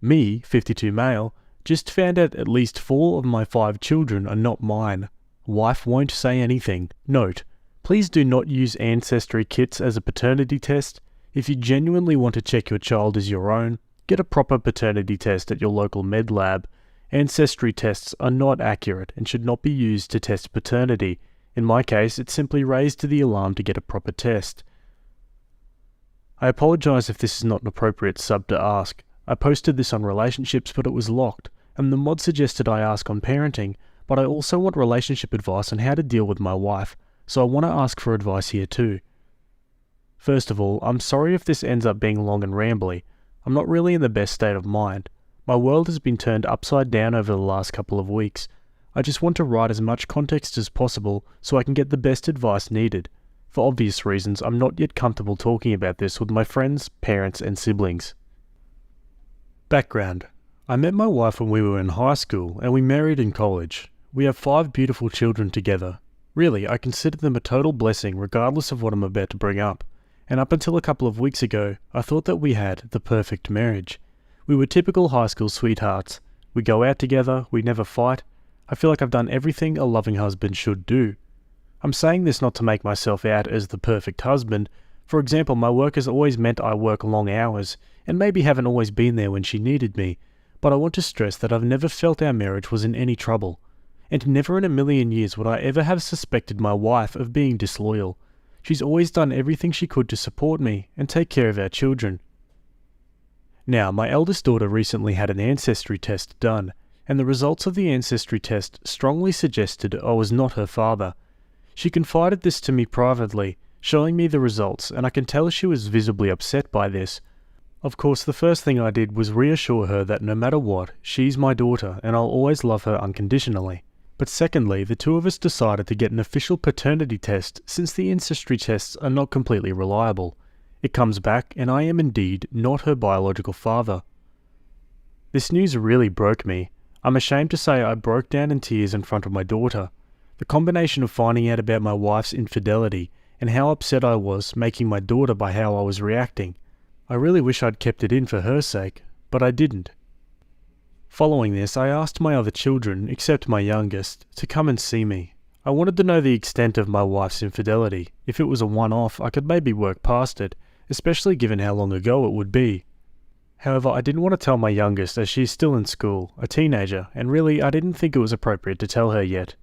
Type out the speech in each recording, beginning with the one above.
Me, 52 male, just found out at least 4 of my 5 children are not mine. Wife won't say anything. Note: please do not use ancestry kits as a paternity test. If you genuinely want to check your child as your own, get a proper paternity test at your local med lab. Ancestry tests are not accurate and should not be used to test paternity. In my case, it simply raised the alarm to get a proper test. I apologise if this is not an appropriate sub to ask. I posted this on relationships, but it was locked, and the mod suggested I ask on parenting, but I also want relationship advice on how to deal with my wife, so I want to ask for advice here too. First of all, I'm sorry if this ends up being long and rambly. I'm not really in the best state of mind. My world has been turned upside down over the last couple of weeks. I just want to write as much context as possible so I can get the best advice needed. For obvious reasons, I'm not yet comfortable talking about this with my friends, parents, and siblings. Background: I met my wife when we were in high school and we married in college. We have 5 beautiful children together. Really, I consider them a total blessing regardless of what I'm about to bring up. And up until a couple of weeks ago, I thought that we had the perfect marriage. We were typical high school sweethearts. We go out together, we never fight. I feel like I've done everything a loving husband should do. I'm saying this not to make myself out as the perfect husband. For example, my work has always meant I work long hours, and maybe haven't always been there when she needed me, but I want to stress that I've never felt our marriage was in any trouble, and never in a million years would I ever have suspected my wife of being disloyal. She's always done everything she could to support me and take care of our children. Now, my eldest daughter recently had an ancestry test done, and the results of the ancestry test strongly suggested I was not her father. She confided this to me privately, showing me the results, and I can tell she was visibly upset by this. Of course, the first thing I did was reassure her that no matter what, she's my daughter and I'll always love her unconditionally. But secondly, the two of us decided to get an official paternity test since the ancestry tests are not completely reliable. It comes back and I am indeed not her biological father. This news really broke me. I'm ashamed to say I broke down in tears in front of my daughter. The combination of finding out about my wife's infidelity and how upset I was making my daughter by how I was reacting. I really wish I'd kept it in for her sake, but I didn't. Following this, I asked my other children, except my youngest, to come and see me. I wanted to know the extent of my wife's infidelity. If it was a one-off, I could maybe work past it, especially given how long ago it would be. However, I didn't want to tell my youngest as she's still in school, a teenager, and really I didn't think it was appropriate to tell her yet.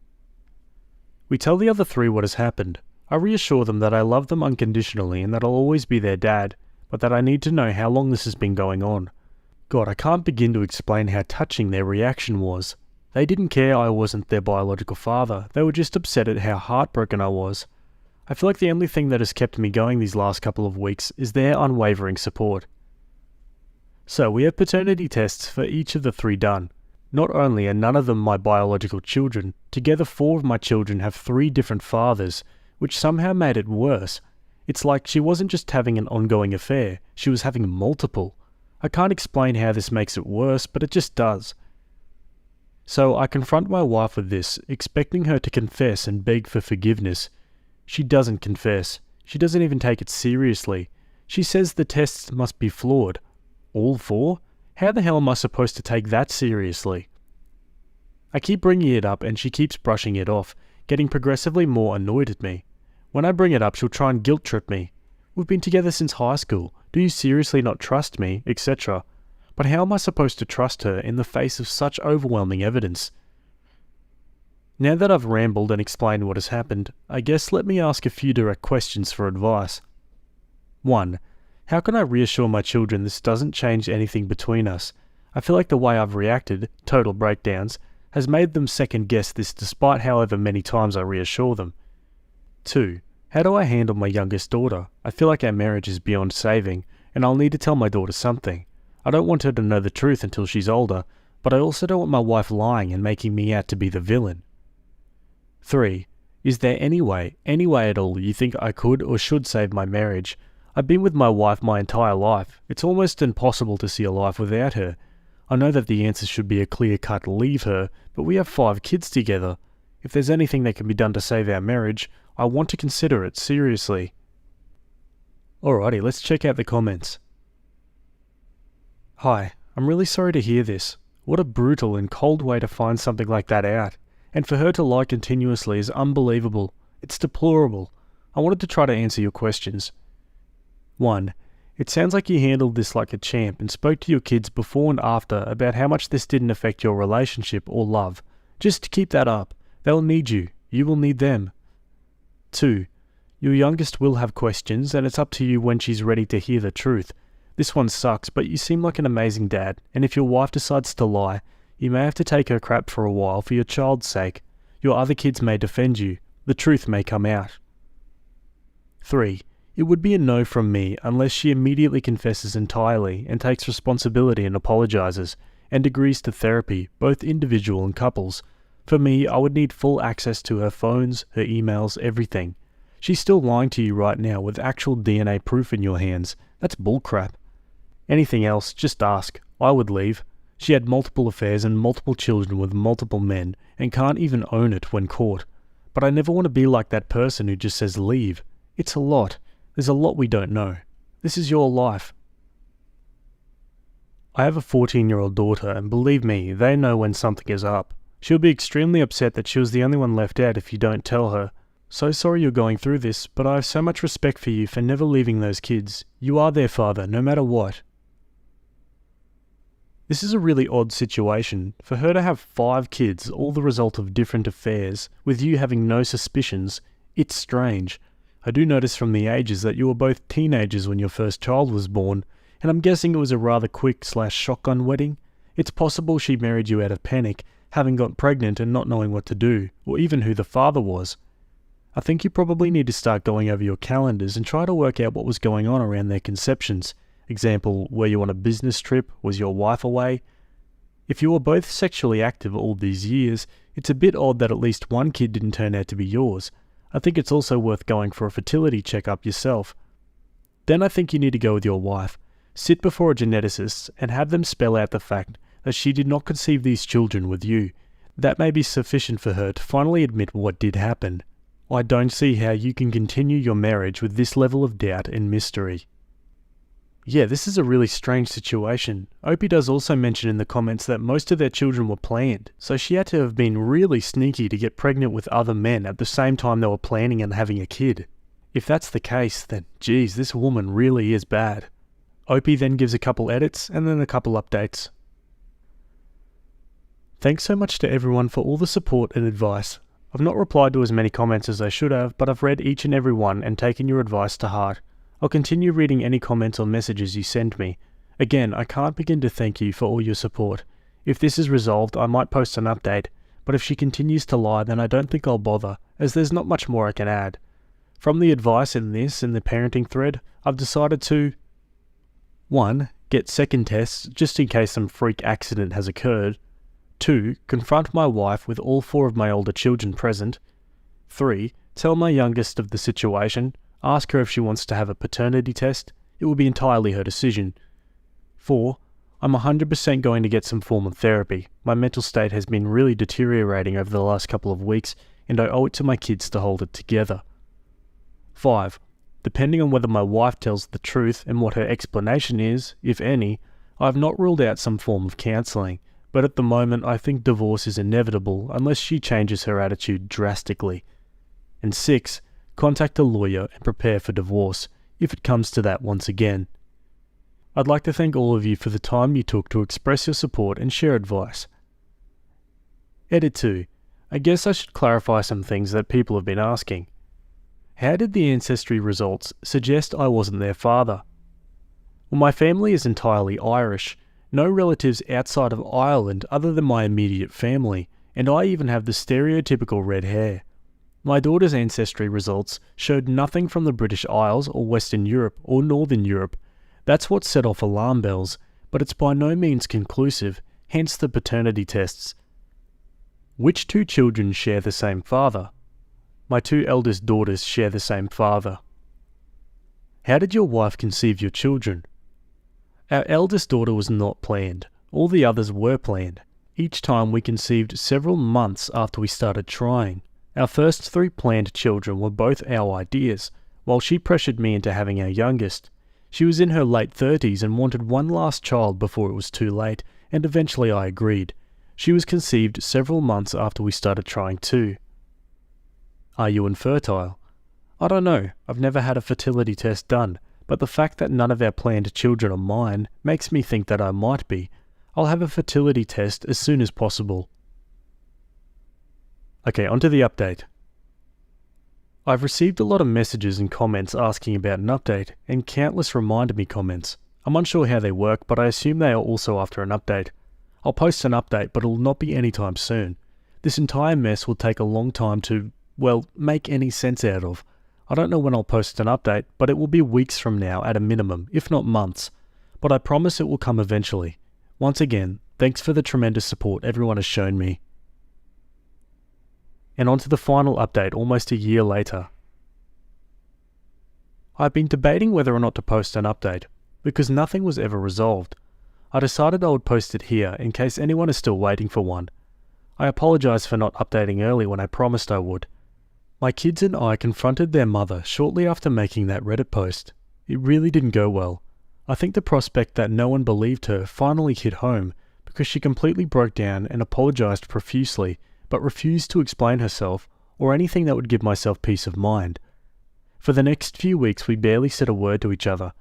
We tell the other 3 what has happened. I reassure them that I love them unconditionally and that I'll always be their dad, but that I need to know how long this has been going on. God, I can't begin to explain how touching their reaction was. They didn't care I wasn't their biological father, they were just upset at how heartbroken I was. I feel like the only thing that has kept me going these last couple of weeks is their unwavering support. So we have paternity tests for each of the 3 done. Not only are none of them my biological children, together 4 of my children have 3 different fathers, which somehow made it worse. It's like she wasn't just having an ongoing affair, she was having multiple. I can't explain how this makes it worse, but it just does. So I confront my wife with this, expecting her to confess and beg for forgiveness. She doesn't confess. She doesn't even take it seriously. She says the tests must be flawed. All 4? How the hell am I supposed to take that seriously? I keep bringing it up and she keeps brushing it off, getting progressively more annoyed at me. When I bring it up, she'll try and guilt trip me. We've been together since high school. Do you seriously not trust me, etc. But how am I supposed to trust her in the face of such overwhelming evidence? Now that I've rambled and explained what has happened, I guess let me ask a few direct questions for advice. 1. How can I reassure my children this doesn't change anything between us? I feel like the way I've reacted, total breakdowns, has made them second guess this despite however many times I reassure them. 2. How do I handle my youngest daughter? I feel like our marriage is beyond saving, and I'll need to tell my daughter something. I don't want her to know the truth until she's older, but I also don't want my wife lying and making me out to be the villain. 3. Is there any way at all you think I could or should save my marriage? I've been with my wife my entire life. It's almost impossible to see a life without her. I know that the answer should be a clear-cut leave her, but we have 5 kids together. If there's anything that can be done to save our marriage, I want to consider it seriously. Alrighty, let's check out the comments. Hi, I'm really sorry to hear this. What a brutal and cold way to find something like that out. And for her to lie continuously is unbelievable. It's deplorable. I wanted to try to answer your questions. 1. It sounds like you handled this like a champ and spoke to your kids before and after about how much this didn't affect your relationship or love. Just keep that up. They'll need you. You will need them. 2. Your youngest will have questions, and it's up to you when she's ready to hear the truth. This one sucks, but you seem like an amazing dad, and if your wife decides to lie, you may have to take her crap for a while for your child's sake. Your other kids may defend you. The truth may come out. 3. It would be a no from me unless she immediately confesses entirely and takes responsibility and apologizes, and agrees to therapy, both individual and couples. For me, I would need full access to her phones, her emails, everything. She's still lying to you right now with actual DNA proof in your hands. That's bullcrap. Anything else, just ask. I would leave. She had multiple affairs and multiple children with multiple men, and can't even own it when caught. But I never want to be like that person who just says leave. It's a lot. There's a lot we don't know. This is your life. I have a 14-year-old daughter, and believe me, they know when something is up. She'll be extremely upset that she was the only one left out if you don't tell her. So sorry you're going through this, but I have so much respect for you for never leaving those kids. You are their father, no matter what. This is a really odd situation. For her to have 5 kids, all the result of different affairs, with you having no suspicions, it's strange. I do notice from the ages that you were both teenagers when your first child was born, and I'm guessing it was a rather quick/shotgun wedding. It's possible she married you out of panic, having got pregnant and not knowing what to do, or even who the father was. I think you probably need to start going over your calendars and try to work out what was going on around their conceptions. Example, were you on a business trip? Was your wife away? If you were both sexually active all these years, it's a bit odd that at least one kid didn't turn out to be yours. I think it's also worth going for a fertility checkup yourself. Then I think you need to go with your wife. Sit before a geneticist and have them spell out the fact that she did not conceive these children with you. That may be sufficient for her to finally admit what did happen. I don't see how you can continue your marriage with this level of doubt and mystery. Yeah, this is a really strange situation. Opie does also mention in the comments that most of their children were planned, so she had to have been really sneaky to get pregnant with other men at the same time they were planning on having a kid. If that's the case, then geez, this woman really is bad. Opie then gives a couple edits and then a couple updates. Thanks so much to everyone for all the support and advice. I've not replied to as many comments as I should have, but I've read each and every one and taken your advice to heart. I'll continue reading any comments or messages you send me. Again, I can't begin to thank you for all your support. If this is resolved, I might post an update, but if she continues to lie, then I don't think I'll bother, as there's not much more I can add. From the advice in this and the parenting thread, I've decided to 1. Get second tests, just in case some freak accident has occurred. 2. Confront my wife with all 4 of my older children present. 3. Tell my youngest of the situation. Ask her if she wants to have a paternity test. It will be entirely her decision. 4. I'm 100% going to get some form of therapy. My mental state has been really deteriorating over the last couple of weeks, and I owe it to my kids to hold it together. 5. Depending on whether my wife tells the truth and what her explanation is, if any, I have not ruled out some form of counselling, but at the moment I think divorce is inevitable unless she changes her attitude drastically. And 6. Contact a lawyer and prepare for divorce, if it comes to that once again. I'd like to thank all of you for the time you took to express your support and share advice. Edit 2. I guess I should clarify some things that people have been asking. How did the ancestry results suggest I wasn't their father? Well, my family is entirely Irish, no relatives outside of Ireland other than my immediate family, and I even have the stereotypical red hair. My daughter's ancestry results showed nothing from the British Isles or Western Europe or Northern Europe. That's what set off alarm bells, but it's by no means conclusive, hence the paternity tests. Which 2 children share the same father? My 2 eldest daughters share the same father. How did your wife conceive your children? Our eldest daughter was not planned. All the others were planned. Each time we conceived several months after we started trying. Our first 3 planned children were both our ideas, while she pressured me into having our youngest. She was in her late 30s and wanted one last child before it was too late, and eventually I agreed. She was conceived several months after we started trying too. Are you infertile? I don't know, I've never had a fertility test done, but the fact that none of our planned children are mine makes me think that I might be. I'll have a fertility test as soon as possible. Okay, onto the update. I've received a lot of messages and comments asking about an update, and countless reminder me comments. I'm unsure how they work, but I assume they are also after an update. I'll post an update, but it'll not be anytime soon. This entire mess will take a long time to, well, make any sense out of. I don't know when I'll post an update, but it will be weeks from now at a minimum, if not months. But I promise it will come eventually. Once again, thanks for the tremendous support everyone has shown me. And on to the final update almost a year later. I've been debating whether or not to post an update, because nothing was ever resolved. I decided I would post it here in case anyone is still waiting for one. I apologise for not updating early when I promised I would. My kids and I confronted their mother shortly after making that Reddit post. It really didn't go well. I think the prospect that no one believed her finally hit home, because she completely broke down and apologised profusely, but refused to explain herself or anything that would give myself peace of mind. For the next few weeks we barely said a word to each other.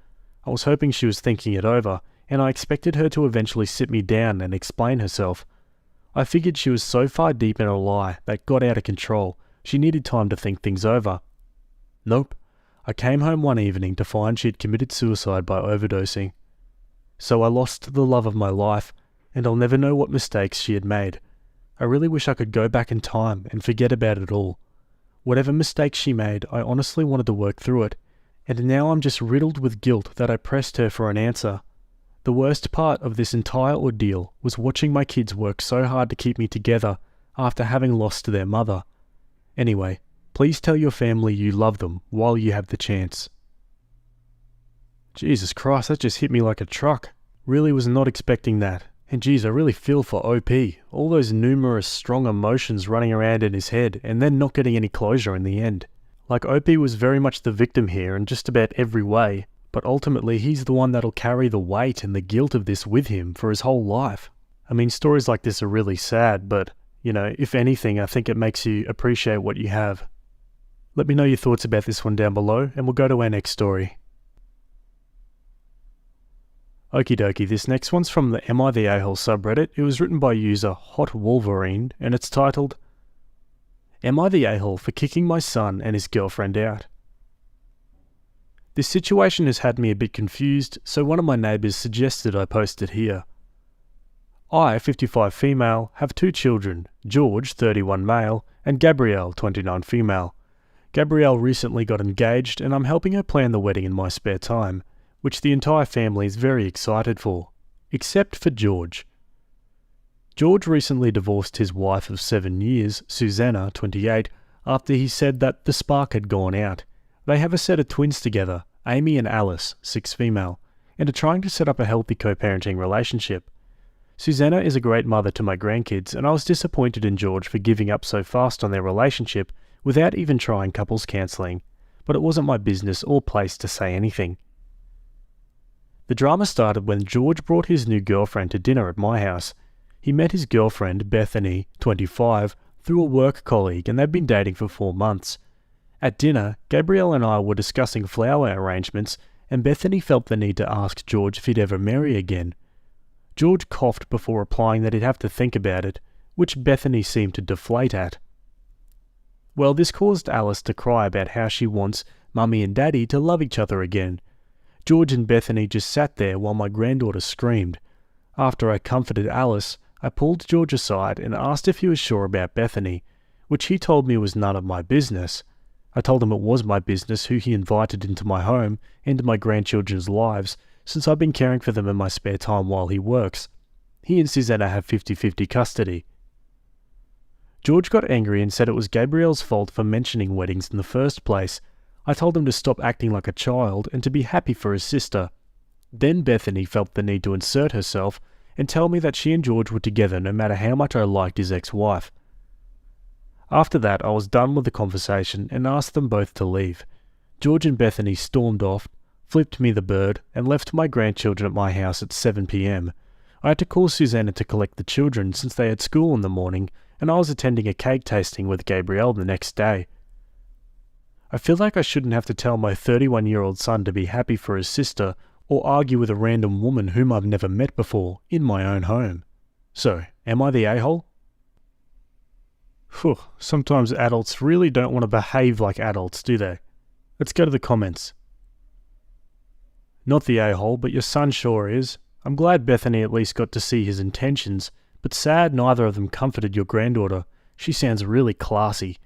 I was hoping she was thinking it over, and I expected her to eventually sit me down and explain herself. I figured she was so far deep in a lie that got out of control, she needed time to think things over. Nope. I came home one evening to find she had committed suicide by overdosing. So I lost the love of my life, and I'll never know what mistakes she had made. I really wish I could go back in time and forget about it all. Whatever mistakes she made, I honestly wanted to work through it, and now I'm just riddled with guilt that I pressed her for an answer. The worst part of this entire ordeal was watching my kids work so hard to keep me together after having lost their mother. Anyway, please tell your family you love them while you have the chance. Jesus Christ, that just hit me like a truck. Really was not expecting that. And geez, I really feel for OP. All those numerous strong emotions running around in his head and then not getting any closure in the end. Like OP was very much the victim here in just about every way, but ultimately he's the one that'll carry the weight and the guilt of this with him for his whole life. I mean, stories like this are really sad, but, you know, if anything, I think it makes you appreciate what you have. Let me know your thoughts about this one down below, and we'll go to our next story. Okie dokie, this next one's from the Am I the A-hole subreddit. It was written by user Hot Wolverine, and it's titled, Am I the A-hole for kicking my son and his girlfriend out? This situation has had me a bit confused, so one of my neighbours suggested I post it here. I, 55 female, have 2 children, George, 31 male, and Gabrielle, 29 female. Gabrielle recently got engaged, and I'm helping her plan the wedding in my spare time, which the entire family is very excited for, except for George. George recently divorced his wife of 7 years, Susanna, 28, after he said that the spark had gone out. They have a set of twins together, Amy and Alice, 6 female, and are trying to set up a healthy co-parenting relationship. Susanna is a great mother to my grandkids, and I was disappointed in George for giving up so fast on their relationship without even trying couples counselling, but it wasn't my business or place to say anything. The drama started when George brought his new girlfriend to dinner at my house. He met his girlfriend, Bethany, 25, through a work colleague, and they'd been dating for 4 months. At dinner, Gabrielle and I were discussing flower arrangements, and Bethany felt the need to ask George if he'd ever marry again. George coughed before replying that he'd have to think about it, which Bethany seemed to deflate at. Well, this caused Alice to cry about how she wants Mummy and Daddy to love each other again. George and Bethany just sat there while my granddaughter screamed. After I comforted Alice, I pulled George aside and asked if he was sure about Bethany, which he told me was none of my business. I told him it was my business who he invited into my home and my grandchildren's lives, since I've been caring for them in my spare time while he works. He and Susanna have 50-50 custody. George got angry and said it was Gabrielle's fault for mentioning weddings in the first place. I told him to stop acting like a child and to be happy for his sister. Then Bethany felt the need to insert herself and tell me that she and George were together no matter how much I liked his ex-wife. After that, I was done with the conversation and asked them both to leave. George and Bethany stormed off, flipped me the bird, and left my grandchildren at my house at 7 p.m. I had to call Susanna to collect the children since they had school in the morning, and I was attending a cake tasting with Gabrielle the next day. I feel like I shouldn't have to tell my 31-year-old son to be happy for his sister or argue with a random woman whom I've never met before in my own home. So, am I the a-hole? Phew, sometimes adults really don't want to behave like adults, do they? Let's go to the comments. Not the a-hole, but your son sure is. I'm glad Bethany at least got to see his intentions, but sad neither of them comforted your granddaughter. She sounds really classy.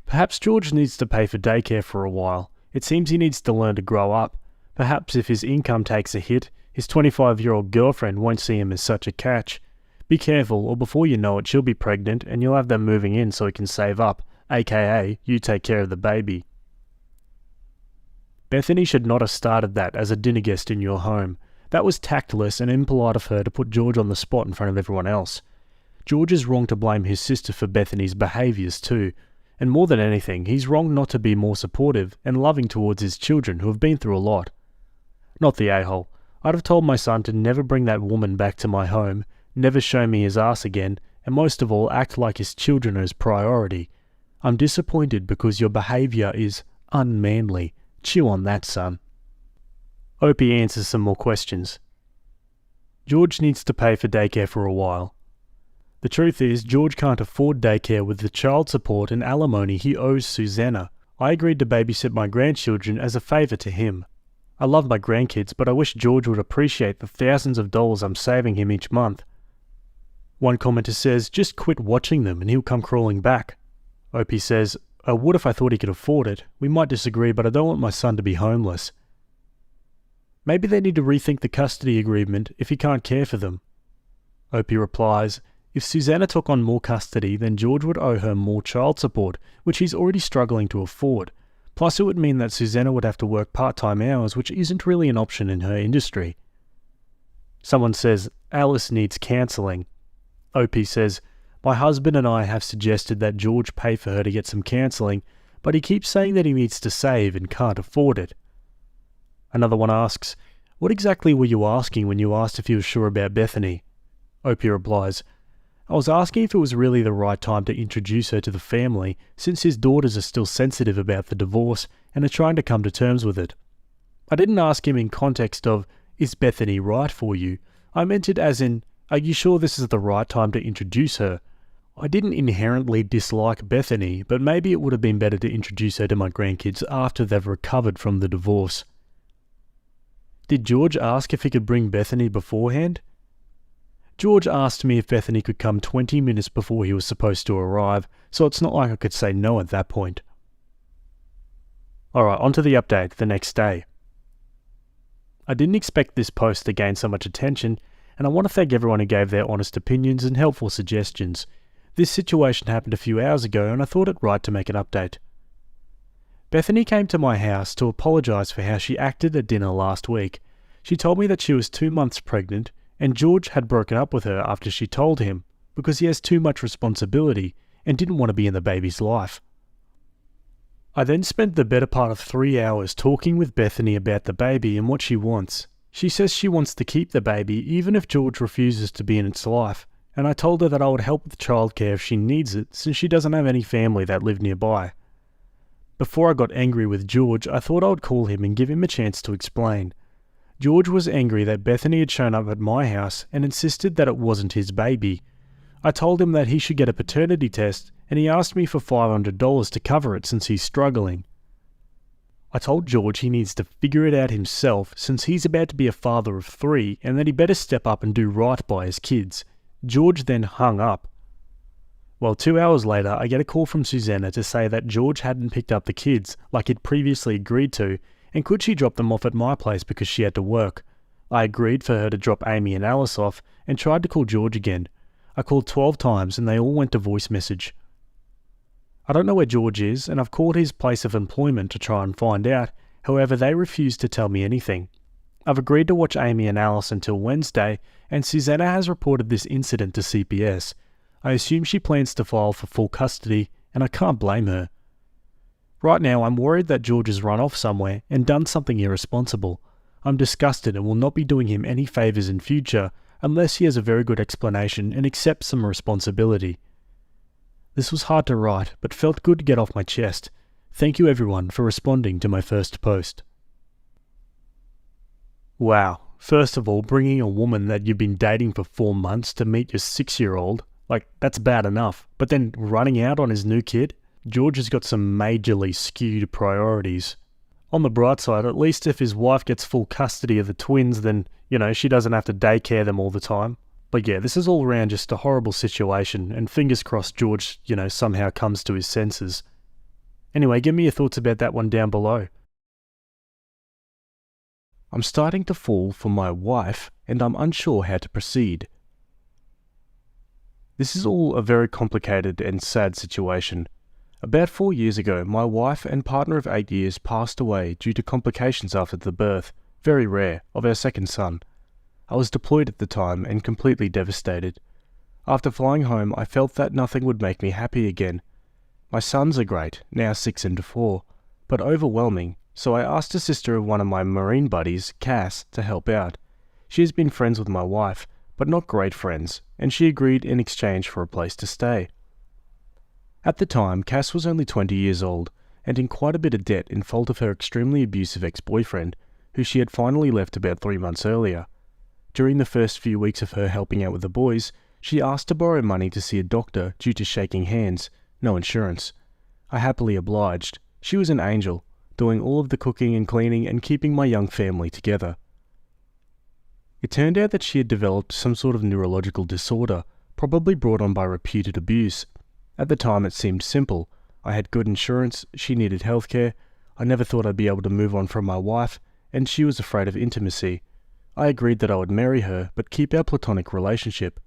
Perhaps George needs to pay for daycare for a while. It seems he needs to learn to grow up. Perhaps if his income takes a hit, his 25-year-old girlfriend won't see him as such a catch. Be careful, or before you know it, she'll be pregnant and you'll have them moving in so he can save up, aka you take care of the baby. Bethany should not have started that as a dinner guest in your home. That was tactless and impolite of her to put George on the spot in front of everyone else. George is wrong to blame his sister for Bethany's behaviours too. And more than anything, he's wrong not to be more supportive and loving towards his children who have been through a lot. Not the a-hole. I'd have told my son to never bring that woman back to my home, never show me his ass again, and most of all act like his children are his priority. I'm disappointed because your behaviour is unmanly. Chew on that, son. Opie answers some more questions. George needs to pay for daycare for a while. The truth is, George can't afford daycare with the child support and alimony he owes Susanna. I agreed to babysit my grandchildren as a favour to him. I love my grandkids, but I wish George would appreciate the thousands of dollars I'm saving him each month. One commenter says, just quit watching them and he'll come crawling back. Opie says, I would if I thought he could afford it. We might disagree, but I don't want my son to be homeless. Maybe they need to rethink the custody agreement if he can't care for them. Opie replies, if Susanna took on more custody, then George would owe her more child support, which he's already struggling to afford. Plus it would mean that Susanna would have to work part-time hours, which isn't really an option in her industry. Someone says, Alice needs counselling. Opie says, my husband and I have suggested that George pay for her to get some counselling, but he keeps saying that he needs to save and can't afford it. Another one asks, what exactly were you asking when you asked if he was sure about Bethany? Opie replies, I was asking if it was really the right time to introduce her to the family, since his daughters are still sensitive about the divorce and are trying to come to terms with it. I didn't ask him in context of, is Bethany right for you? I meant it as in, are you sure this is the right time to introduce her? I didn't inherently dislike Bethany, but maybe it would have been better to introduce her to my grandkids after they've recovered from the divorce. Did George ask if he could bring Bethany beforehand? George asked me if Bethany could come 20 minutes before he was supposed to arrive, so it's not like I could say no at that point. Alright, on to the update the next day. I didn't expect this post to gain so much attention, and I want to thank everyone who gave their honest opinions and helpful suggestions. This situation happened a few hours ago, and I thought it right to make an update. Bethany came to my house to apologise for how she acted at dinner last week. She told me that she was 2 months pregnant, and George had broken up with her after she told him, because he has too much responsibility and didn't want to be in the baby's life. I then spent the better part of 3 hours talking with Bethany about the baby and what she wants. She says she wants to keep the baby even if George refuses to be in its life, and I told her that I would help with childcare if she needs it, since she doesn't have any family that live nearby. Before I got angry with George, I thought I would call him and give him a chance to explain. George was angry that Bethany had shown up at my house and insisted that it wasn't his baby. I told him that he should get a paternity test, and he asked me for $500 to cover it since he's struggling. I told George he needs to figure it out himself since he's about to be a father of 3 and that he better step up and do right by his kids. George then hung up. Well, 2 hours later, I get a call from Susanna to say that George hadn't picked up the kids like he'd previously agreed to, and could she drop them off at my place because she had to work. I agreed for her to drop Amy and Alice off and tried to call George again. I called 12 times and they all went to voice message. I don't know where George is, and I've called his place of employment to try and find out. However, they refused to tell me anything. I've agreed to watch Amy and Alice until Wednesday, and Susanna has reported this incident to CPS. I assume she plans to file for full custody, and I can't blame her. Right now, I'm worried that George has run off somewhere and done something irresponsible. I'm disgusted and will not be doing him any favours in future unless he has a very good explanation and accepts some responsibility. This was hard to write, but felt good to get off my chest. Thank you everyone for responding to my first post. Wow, first of all, bringing a woman that you've been dating for 4 months to meet your 6-year-old, that's bad enough. But then running out on his new kid? George has got some majorly skewed priorities. On the bright side, at least if his wife gets full custody of the twins, then, she doesn't have to daycare them all the time. But yeah, this is all around just a horrible situation, and fingers crossed George, somehow comes to his senses. Anyway, give me your thoughts about that one down below. I'm starting to fall for my wife, and I'm unsure how to proceed. This is all a very complicated and sad situation. About 4 years ago, my wife and partner of 8 years passed away due to complications after the birth, very rare, of our second son. I was deployed at the time and completely devastated. After flying home, I felt that nothing would make me happy again. My sons are great, now 6 and 4, but overwhelming, so I asked a sister of one of my Marine buddies, Cass, to help out. She has been friends with my wife, but not great friends, and she agreed in exchange for a place to stay. At the time, Cass was only 20 years old, and in quite a bit of debt in fault of her extremely abusive ex-boyfriend, who she had finally left about 3 months earlier. During the first few weeks of her helping out with the boys, she asked to borrow money to see a doctor due to shaking hands, no insurance. I happily obliged. She was an angel, doing all of the cooking and cleaning and keeping my young family together. It turned out that she had developed some sort of neurological disorder, probably brought on by repeated abuse. At the time it seemed simple. I had good insurance, she needed healthcare, I never thought I'd be able to move on from my wife, and she was afraid of intimacy. I agreed that I would marry her, but keep our platonic relationship.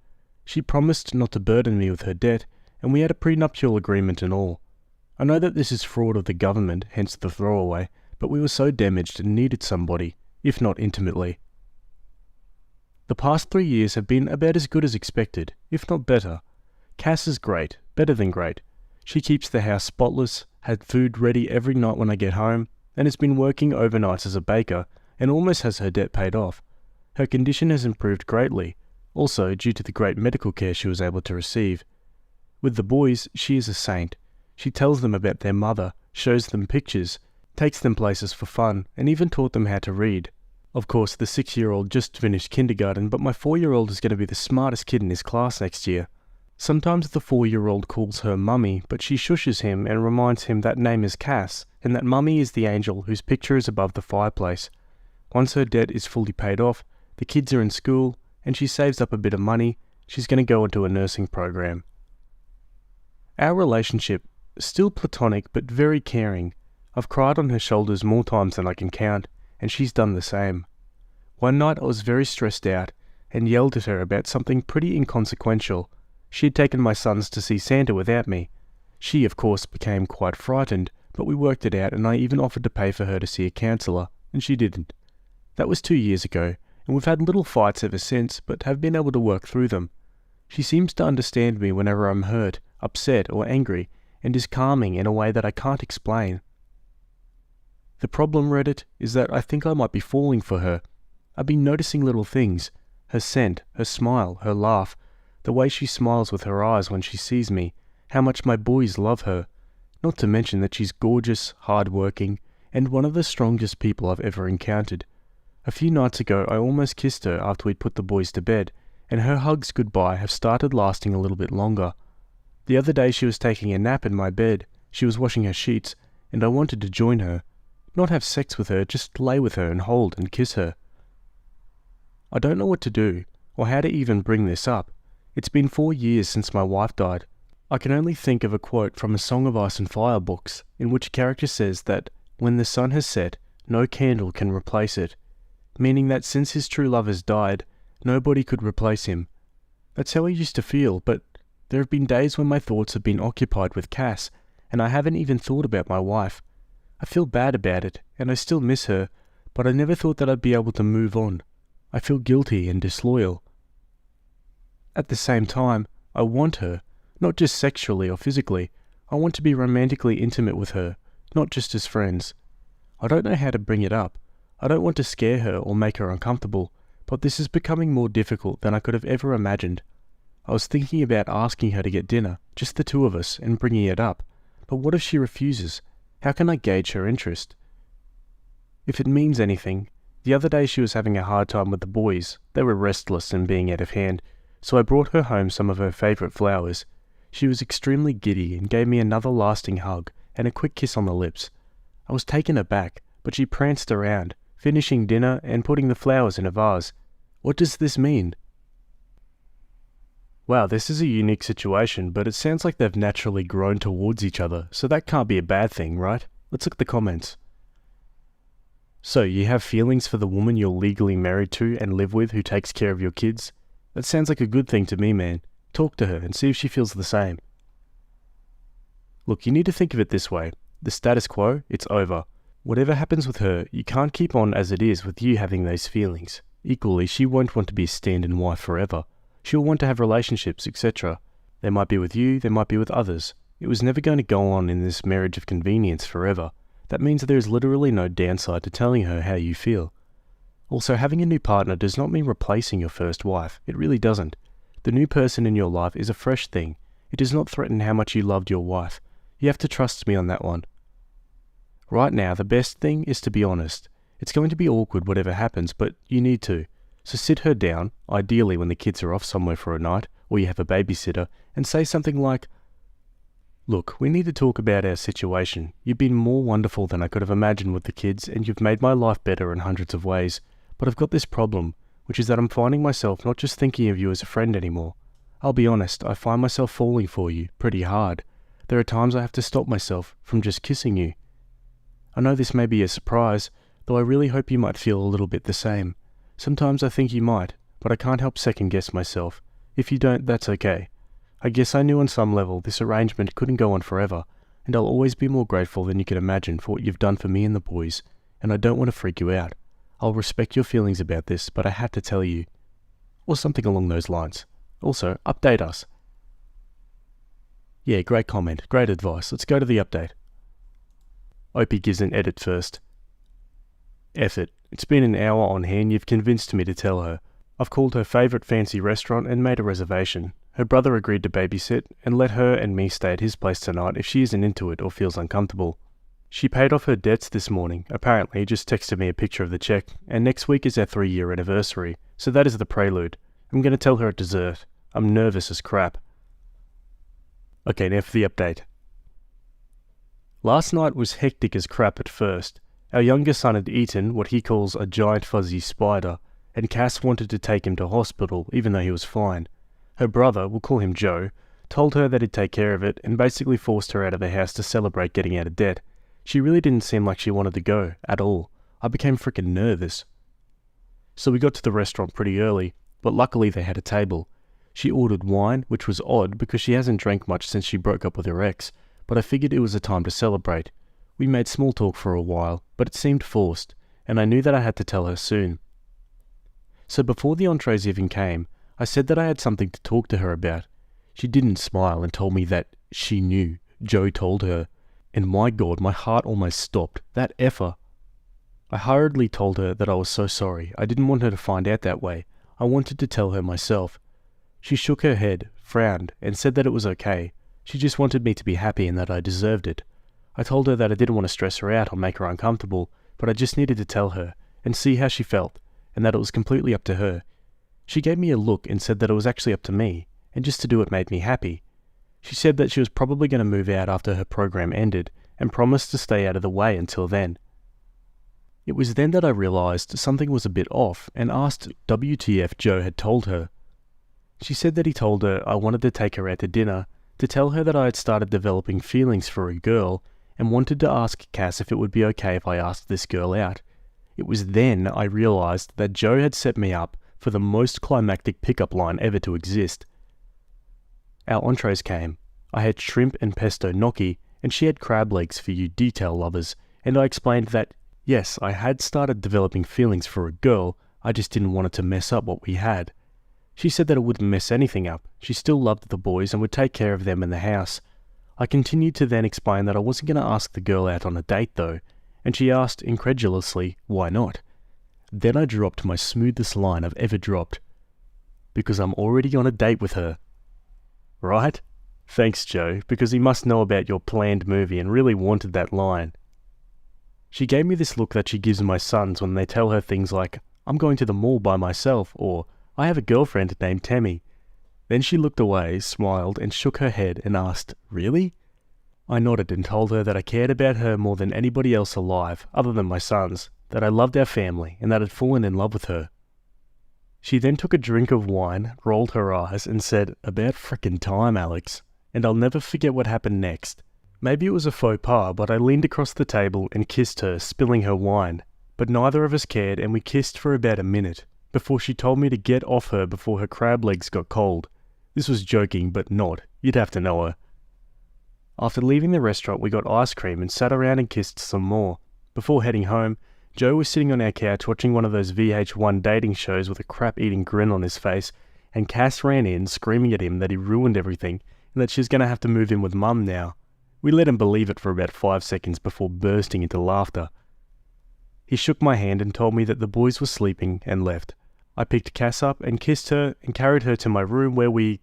She promised not to burden me with her debt, and we had a prenuptial agreement and all. I know that this is fraud of the government, hence the throwaway, but we were so damaged and needed somebody, if not intimately. The past 3 years have been about as good as expected, if not better. Cass is great, better than great. She keeps the house spotless, had food ready every night when I get home, and has been working overnights as a baker, and almost has her debt paid off. Her condition has improved greatly, also due to the great medical care she was able to receive. With the boys, she is a saint. She tells them about their mother, shows them pictures, takes them places for fun, and even taught them how to read. Of course, the 6-year-old just finished kindergarten, but my 4-year-old is going to be the smartest kid in his class next year. Sometimes the 4-year-old calls her Mummy, but she shushes him and reminds him that name is Cass, and that Mummy is the angel whose picture is above the fireplace. Once her debt is fully paid off, the kids are in school, and she saves up a bit of money, she's going to go into a nursing program. Our relationship, still platonic but very caring. I've cried on her shoulders more times than I can count, and she's done the same. One night I was very stressed out, and yelled at her about something pretty inconsequential. She had taken my sons to see Santa without me. She, of course, became quite frightened, but we worked it out and I even offered to pay for her to see a counsellor, and she didn't. That was 2 years ago, and we've had little fights ever since, but have been able to work through them. She seems to understand me whenever I'm hurt, upset or angry, and is calming in a way that I can't explain. The problem, Reddit, is that I think I might be falling for her. I've been noticing little things. Her scent, her smile, her laugh, the way she smiles with her eyes when she sees me, how much my boys love her. Not to mention that she's gorgeous, hard-working, and one of the strongest people I've ever encountered. A few nights ago I almost kissed her after we'd put the boys to bed, and her hugs goodbye have started lasting a little bit longer. The other day she was taking a nap in my bed, she was washing her sheets, and I wanted to join her. Not have sex with her, just lay with her and hold and kiss her. I don't know what to do, or how to even bring this up. It's been 4 years since my wife died. I can only think of a quote from a Song of Ice and Fire books, in which a character says that, when the sun has set, no candle can replace it, meaning that since his true love has died, nobody could replace him. That's how I used to feel, but there have been days when my thoughts have been occupied with Cass, and I haven't even thought about my wife. I feel bad about it, and I still miss her, but I never thought that I'd be able to move on. I feel guilty and disloyal. At the same time, I want her, not just sexually or physically. I want to be romantically intimate with her, not just as friends. I don't know how to bring it up. I don't want to scare her or make her uncomfortable, but this is becoming more difficult than I could have ever imagined. I was thinking about asking her to get dinner, just the two of us, and bringing it up. But what if she refuses? How can I gauge her interest? If it means anything, the other day she was having a hard time with the boys. They were restless and being out of hand, so I brought her home some of her favourite flowers. She was extremely giddy and gave me another lasting hug and a quick kiss on the lips. I was taken aback, but she pranced around, finishing dinner and putting the flowers in a vase. What does this mean? Wow, this is a unique situation, but it sounds like they've naturally grown towards each other, so that can't be a bad thing, right? Let's look at the comments. So, you have feelings for the woman you're legally married to and live with who takes care of your kids? That sounds like a good thing to me, man. Talk to her and see if she feels the same. Look, you need to think of it this way. The status quo, it's over. Whatever happens with her, you can't keep on as it is with you having those feelings. Equally, she won't want to be a stand-in wife forever. She'll want to have relationships, etc. They might be with you, they might be with others. It was never going to go on in this marriage of convenience forever. That means there is literally no downside to telling her how you feel. Also, having a new partner does not mean replacing your first wife. It really doesn't. The new person in your life is a fresh thing. It does not threaten how much you loved your wife. You have to trust me on that one. Right now, the best thing is to be honest. It's going to be awkward whatever happens, but you need to. So sit her down, ideally when the kids are off somewhere for a night, or you have a babysitter, and say something like, "Look, we need to talk about our situation. You've been more wonderful than I could have imagined with the kids, and you've made my life better in hundreds of ways. But I've got this problem, which is that I'm finding myself not just thinking of you as a friend anymore. I'll be honest, I find myself falling for you pretty hard. There are times I have to stop myself from just kissing you. I know this may be a surprise, though I really hope you might feel a little bit the same. Sometimes I think you might, but I can't help second-guess myself. If you don't, that's okay. I guess I knew on some level this arrangement couldn't go on forever, and I'll always be more grateful than you can imagine for what you've done for me and the boys, and I don't want to freak you out. I'll respect your feelings about this, but I had to tell you." Or something along those lines. Also, update us. Yeah, great comment, great advice. Let's go to the update. Opie gives an edit first. Effort. It's been an hour on hand, you've convinced me to tell her. I've called her favourite fancy restaurant and made a reservation. Her brother agreed to babysit and let her and me stay at his place tonight if she isn't into it or feels uncomfortable. She paid off her debts this morning, apparently just texted me a picture of the check, and next week is our 3-year anniversary, so that is the prelude. I'm going to tell her at dessert. I'm nervous as crap. Okay, now for the update. Last night was hectic as crap at first. Our younger son had eaten what he calls a giant fuzzy spider, and Cass wanted to take him to hospital even though he was fine. Her brother, we'll call him Joe, told her that he'd take care of it and basically forced her out of the house to celebrate getting out of debt. She really didn't seem like she wanted to go, at all. I became freaking nervous. So we got to the restaurant pretty early, but luckily they had a table. She ordered wine, which was odd because she hasn't drank much since she broke up with her ex, but I figured it was a time to celebrate. We made small talk for a while, but it seemed forced, and I knew that I had to tell her soon. So before the entrees even came, I said that I had something to talk to her about. She didn't smile and told me that she knew. Joe told her. And my God, my heart almost stopped. That effer. I hurriedly told her that I was so sorry. I didn't want her to find out that way. I wanted to tell her myself. She shook her head, frowned, and said that it was okay. She just wanted me to be happy and that I deserved it. I told her that I didn't want to stress her out or make her uncomfortable, but I just needed to tell her and see how she felt, and that it was completely up to her. She gave me a look and said that it was actually up to me, and just to do what made me happy. She said that she was probably going to move out after her program ended, and promised to stay out of the way until then. It was then that I realized something was a bit off, and asked WTF Joe had told her. She said that he told her I wanted to take her out to dinner, to tell her that I had started developing feelings for a girl, and wanted to ask Cass if it would be okay if I asked this girl out. It was then I realized that Joe had set me up for the most climactic pickup line ever to exist. Our entrees came. I had shrimp and pesto gnocchi, and she had crab legs for you detail lovers, and I explained that, yes, I had started developing feelings for a girl, I just didn't want it to mess up what we had. She said that it wouldn't mess anything up. She still loved the boys and would take care of them in the house. I continued to then explain that I wasn't going to ask the girl out on a date though, and she asked incredulously, why not? Then I dropped my smoothest line I've ever dropped. Because I'm already on a date with her. Right? Thanks, Joe, because he must know about your planned movie and really wanted that line. She gave me this look that she gives my sons when they tell her things like, I'm going to the mall by myself, or I have a girlfriend named Tammy. Then she looked away, smiled, and shook her head and asked, really? I nodded and told her that I cared about her more than anybody else alive, other than my sons, that I loved our family, and that I'd fallen in love with her. She then took a drink of wine, rolled her eyes, and said, about frickin' time, Alex. And I'll never forget what happened next. Maybe it was a faux pas, but I leaned across the table and kissed her, spilling her wine. But neither of us cared, and we kissed for about a minute, before she told me to get off her before her crab legs got cold. This was joking, but not. You'd have to know her. After leaving the restaurant, we got ice cream and sat around and kissed some more. Before heading home, Joe was sitting on our couch watching one of those VH1 dating shows with a crap-eating grin on his face, and Cass ran in, screaming at him that he ruined everything, and that she was going to have to move in with Mum now. We let him believe it for about 5 seconds before bursting into laughter. He shook my hand and told me that the boys were sleeping and left. I picked Cass up and kissed her and carried her to my room where we,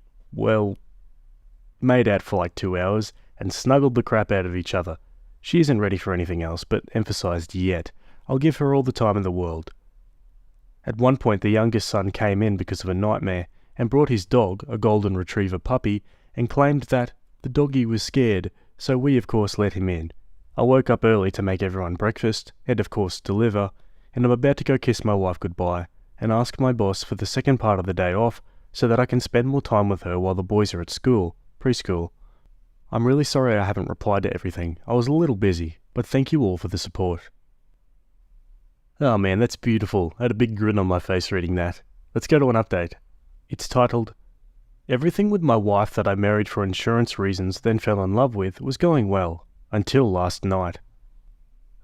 made out for like 2 hours and snuggled the crap out of each other. She isn't ready for anything else, but emphasized yet. I'll give her all the time in the world. At one point the youngest son came in because of a nightmare and brought his dog, a golden retriever puppy, and claimed that the doggy was scared, so we of course let him in. I woke up early to make everyone breakfast, and of course deliver, and I'm about to go kiss my wife goodbye, and ask my boss for the second part of the day off, so that I can spend more time with her while the boys are at school, preschool. I'm really sorry I haven't replied to everything. I was a little busy, but thank you all for the support. Oh man, that's beautiful. I had a big grin on my face reading that. Let's go to an update. It's titled, Everything with my wife that I married for insurance reasons then fell in love with was going well, until last night.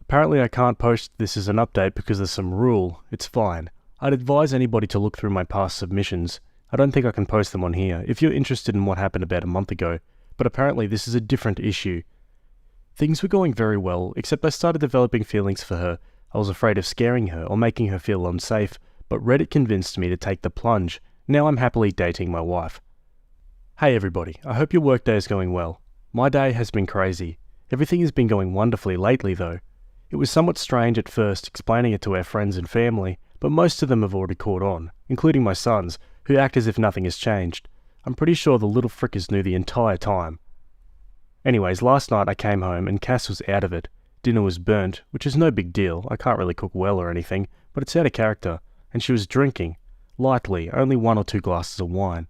Apparently I can't post this as an update because there's some rule. It's fine. I'd advise anybody to look through my past submissions. I don't think I can post them on here if you're interested in what happened about a month ago, but apparently this is a different issue. Things were going very well, except I started developing feelings for her. I was afraid of scaring her or making her feel unsafe, but Reddit convinced me to take the plunge. Now I'm happily dating my wife. Hey everybody, I hope your workday is going well. My day has been crazy. Everything has been going wonderfully lately though. It was somewhat strange at first explaining it to our friends and family, but most of them have already caught on, including my sons, who act as if nothing has changed. I'm pretty sure the little frickers knew the entire time. Anyways, last night I came home and Cass was out of it. Dinner was burnt, which is no big deal. I can't really cook well or anything, but it's out of character. And she was drinking. Lightly, only 1 or 2 glasses of wine.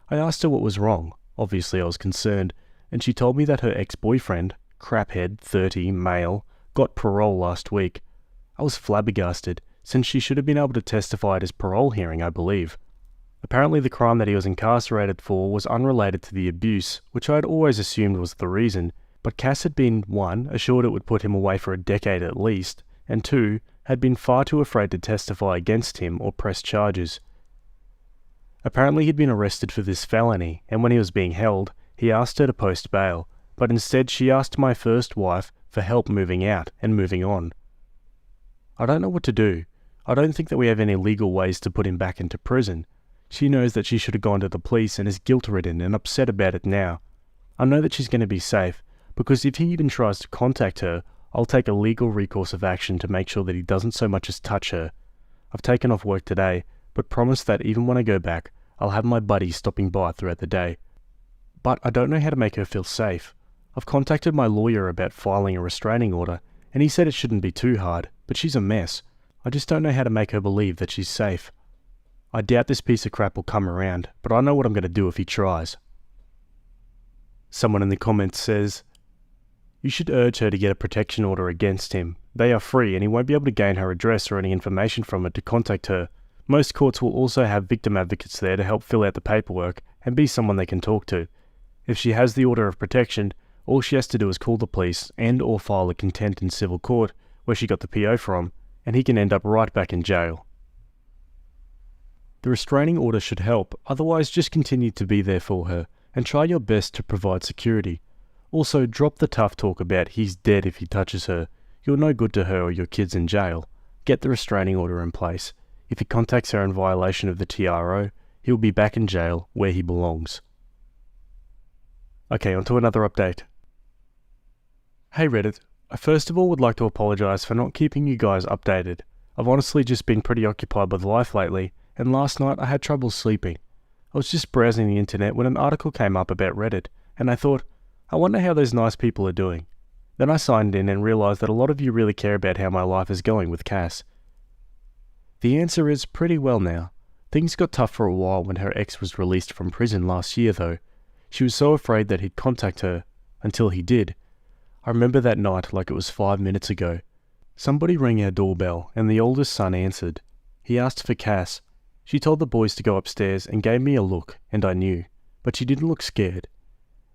I asked her what was wrong. Obviously I was concerned, and she told me that her ex-boyfriend, craphead, 30, male, got parole last week. I was flabbergasted, since she should have been able to testify at his parole hearing, I believe. Apparently the crime that he was incarcerated for was unrelated to the abuse, which I had always assumed was the reason, but Cass had been, 1, assured it would put him away for a decade at least, and 2, had been far too afraid to testify against him or press charges. Apparently he'd been arrested for this felony, and when he was being held, he asked her to post bail, but instead she asked my first wife for help moving out and moving on. I don't know what to do. I don't think that we have any legal ways to put him back into prison. She knows that she should have gone to the police and is guilt-ridden and upset about it now. I know that she's going to be safe, because if he even tries to contact her, I'll take a legal recourse of action to make sure that he doesn't so much as touch her. I've taken off work today, but promise that even when I go back, I'll have my buddy stopping by throughout the day. But I don't know how to make her feel safe. I've contacted my lawyer about filing a restraining order, and he said it shouldn't be too hard, but she's a mess. I just don't know how to make her believe that she's safe. I doubt this piece of crap will come around, but I know what I'm going to do if he tries. Someone in the comments says, You should urge her to get a protection order against him. They are free and he won't be able to gain her address or any information from it to contact her. Most courts will also have victim advocates there to help fill out the paperwork and be someone they can talk to. If she has the order of protection, all she has to do is call the police and or file a contempt in civil court where she got the PO from, and he can end up right back in jail. The restraining order should help, otherwise just continue to be there for her and try your best to provide security. Also, drop the tough talk about he's dead if he touches her. You're no good to her or your kids in jail. Get the restraining order in place. If he contacts her in violation of the TRO, he'll be back in jail where he belongs. Okay, on to another update. Hey Reddit, I first of all would like to apologise for not keeping you guys updated. I've honestly just been pretty occupied with life lately, and last night I had trouble sleeping. I was just browsing the internet when an article came up about Reddit, and I thought, I wonder how those nice people are doing. Then I signed in and realised that a lot of you really care about how my life is going with Cass. The answer is pretty well now. Things got tough for a while when her ex was released from prison last year though. She was so afraid that he'd contact her, until he did. I remember that night like it was 5 minutes ago. Somebody rang our doorbell and the oldest son answered. He asked for Cass. She told the boys to go upstairs and gave me a look, and I knew, but she didn't look scared.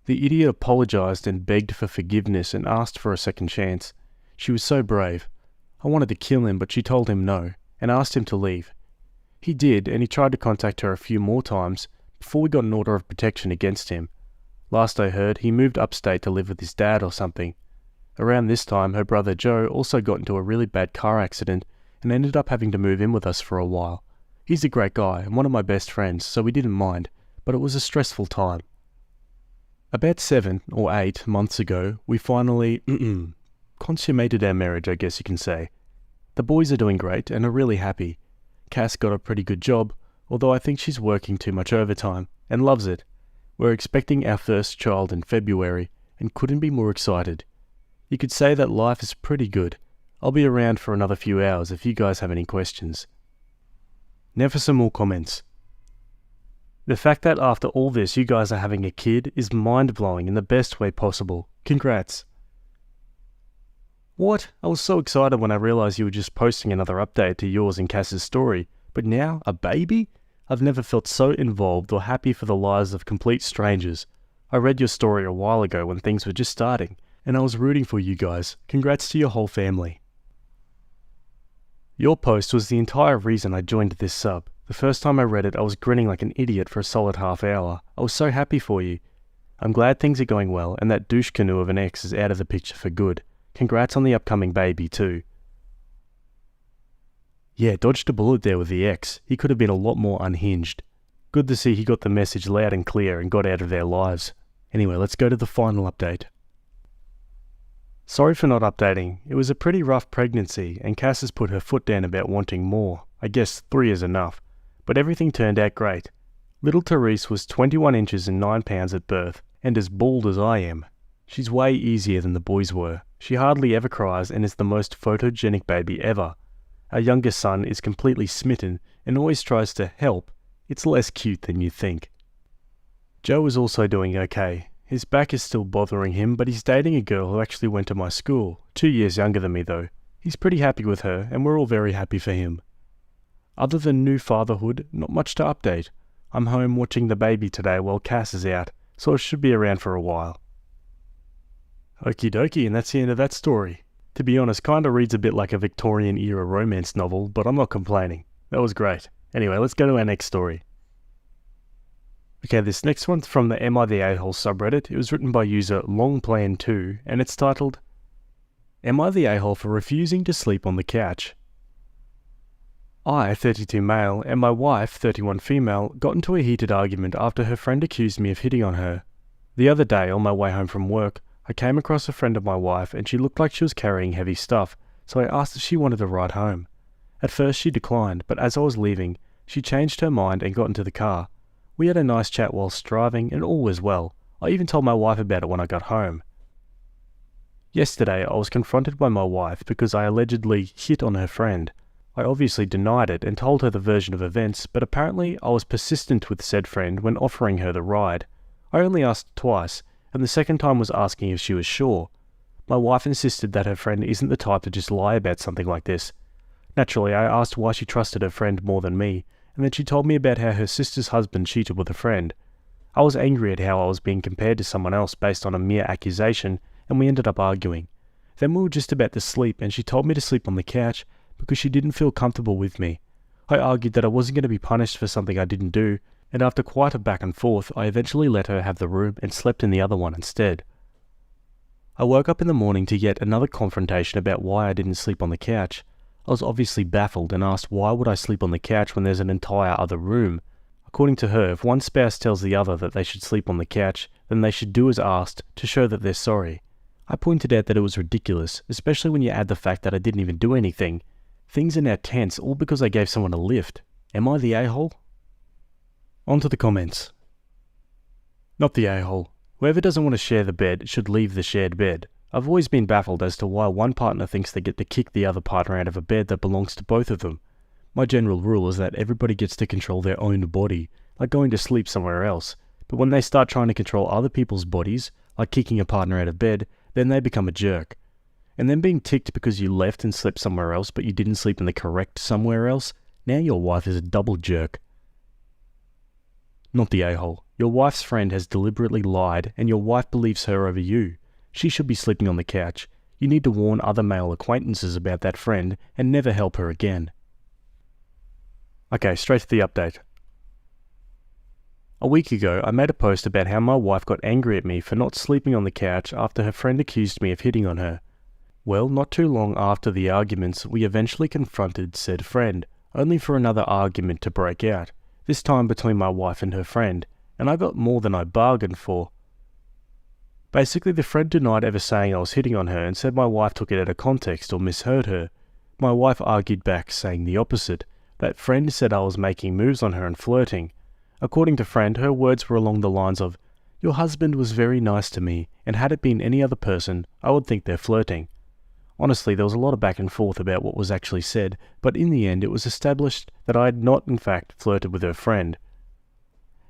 The idiot apologised and begged for forgiveness and asked for a second chance. She was so brave. I wanted to kill him, but she told him no, and asked him to leave. He did, and he tried to contact her a few more times before we got an order of protection against him. Last I heard, he moved upstate to live with his dad or something. Around this time, her brother Joe also got into a really bad car accident and ended up having to move in with us for a while. He's a great guy and one of my best friends, so we didn't mind, but it was a stressful time. About 7 or 8 months ago, we finally consummated our marriage, I guess you can say. The boys are doing great and are really happy. Cass got a pretty good job, although I think she's working too much overtime, and loves it. We're expecting our first child in February, and couldn't be more excited. You could say that life is pretty good. I'll be around for another few hours if you guys have any questions. Now for some more comments. The fact that after all this you guys are having a kid is mind-blowing in the best way possible. Congrats. What? I was so excited when I realised you were just posting another update to yours and Cass's story, but now, a baby? I've never felt so involved or happy for the lives of complete strangers. I read your story a while ago when things were just starting, and I was rooting for you guys. Congrats to your whole family. Your post was the entire reason I joined this sub. The first time I read it, I was grinning like an idiot for a solid half hour. I was so happy for you. I'm glad things are going well, and that douche canoe of an ex is out of the picture for good. Congrats on the upcoming baby too. Yeah, dodged a bullet there with the ex. He could have been a lot more unhinged. Good to see he got the message loud and clear and got out of their lives. Anyway, let's go to the final update. Sorry for not updating. It was a pretty rough pregnancy, and Cass has put her foot down about wanting more. I guess 3 is enough. But everything turned out great. Little Therese was 21 inches and 9 pounds at birth, and as bald as I am. She's way easier than the boys were. She hardly ever cries and is the most photogenic baby ever. Our youngest son is completely smitten and always tries to help. It's less cute than you think. Joe is also doing okay. His back is still bothering him, but he's dating a girl who actually went to my school, 2 years younger than me though. He's pretty happy with her, and we're all very happy for him. Other than new fatherhood, not much to update. I'm home watching the baby today while Cass is out, so I should be around for a while. Okie dokie, and that's the end of that story. To be honest, kinda reads a bit like a Victorian-era romance novel, but I'm not complaining. That was great. Anyway, let's go to our next story. Okay, this next one's from the Am I the A-hole subreddit. It was written by user LongPlan2, and it's titled, Am I the A-hole for refusing to sleep on the couch? I, 32 male, and my wife, 31 female, got into a heated argument after her friend accused me of hitting on her. The other day, on my way home from work, I came across a friend of my wife and she looked like she was carrying heavy stuff, so I asked if she wanted a ride home. At first she declined, but as I was leaving, she changed her mind and got into the car. We had a nice chat whilst driving and all was well. I even told my wife about it when I got home. Yesterday I was confronted by my wife because I allegedly hit on her friend. I obviously denied it and told her the version of events, but apparently I was persistent with said friend when offering her the ride. I only asked twice, and the second time was asking if she was sure. My wife insisted that her friend isn't the type to just lie about something like this. Naturally, I asked why she trusted her friend more than me, and then she told me about how her sister's husband cheated with a friend. I was angry at how I was being compared to someone else based on a mere accusation, and we ended up arguing. Then we were just about to sleep, and she told me to sleep on the couch because she didn't feel comfortable with me. I argued that I wasn't going to be punished for something I didn't do, and after quite a back and forth, I eventually let her have the room and slept in the other one instead. I woke up in the morning to yet another confrontation about why I didn't sleep on the couch. I was obviously baffled and asked why would I sleep on the couch when there's an entire other room. According to her, if one spouse tells the other that they should sleep on the couch, then they should do as asked to show that they're sorry. I pointed out that it was ridiculous, especially when you add the fact that I didn't even do anything. Things are now tense all because I gave someone a lift. Am I the a-hole? On to the comments. Not the a-hole. Whoever doesn't want to share the bed should leave the shared bed. I've always been baffled as to why one partner thinks they get to kick the other partner out of a bed that belongs to both of them. My general rule is that everybody gets to control their own body, like going to sleep somewhere else. But when they start trying to control other people's bodies, like kicking a partner out of bed, then they become a jerk. And then being ticked because you left and slept somewhere else but you didn't sleep in the correct somewhere else, now your wife is a double jerk. Not the a-hole. Your wife's friend has deliberately lied and your wife believes her over you. She should be sleeping on the couch. You need to warn other male acquaintances about that friend and never help her again. Okay, straight to the update. A week ago, I made a post about how my wife got angry at me for not sleeping on the couch after her friend accused me of hitting on her. Well, not too long after the arguments, we eventually confronted said friend, only for another argument to break out, this time between my wife and her friend, and I got more than I bargained for. Basically, the friend denied ever saying I was hitting on her and said my wife took it out of context or misheard her. My wife argued back, saying the opposite. That friend said I was making moves on her and flirting. According to friend, her words were along the lines of, "Your husband was very nice to me, and had it been any other person, I would think they're flirting." Honestly, there was a lot of back and forth about what was actually said, but in the end it was established that I had not in fact flirted with her friend.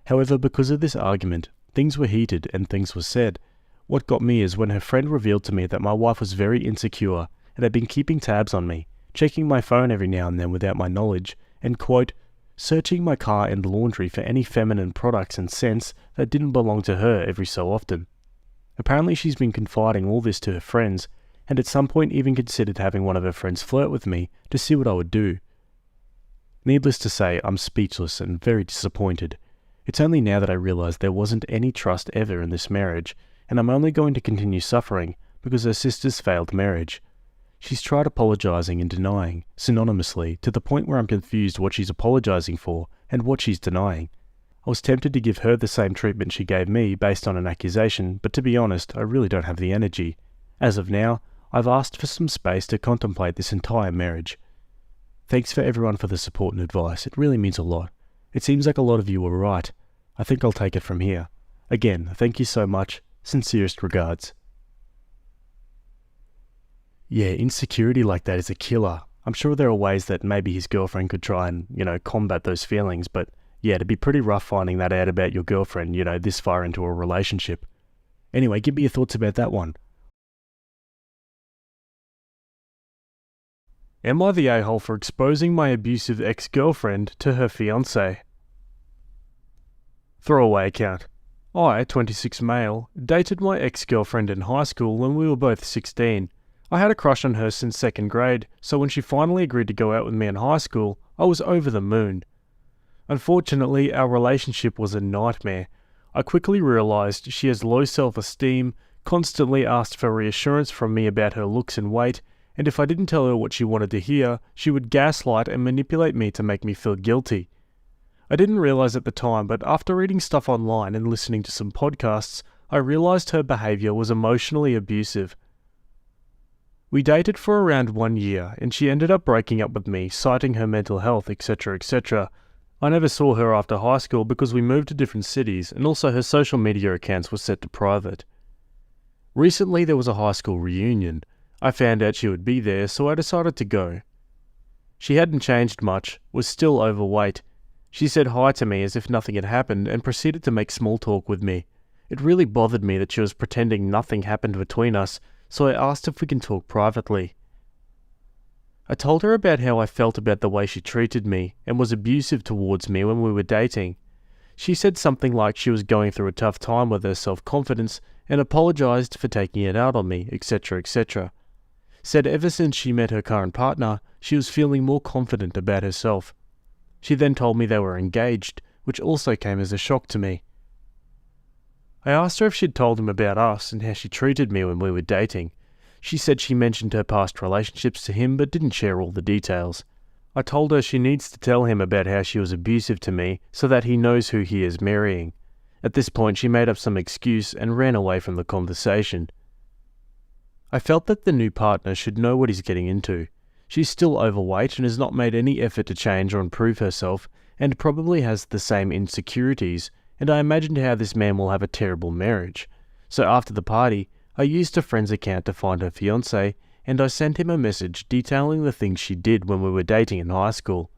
However, because of this argument, things were heated and things were said. What got me is when her friend revealed to me that my wife was very insecure and had been keeping tabs on me, checking my phone every now and then without my knowledge, and quote, searching my car and laundry for any feminine products and scents that didn't belong to her every so often. Apparently she's been confiding all this to her friends, and at some point even considered having one of her friends flirt with me to see what I would do. Needless to say, I'm speechless and very disappointed. It's only now that I realize there wasn't any trust ever in this marriage, and I'm only going to continue suffering because her sister's failed marriage. She's tried apologizing and denying, synonymously, to the point where I'm confused what she's apologizing for and what she's denying. I was tempted to give her the same treatment she gave me based on an accusation, but to be honest, I really don't have the energy. As of now, I've asked for some space to contemplate this entire marriage. Thanks for everyone for the support and advice, it really means a lot. It seems like a lot of you were right. I think I'll take it from here. Again, thank you so much. Sincerest regards. Yeah, insecurity like that is a killer. I'm sure there are ways that maybe his girlfriend could try and, combat those feelings, but yeah, it'd be pretty rough finding that out about your girlfriend, this far into a relationship. Anyway, give me your thoughts about that one. Am I the a-hole for exposing my abusive ex-girlfriend to her fiancé? Throwaway account. I, 26 male, dated my ex-girlfriend in high school when we were both 16. I had a crush on her since second grade, so when she finally agreed to go out with me in high school, I was over the moon. Unfortunately, our relationship was a nightmare. I quickly realized she has low self-esteem, constantly asked for reassurance from me about her looks and weight, and if I didn't tell her what she wanted to hear, she would gaslight and manipulate me to make me feel guilty. I didn't realize at the time, but after reading stuff online and listening to some podcasts, I realized her behavior was emotionally abusive. We dated for around 1 year, and she ended up breaking up with me, citing her mental health, etc., etc. I never saw her after high school because we moved to different cities, and also her social media accounts were set to private. Recently there was a high school reunion. I found out she would be there, so I decided to go. She hadn't changed much, was still overweight. She said hi to me as if nothing had happened and proceeded to make small talk with me. It really bothered me that she was pretending nothing happened between us, so I asked if we can talk privately. I told her about how I felt about the way she treated me and was abusive towards me when we were dating. She said something like she was going through a tough time with her self-confidence and apologized for taking it out on me, etc., etc. Said ever since she met her current partner, she was feeling more confident about herself. She then told me they were engaged, which also came as a shock to me. I asked her if she'd told him about us and how she treated me when we were dating. She said she mentioned her past relationships to him but didn't share all the details. I told her she needs to tell him about how she was abusive to me so that he knows who he is marrying. At this point, she made up some excuse and ran away from the conversation. I felt that the new partner should know what he's getting into. She's still overweight and has not made any effort to change or improve herself, and probably has the same insecurities, and I imagined how this man will have a terrible marriage. So after the party, I used a friend's account to find her fiancé, and I sent him a message detailing the things she did when we were dating in high school.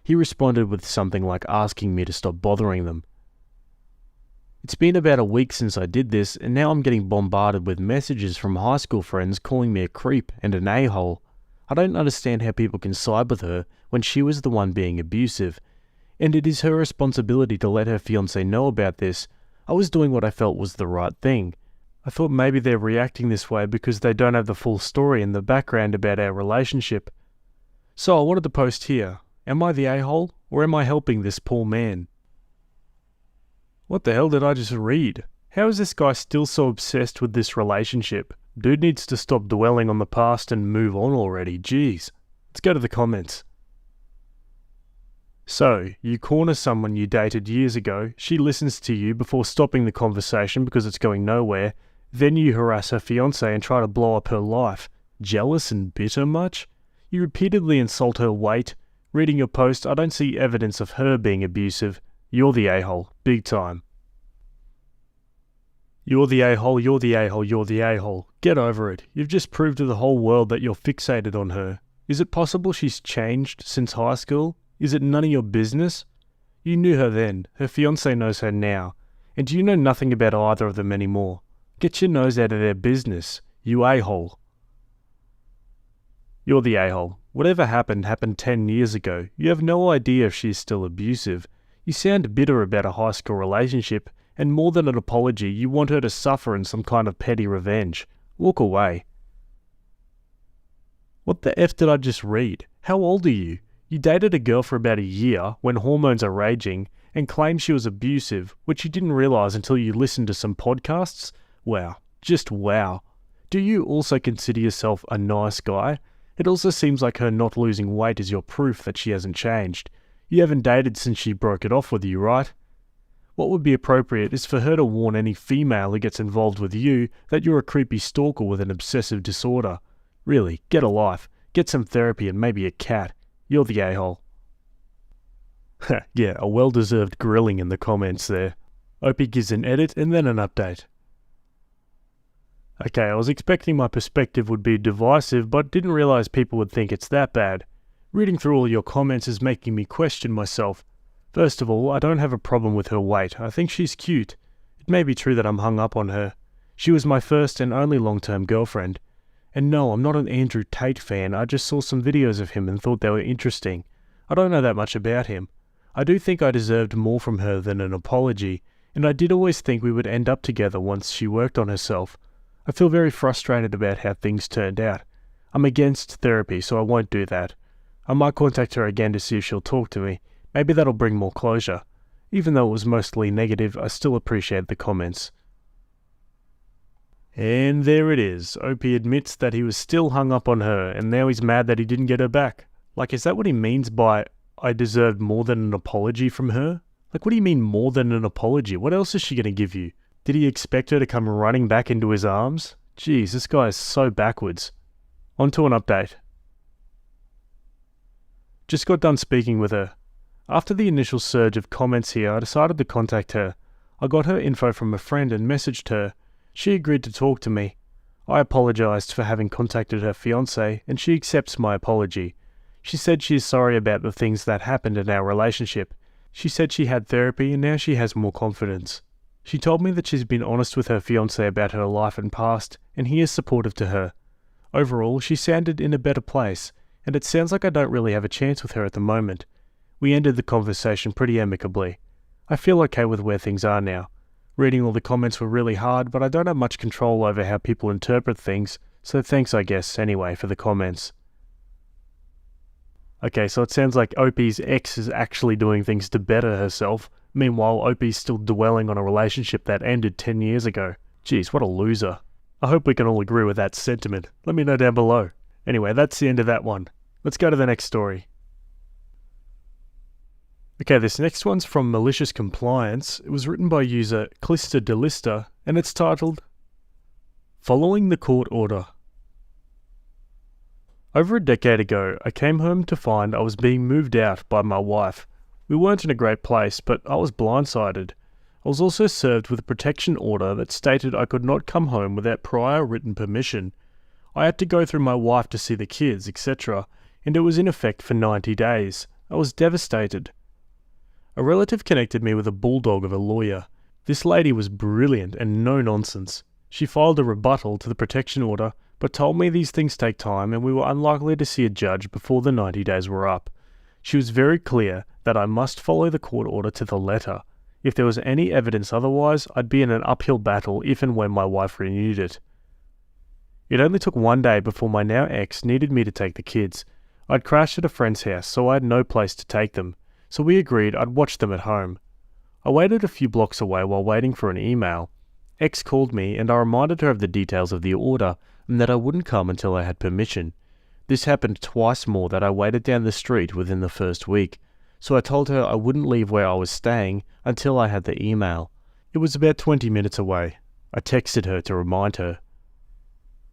He responded with something like asking me to stop bothering them. It's been about a week since I did this, and now I'm getting bombarded with messages from high school friends calling me a creep and an a-hole. I don't understand how people can side with her when she was the one being abusive, and it is her responsibility to let her fiancé know about this. I was doing what I felt was the right thing. I thought maybe they're reacting this way because they don't have the full story and the background about our relationship. So I wanted to post here, am I the a-hole, or am I helping this poor man? What the hell did I just read? How is this guy still so obsessed with this relationship? Dude needs to stop dwelling on the past and move on already, jeez. Let's go to the comments. So, you corner someone you dated years ago, she listens to you before stopping the conversation because it's going nowhere, then you harass her fiancé and try to blow up her life. Jealous and bitter much? You repeatedly insult her weight. Reading your post, I don't see evidence of her being abusive. You're the a-hole, big time. You're the a-hole, you're the a-hole, you're the a-hole. Get over it. You've just proved to the whole world that you're fixated on her. Is it possible she's changed since high school? Is it none of your business? You knew her then. Her fiancé knows her now. And you know nothing about either of them anymore. Get your nose out of their business, you a-hole. You're the a-hole. Whatever happened 10 years ago. You have no idea if she's still abusive. You sound bitter about a high school relationship, and more than an apology, you want her to suffer in some kind of petty revenge. Walk away. What the F did I just read? How old are you? You dated a girl for about a year when hormones are raging and claimed she was abusive, which you didn't realise until you listened to some podcasts? Wow. Just wow. Do you also consider yourself a nice guy? It also seems like her not losing weight is your proof that she hasn't changed. You haven't dated since she broke it off with you, right? What would be appropriate is for her to warn any female who gets involved with you that you're a creepy stalker with an obsessive disorder. Really, get a life, get some therapy and maybe a cat. You're the a-hole. Yeah, a well-deserved grilling in the comments there. Opie gives an edit and then an update. Okay, I was expecting my perspective would be divisive, but didn't realise people would think it's that bad. Reading through all your comments is making me question myself. First of all, I don't have a problem with her weight. I think she's cute. It may be true that I'm hung up on her. She was my first and only long-term girlfriend. And no, I'm not an Andrew Tate fan. I just saw some videos of him and thought they were interesting. I don't know that much about him. I do think I deserved more from her than an apology, and I did always think we would end up together once she worked on herself. I feel very frustrated about how things turned out. I'm against therapy, so I won't do that. I might contact her again to see if she'll talk to me. Maybe that'll bring more closure. Even though it was mostly negative, I still appreciate the comments. And there it is. Opie admits that he was still hung up on her, and now he's mad that he didn't get her back. Like, is that what he means by, I deserved more than an apology from her? Like, what do you mean more than an apology? What else is she going to give you? Did he expect her to come running back into his arms? Jeez, this guy is so backwards. On to an update. Just got done speaking with her. After the initial surge of comments here, I decided to contact her. I got her info from a friend and messaged her. She agreed to talk to me. I apologised for having contacted her fiancé, and she accepts my apology. She said she is sorry about the things that happened in our relationship. She said she had therapy and now she has more confidence. She told me that she's been honest with her fiancé about her life and past, and he is supportive to her. Overall, she sounded in a better place, and it sounds like I don't really have a chance with her at the moment. We ended the conversation pretty amicably. I feel okay with where things are now. Reading all the comments were really hard, but I don't have much control over how people interpret things, so thanks I guess anyway for the comments. Okay, so it sounds like Opie's ex is actually doing things to better herself. Meanwhile, Opie's still dwelling on a relationship that ended 10 years ago. Jeez, what a loser. I hope we can all agree with that sentiment. Let me know down below. Anyway, that's the end of that one. Let's go to the next story. Okay, this next one's from Malicious Compliance. It was written by user Clister Delister, and it's titled, Following the Court Order. Over a decade ago, I came home to find I was being moved out by my wife. We weren't in a great place, but I was blindsided. I was also served with a protection order that stated I could not come home without prior written permission. I had to go through my wife to see the kids, etc., and it was in effect for 90 days. I was devastated. A relative connected me with a bulldog of a lawyer. This lady was brilliant and no nonsense. She filed a rebuttal to the protection order, but told me these things take time and we were unlikely to see a judge before the 90 days were up. She was very clear that I must follow the court order to the letter. If there was any evidence otherwise, I'd be in an uphill battle if and when my wife renewed it. It only took one day before my now ex needed me to take the kids. I'd crashed at a friend's house, so I had no place to take them. So we agreed I'd watch them at home. I waited a few blocks away while waiting for an email. Ex called me and I reminded her of the details of the order and that I wouldn't come until I had permission. This happened twice more that I waited down the street within the first week, so I told her I wouldn't leave where I was staying until I had the email. It was about 20 minutes away. I texted her to remind her.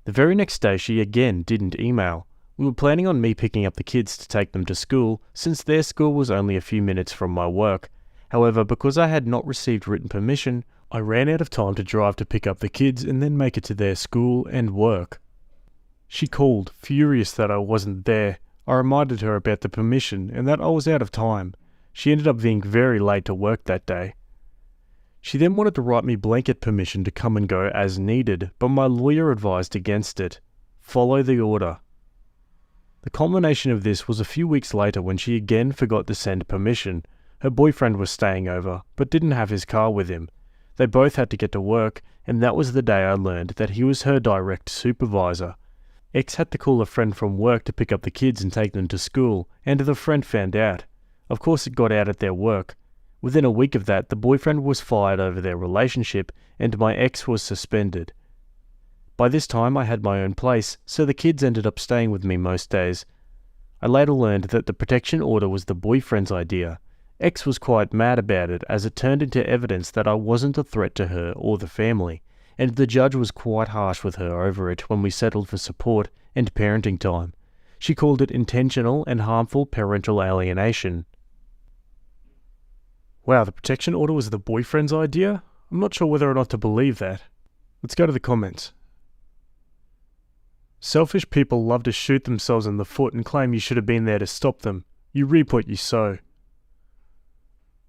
The very next day she again didn't email. We were planning on me picking up the kids to take them to school, since their school was only a few minutes from my work. However, because I had not received written permission, I ran out of time to drive to pick up the kids and then make it to their school and work. She called, furious that I wasn't there. I reminded her about the permission and that I was out of time. She ended up being very late to work that day. She then wanted to write me blanket permission to come and go as needed, but my lawyer advised against it. Follow the order. The culmination of this was a few weeks later when she again forgot to send permission. Her boyfriend was staying over, but didn't have his car with him. They both had to get to work, and that was the day I learned that he was her direct supervisor. Ex had to call a friend from work to pick up the kids and take them to school, and the friend found out. Of course it got out at their work. Within a week of that, the boyfriend was fired over their relationship, and my ex was suspended. By this time I had my own place, so the kids ended up staying with me most days. I later learned that the protection order was the boyfriend's idea. Ex was quite mad about it as it turned into evidence that I wasn't a threat to her or the family, and the judge was quite harsh with her over it when we settled for support and parenting time. She called it intentional and harmful parental alienation. Wow, the protection order was the boyfriend's idea? I'm not sure whether or not to believe that. Let's go to the comments. Selfish people love to shoot themselves in the foot and claim you should have been there to stop them. You reap what you sow.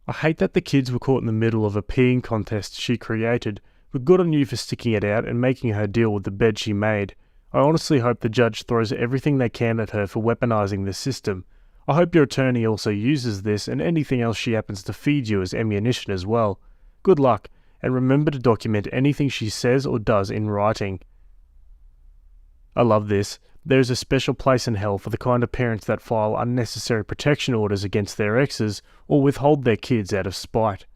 I hate that the kids were caught in the middle of a peeing contest she created, but good on you for sticking it out and making her deal with the bed she made. I honestly hope the judge throws everything they can at her for weaponizing the system. I hope your attorney also uses this and anything else she happens to feed you as ammunition as well. Good luck, and remember to document anything she says or does in writing. I love this. There is a special place in hell for the kind of parents that file unnecessary protection orders against their exes or withhold their kids out of spite.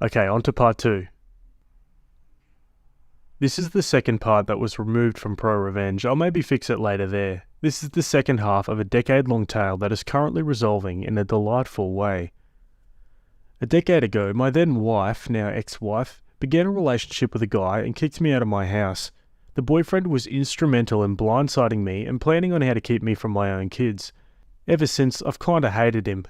Okay, on to part 2. This is the second part that was removed from Pro Revenge. I'll maybe fix it later there. This is the second half of a decade-long tale that is currently resolving in a delightful way. A decade ago, my then wife, now ex-wife, began a relationship with a guy and kicked me out of my house. The boyfriend was instrumental in blindsiding me and planning on how to keep me from my own kids. Ever since, I've kinda hated him.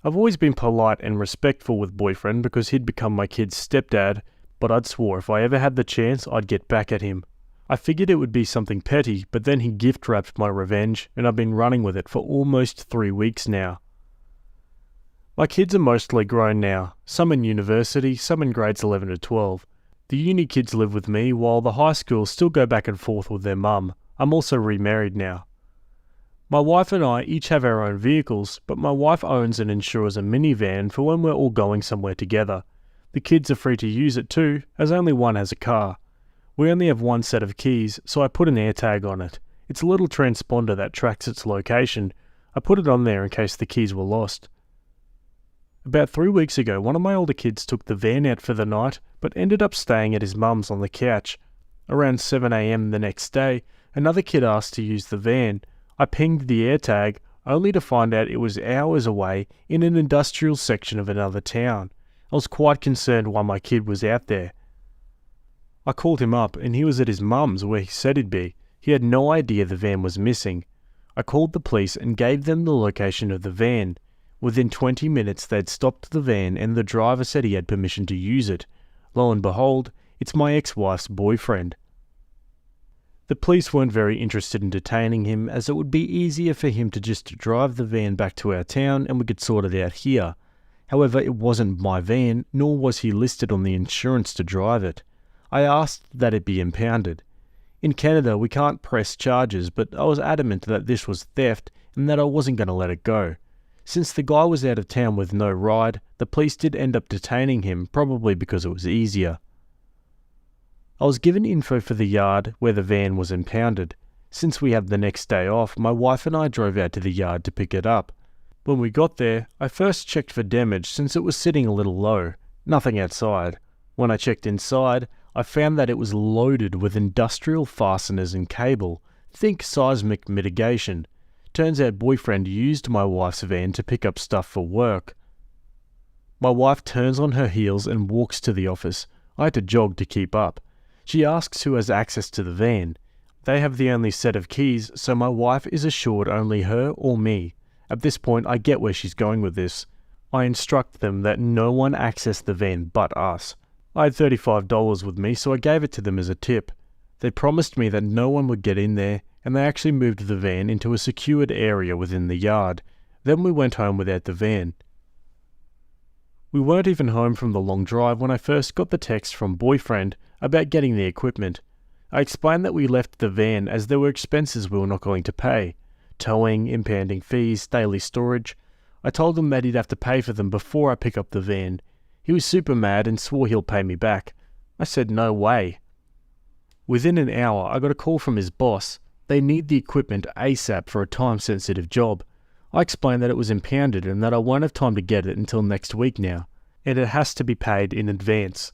I've always been polite and respectful with boyfriend because he'd become my kid's stepdad, but I'd swore if I ever had the chance, I'd get back at him. I figured it would be something petty, but then he gift-wrapped my revenge, and I've been running with it for almost 3 weeks now. My kids are mostly grown now, some in university, some in grades 11 to 12. The uni kids live with me, while the high schools still go back and forth with their mum. I'm also remarried now. My wife and I each have our own vehicles, but my wife owns and insures a minivan for when we're all going somewhere together. The kids are free to use it too, as only one has a car. We only have one set of keys, so I put an AirTag on it. It's a little transponder that tracks its location. I put it on there in case the keys were lost. About 3 weeks ago, one of my older kids took the van out for the night, but ended up staying at his mum's on the couch. Around 7 a.m. the next day, another kid asked to use the van. I pinged the AirTag, only to find out it was hours away in an industrial section of another town. I was quite concerned why my kid was out there. I called him up and he was at his mum's where he said he'd be. He had no idea the van was missing. I called the police and gave them the location of the van. Within 20 minutes they'd stopped the van and the driver said he had permission to use it. Lo and behold, it's my ex-wife's boyfriend. The police weren't very interested in detaining him, as it would be easier for him to just drive the van back to our town and we could sort it out here. However, it wasn't my van, nor was he listed on the insurance to drive it. I asked that it be impounded. In Canada, we can't press charges, but I was adamant that this was theft and that I wasn't going to let it go. Since the guy was out of town with no ride, the police did end up detaining him, probably because it was easier. I was given info for the yard where the van was impounded. Since we had the next day off, my wife and I drove out to the yard to pick it up. When we got there, I first checked for damage since it was sitting a little low. Nothing outside. When I checked inside, I found that it was loaded with industrial fasteners and cable. Think seismic mitigation. Turns out boyfriend used my wife's van to pick up stuff for work. My wife turns on her heels and walks to the office. I had to jog to keep up. She asks who has access to the van. They have the only set of keys, so my wife is assured only her or me. At this point, I get where she's going with this. I instruct them that no one access the van but us. I had $35 with me, so I gave it to them as a tip. They promised me that no one would get in there, and they actually moved the van into a secured area within the yard. Then we went home without the van. We weren't even home from the long drive when I first got the text from boyfriend about getting the equipment. I explained that we left the van as there were expenses we were not going to pay. Towing, impounding fees, daily storage. I told him that he'd have to pay for them before I pick up the van. He was super mad and swore he'll pay me back. I said no way. Within an hour, I got a call from his boss. They need the equipment ASAP for a time-sensitive job. I explained that it was impounded and that I won't have time to get it until next week now, and it has to be paid in advance.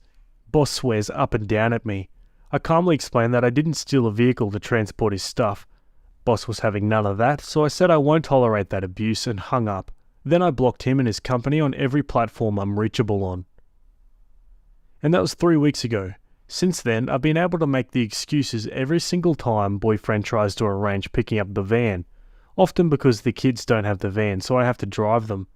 Boss swears up and down at me. I calmly explained that I didn't steal a vehicle to transport his stuff. Boss was having none of that, so I said I won't tolerate that abuse and hung up. Then I blocked him and his company on every platform I'm reachable on. And that was 3 weeks ago. Since then, I've been able to make the excuses every single time boyfriend tries to arrange picking up the van. Often because the kids don't have the van, so I have to drive them.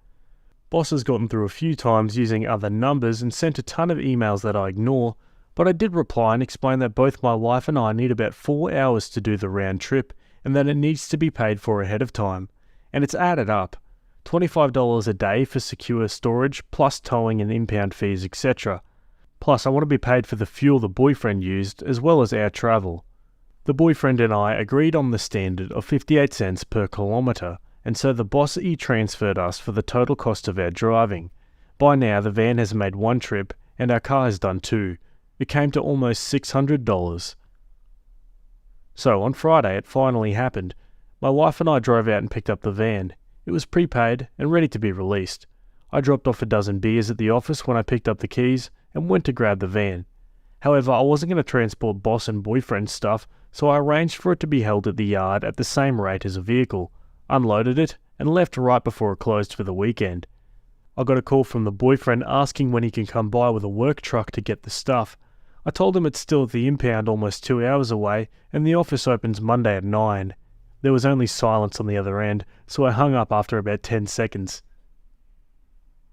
Boss has gotten through a few times using other numbers and sent a ton of emails that I ignore, but I did reply and explain that both my wife and I need about 4 hours to do the round trip and that it needs to be paid for ahead of time. And it's added up. $25 a day for secure storage, plus towing and impound fees, etc. Plus I want to be paid for the fuel the boyfriend used, as well as our travel. The boyfriend and I agreed on the standard of 58 cents per kilometre, and so the boss e-transferred us for the total cost of our driving. By now the van has made one trip, and our car has done two. It came to almost $600. So on Friday it finally happened. My wife and I drove out and picked up the van. It was prepaid and ready to be released. I dropped off a dozen beers at the office when I picked up the keys and went to grab the van. However, I wasn't going to transport boss and boyfriend stuff, so I arranged for it to be held at the yard at the same rate as a vehicle, unloaded it, and left right before it closed for the weekend. I got a call from the boyfriend asking when he can come by with a work truck to get the stuff. I told him it's still at the impound almost 2 hours away, and the office opens Monday at 9. There was only silence on the other end, so I hung up after about 10 seconds.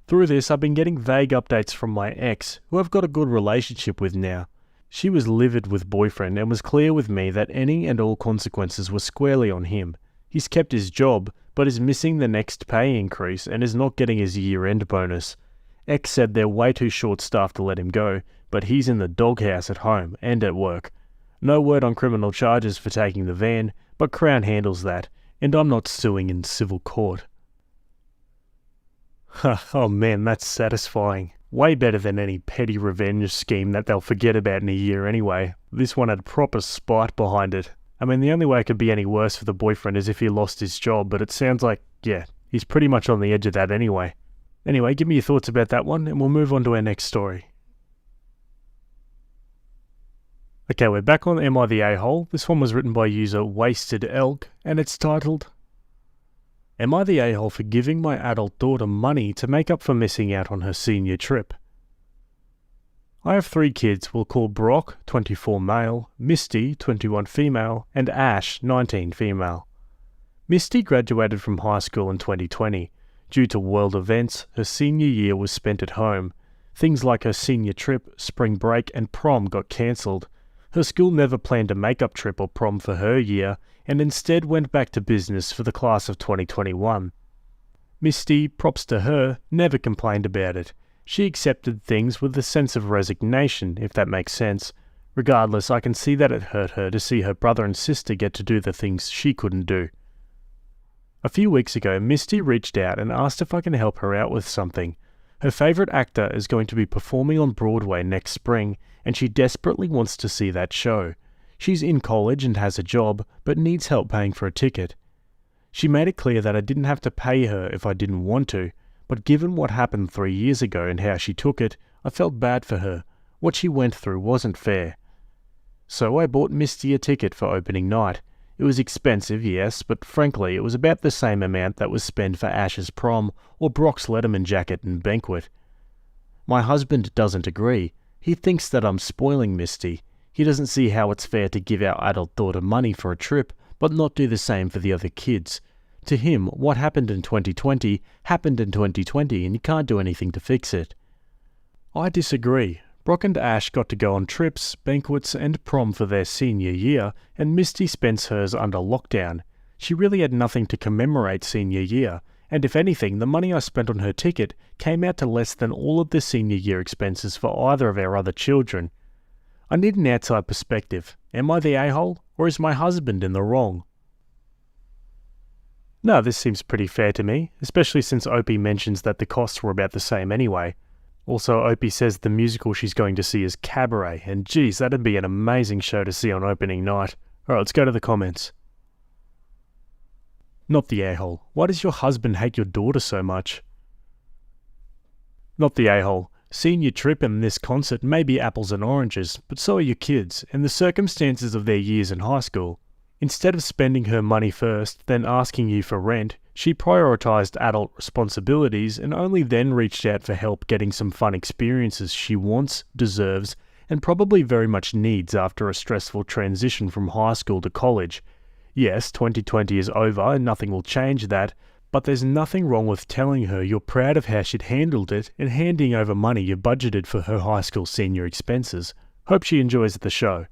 Through this, I've been getting vague updates from my ex, who I've got a good relationship with now. She was livid with boyfriend and was clear with me that any and all consequences were squarely on him. He's kept his job, but is missing the next pay increase and is not getting his year-end bonus. Ex said they're way too short-staffed to let him go, but he's in the doghouse at home and at work. No word on criminal charges for taking the van, but Crown handles that, and I'm not suing in civil court. Oh man, that's satisfying. Way better than any petty revenge scheme that they'll forget about in a year anyway. This one had proper spite behind it. I mean, the only way it could be any worse for the boyfriend is if he lost his job, but it sounds like, yeah, he's pretty much on the edge of that anyway. Anyway, give me your thoughts about that one, and we'll move on to our next story. Okay, we're back on Am I the A-hole? This one was written by user Wasted Elk, and it's titled, Am I the a-hole for giving my adult daughter money to make up for missing out on her senior trip? I have 3 kids we'll call Brock, 24 male, Misty, 21 female, and Ash, 19 female. Misty graduated from high school in 2020. Due to world events, her senior year was spent at home. Things like her senior trip, spring break, and prom got cancelled. Her school never planned a makeup trip or prom for her year, and instead went back to business for the class of 2021. Misty, props to her, never complained about it. She accepted things with a sense of resignation, if that makes sense. Regardless, I can see that it hurt her to see her brother and sister get to do the things she couldn't do. A few weeks ago, Misty reached out and asked if I can help her out with something. Her favourite actor is going to be performing on Broadway next spring, and she desperately wants to see that show. She's in college and has a job, but needs help paying for a ticket. She made it clear that I didn't have to pay her if I didn't want to, but given what happened 3 years ago and how she took it, I felt bad for her. What she went through wasn't fair. So I bought Misty a ticket for opening night. It was expensive, yes, but frankly it was about the same amount that was spent for Ash's prom or Brock's Letterman jacket and banquet. My husband doesn't agree. He thinks that I'm spoiling Misty. He doesn't see how it's fair to give our adult daughter money for a trip, but not do the same for the other kids. To him, what happened in 2020 happened in 2020 and you can't do anything to fix it. I disagree. Brock and Ash got to go on trips, banquets and prom for their senior year, and Misty spends hers under lockdown. She really had nothing to commemorate senior year, and if anything, the money I spent on her ticket came out to less than all of the senior year expenses for either of our other children. I need an outside perspective. Am I the a-hole, or is my husband in the wrong? No, this seems pretty fair to me, especially since Opie mentions that the costs were about the same anyway. Also, Opie says the musical she's going to see is Cabaret, and geez, that'd be an amazing show to see on opening night. Alright, let's go to the comments. Not the a-hole. Why does your husband hate your daughter so much? Not the a-hole. Senior trip and this concert may be apples and oranges, but so are your kids, and the circumstances of their years in high school. Instead of spending her money first, then asking you for rent, she prioritised adult responsibilities and only then reached out for help getting some fun experiences she wants, deserves, and probably very much needs after a stressful transition from high school to college. Yes, 2020 is over and nothing will change that, but there's nothing wrong with telling her you're proud of how she'd handled it and handing over money you budgeted for her high school senior expenses. Hope she enjoys the show.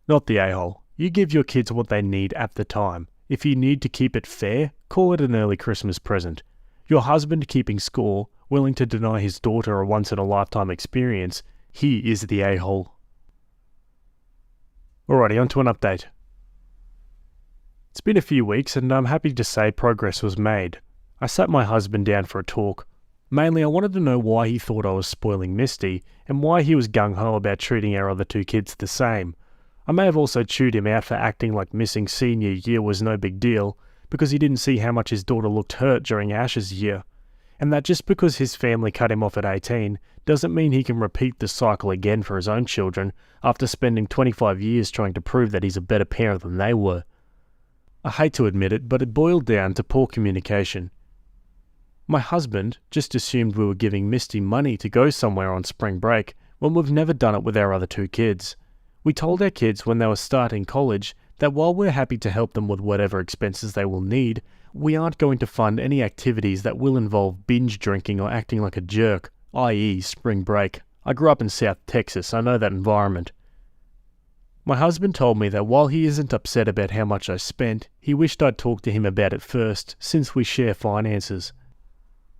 Not the a-hole. You give your kids what they need at the time. If you need to keep it fair, call it an early Christmas present. Your husband keeping score, willing to deny his daughter a once-in-a-lifetime experience, he is the a-hole. Alrighty, on to an update. It's been a few weeks and I'm happy to say progress was made. I sat my husband down for a talk. Mainly I wanted to know why he thought I was spoiling Misty and why he was gung-ho about treating our other 2 kids the same. I may have also chewed him out for acting like missing senior year was no big deal, because he didn't see how much his daughter looked hurt during Ash's year, and that just because his family cut him off at 18 doesn't mean he can repeat the cycle again for his own children after spending 25 years trying to prove that he's a better parent than they were. I hate to admit it, but it boiled down to poor communication. My husband just assumed we were giving Misty money to go somewhere on spring break when we've never done it with our other 2 kids. We told our kids when they were starting college that while we're happy to help them with whatever expenses they will need, we aren't going to fund any activities that will involve binge drinking or acting like a jerk, i.e. spring break. I grew up in South Texas, I know that environment. My husband told me that while he isn't upset about how much I spent, he wished I'd talk to him about it first, since we share finances.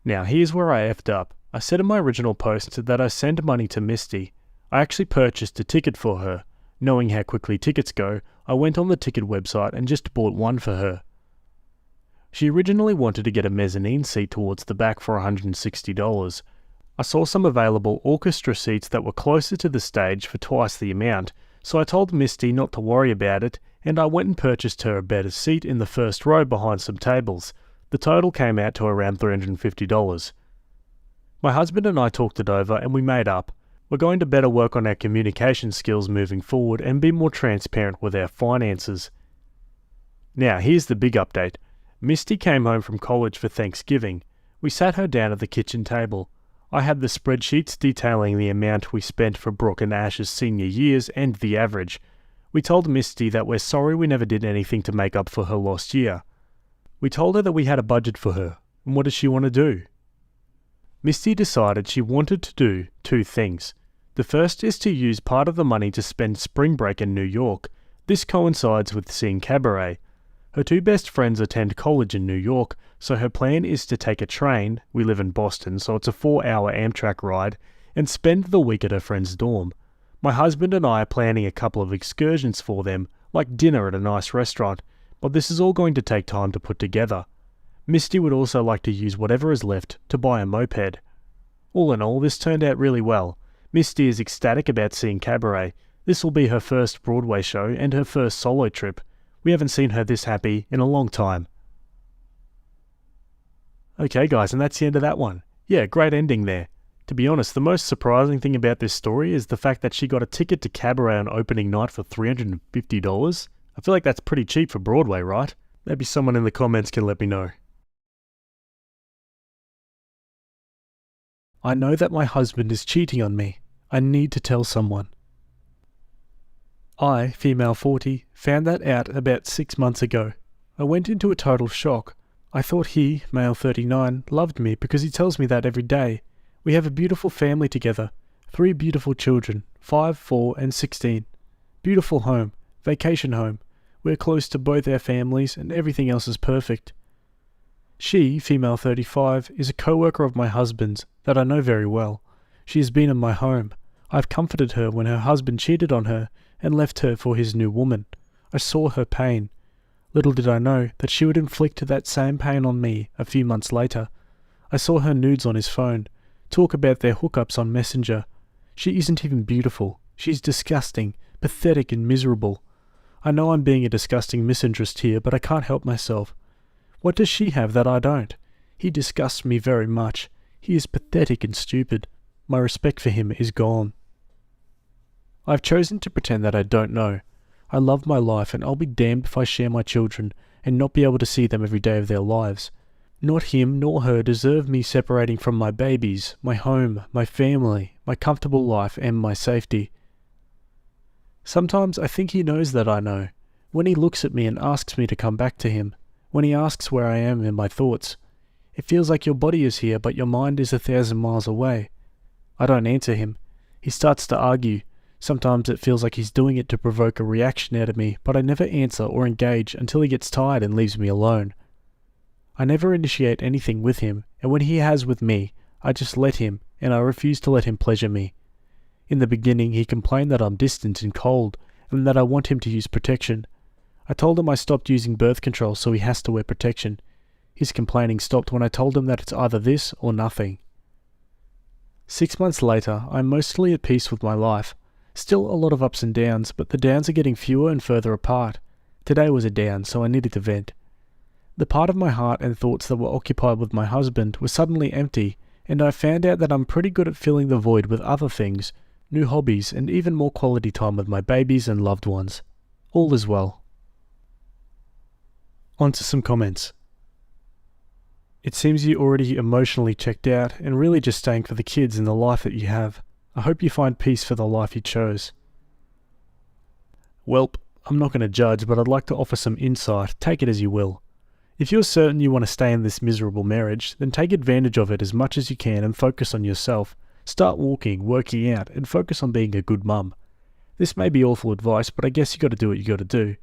Now here's where I effed up. I said in my original post that I send money to Misty. I actually purchased a ticket for her. Knowing how quickly tickets go, I went on the ticket website and just bought one for her. She originally wanted to get a mezzanine seat towards the back for $160. I saw some available orchestra seats that were closer to the stage for twice the amount, so I told Misty not to worry about it, and I went and purchased her a better seat in the first row behind some tables. The total came out to around $350. My husband and I talked it over and we made up. We're going to better work on our communication skills moving forward and be more transparent with our finances. Now, here's the big update. Misty came home from college for Thanksgiving. We sat her down at the kitchen table. I had the spreadsheets detailing the amount we spent for Brooke and Ash's senior years and the average. We told Misty that we're sorry we never did anything to make up for her lost year. We told her that we had a budget for her, and what does she want to do? Misty decided she wanted to do two things. The first is to use part of the money to spend spring break in New York. This coincides with seeing Cabaret. Her two best friends attend college in New York, so her plan is to take a train, we live in Boston, so it's a 4-hour Amtrak ride, and spend the week at her friend's dorm. My husband and I are planning a couple of excursions for them, like dinner at a nice restaurant, but this is all going to take time to put together. Misty would also like to use whatever is left to buy a moped. All in all, this turned out really well. Misty is ecstatic about seeing Cabaret. This will be her first Broadway show and her first solo trip. We haven't seen her this happy in a long time. Okay guys, and that's the end of that one. Yeah, great ending there. To be honest, the most surprising thing about this story is the fact that she got a ticket to Cabaret on opening night for $350. I feel like that's pretty cheap for Broadway, right? Maybe someone in the comments can let me know. I know that my husband is cheating on me. I need to tell someone. I, female 40, found that out about 6 months ago. I went into a total shock. I thought he, male 39, loved me because he tells me that every day. We have a beautiful family together. 3 beautiful children, 5, 4 and 16. Beautiful home, vacation home. We're close to both our families and everything else is perfect. She, female 35, is a co-worker of my husband's that I know very well. She has been in my home. I've comforted her when her husband cheated on her and left her for his new woman. I saw her pain. Little did I know that she would inflict that same pain on me a few months later. I saw her nudes on his phone, talk about their hookups on Messenger. She isn't even beautiful. She's disgusting, pathetic and miserable. I know I'm being a disgusting misanthropist here, but I can't help myself. What does she have that I don't? He disgusts me very much. He is pathetic and stupid. My respect for him is gone. I've chosen to pretend that I don't know. I love my life and I'll be damned if I share my children and not be able to see them every day of their lives. Not him nor her deserve me separating from my babies, my home, my family, my comfortable life and my safety. Sometimes I think he knows that I know. When he looks at me and asks me to come back to him, when he asks where I am in my thoughts, it feels like your body is here but your mind is 1,000 miles away. I don't answer him. He starts to argue. Sometimes it feels like he's doing it to provoke a reaction out of me, but I never answer or engage until he gets tired and leaves me alone. I never initiate anything with him, and when he has with me, I just let him, and I refuse to let him pleasure me. In the beginning, he complained that I'm distant and cold, and that I want him to use protection. I told him I stopped using birth control, so he has to wear protection. His complaining stopped when I told him that it's either this or nothing. 6 months later, I'm mostly at peace with my life. Still a lot of ups and downs, but the downs are getting fewer and further apart. Today was a down, so I needed to vent. The part of my heart and thoughts that were occupied with my husband was suddenly empty, and I found out that I'm pretty good at filling the void with other things, new hobbies, and even more quality time with my babies and loved ones. All is well. On to some comments. It seems you already emotionally checked out and really just staying for the kids and the life that you have. I hope you find peace for the life you chose. Welp, I'm not going to judge, but I'd like to offer some insight. Take it as you will. If you're certain you want to stay in this miserable marriage, then take advantage of it as much as you can and focus on yourself. Start walking, working out, and focus on being a good mum. This may be awful advice, but I guess you got to do what you got to do.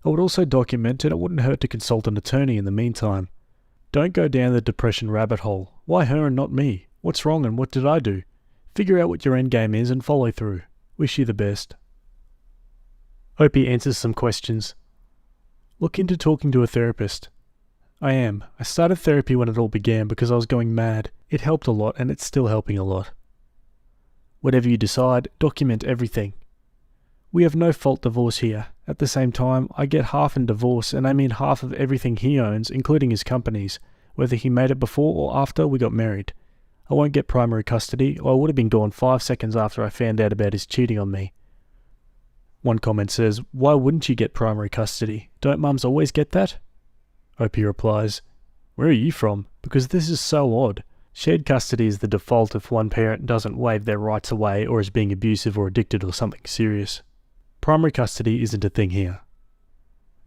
I would also document, and it wouldn't hurt to consult an attorney in the meantime. Don't go down the depression rabbit hole. Why her and not me? What's wrong and what did I do? Figure out what your endgame is and follow through. Wish you the best. Hope he answers some questions. Look into talking to a therapist. I am. I started therapy when it all began because I was going mad. It helped a lot and it's still helping a lot. Whatever you decide, document everything. We have no fault divorce here. At the same time, I get half in divorce and I mean half of everything he owns, including his companies. whether he made it before or after we got married. I won't get primary custody, or I would have been gone 5 seconds after I found out about his cheating on me. One comment says, "Why wouldn't you get primary custody? Don't mums always get that?" Opie replies, "Where are you from? Because this is so odd. Shared custody is the default if one parent doesn't waive their rights away or is being abusive or addicted or something serious. Primary custody isn't a thing here."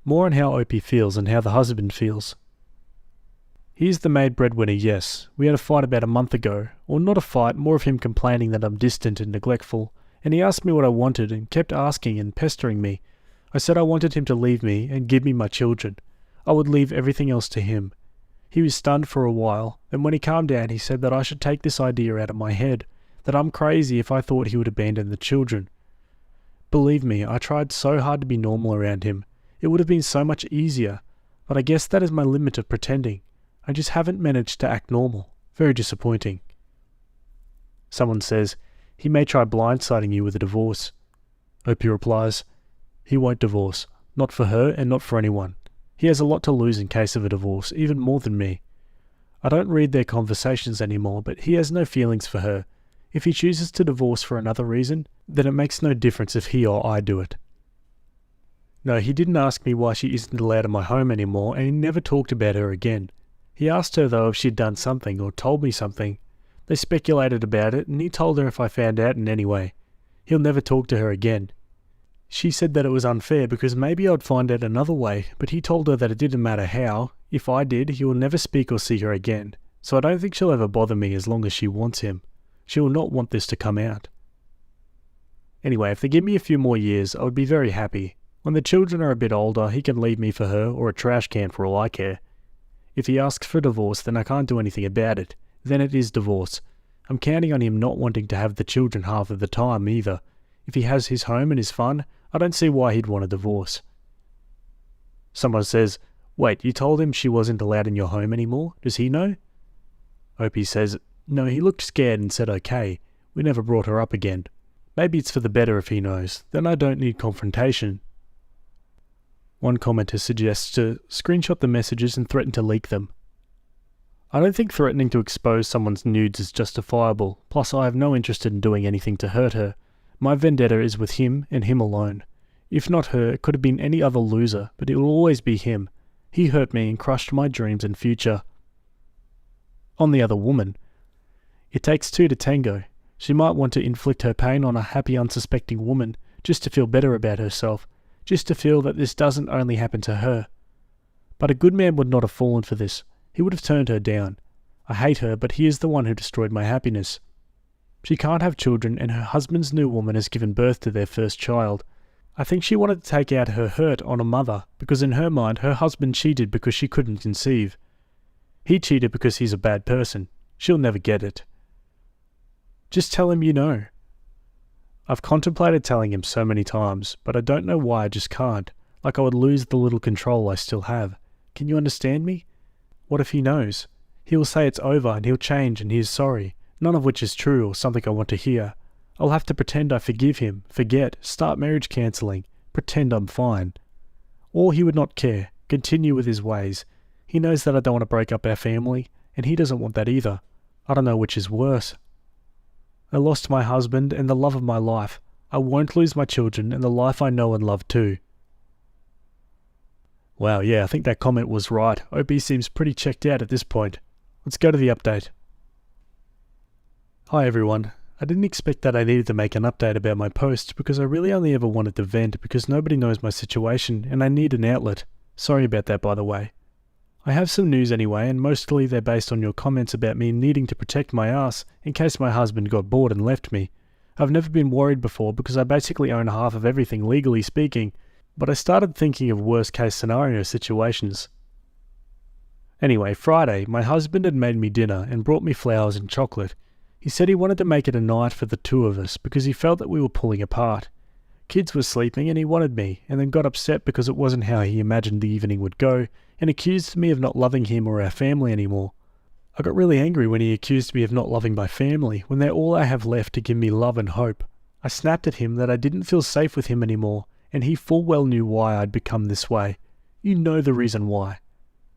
More on how Opie feels and how the husband feels. "He's the maid breadwinner, yes. We had a fight about a month ago. Or not a fight, more of him complaining that I'm distant and neglectful. And he asked me what I wanted and kept asking and pestering me. I said I wanted him to leave me and give me my children. I would leave everything else to him. He was stunned for a while, and when he calmed down he said that I should take this idea out of my head, that I'm crazy if I thought he would abandon the children. Believe me, I tried so hard to be normal around him. It would have been so much easier, but I guess that is my limit of pretending. I just haven't managed to act normal. Very disappointing." Someone says, "He may try blindsiding you with a divorce." Opie replies, "He won't divorce. Not for her and not for anyone. He has a lot to lose in case of a divorce, even more than me. I don't read their conversations anymore, but he has no feelings for her. If he chooses to divorce for another reason, then it makes no difference if he or I do it." No, he didn't ask me why she isn't allowed in my home anymore, and he never talked about her again. He asked her though if she'd done something or told me something. They speculated about it, and he told her if I found out in any way. He'll never talk to her again. She said that it was unfair because maybe I'd find out another way, but he told her that it didn't matter how. If I did, he will never speak or see her again. So I don't think she'll ever bother me as long as she wants him. She will not want this to come out. Anyway, if they give me a few more years, I would be very happy. When the children are a bit older, he can leave me for her or a trash can for all I care. If he asks for divorce, then I can't do anything about it. Then it is divorce. I'm counting on him not wanting to have the children half of the time either. If he has his home and his fun, I don't see why he'd want a divorce. Someone says, "Wait, you told him she wasn't allowed in your home anymore? Does he know?" Opie says, "No, he looked scared and said okay. We never brought her up again. Maybe it's for the better if he knows. Then I don't need confrontation." One commenter suggests to screenshot the messages and threaten to leak them. I don't think threatening to expose someone's nudes is justifiable, plus I have no interest in doing anything to hurt her. My vendetta is with him and him alone. If not her, it could have been any other loser, but it will always be him. He hurt me and crushed my dreams and future. On the other woman, it takes two to tango. She might want to inflict her pain on a happy, unsuspecting woman, just to feel better about herself, just to feel that this doesn't only happen to her. But a good man would not have fallen for this. He would have turned her down. I hate her, but he is the one who destroyed my happiness. She can't have children, and her husband's new woman has given birth to their first child. I think she wanted to take out her hurt on a mother, because in her mind her husband cheated because she couldn't conceive. He cheated because he's a bad person. She'll never get it. Just tell him you know. I've contemplated telling him so many times, but I don't know why I just can't, like I would lose the little control I still have. Can you understand me? What if he knows? He will say it's over and he'll change and he is sorry, none of which is true or something I want to hear. I'll have to pretend I forgive him, forget, start marriage cancelling, pretend I'm fine. Or he would not care, continue with his ways. He knows that I don't want to break up our family, and he doesn't want that either. I don't know which is worse. I lost my husband and the love of my life. I won't lose my children and the life I know and love too. Wow, yeah, I think that comment was right. OB seems pretty checked out at this point. Let's go to the update. Hi everyone. I didn't expect that I needed to make an update about my post because I really only ever wanted to vent because nobody knows my situation and I need an outlet. Sorry about that, by the way. I have some news anyway, and mostly they're based on your comments about me needing to protect my ass in case my husband got bored and left me. I've never been worried before because I basically own half of everything legally speaking, but I started thinking of worst case scenario situations. Anyway, Friday, my husband had made me dinner and brought me flowers and chocolate. He said he wanted to make it a night for the two of us because he felt that we were pulling apart. Kids were sleeping and he wanted me, and then got upset because it wasn't how he imagined the evening would go, and accused me of not loving him or our family anymore. I got really angry when he accused me of not loving my family, when they're all I have left to give me love and hope. I snapped at him that I didn't feel safe with him anymore, and he full well knew why I'd become this way. You know the reason why.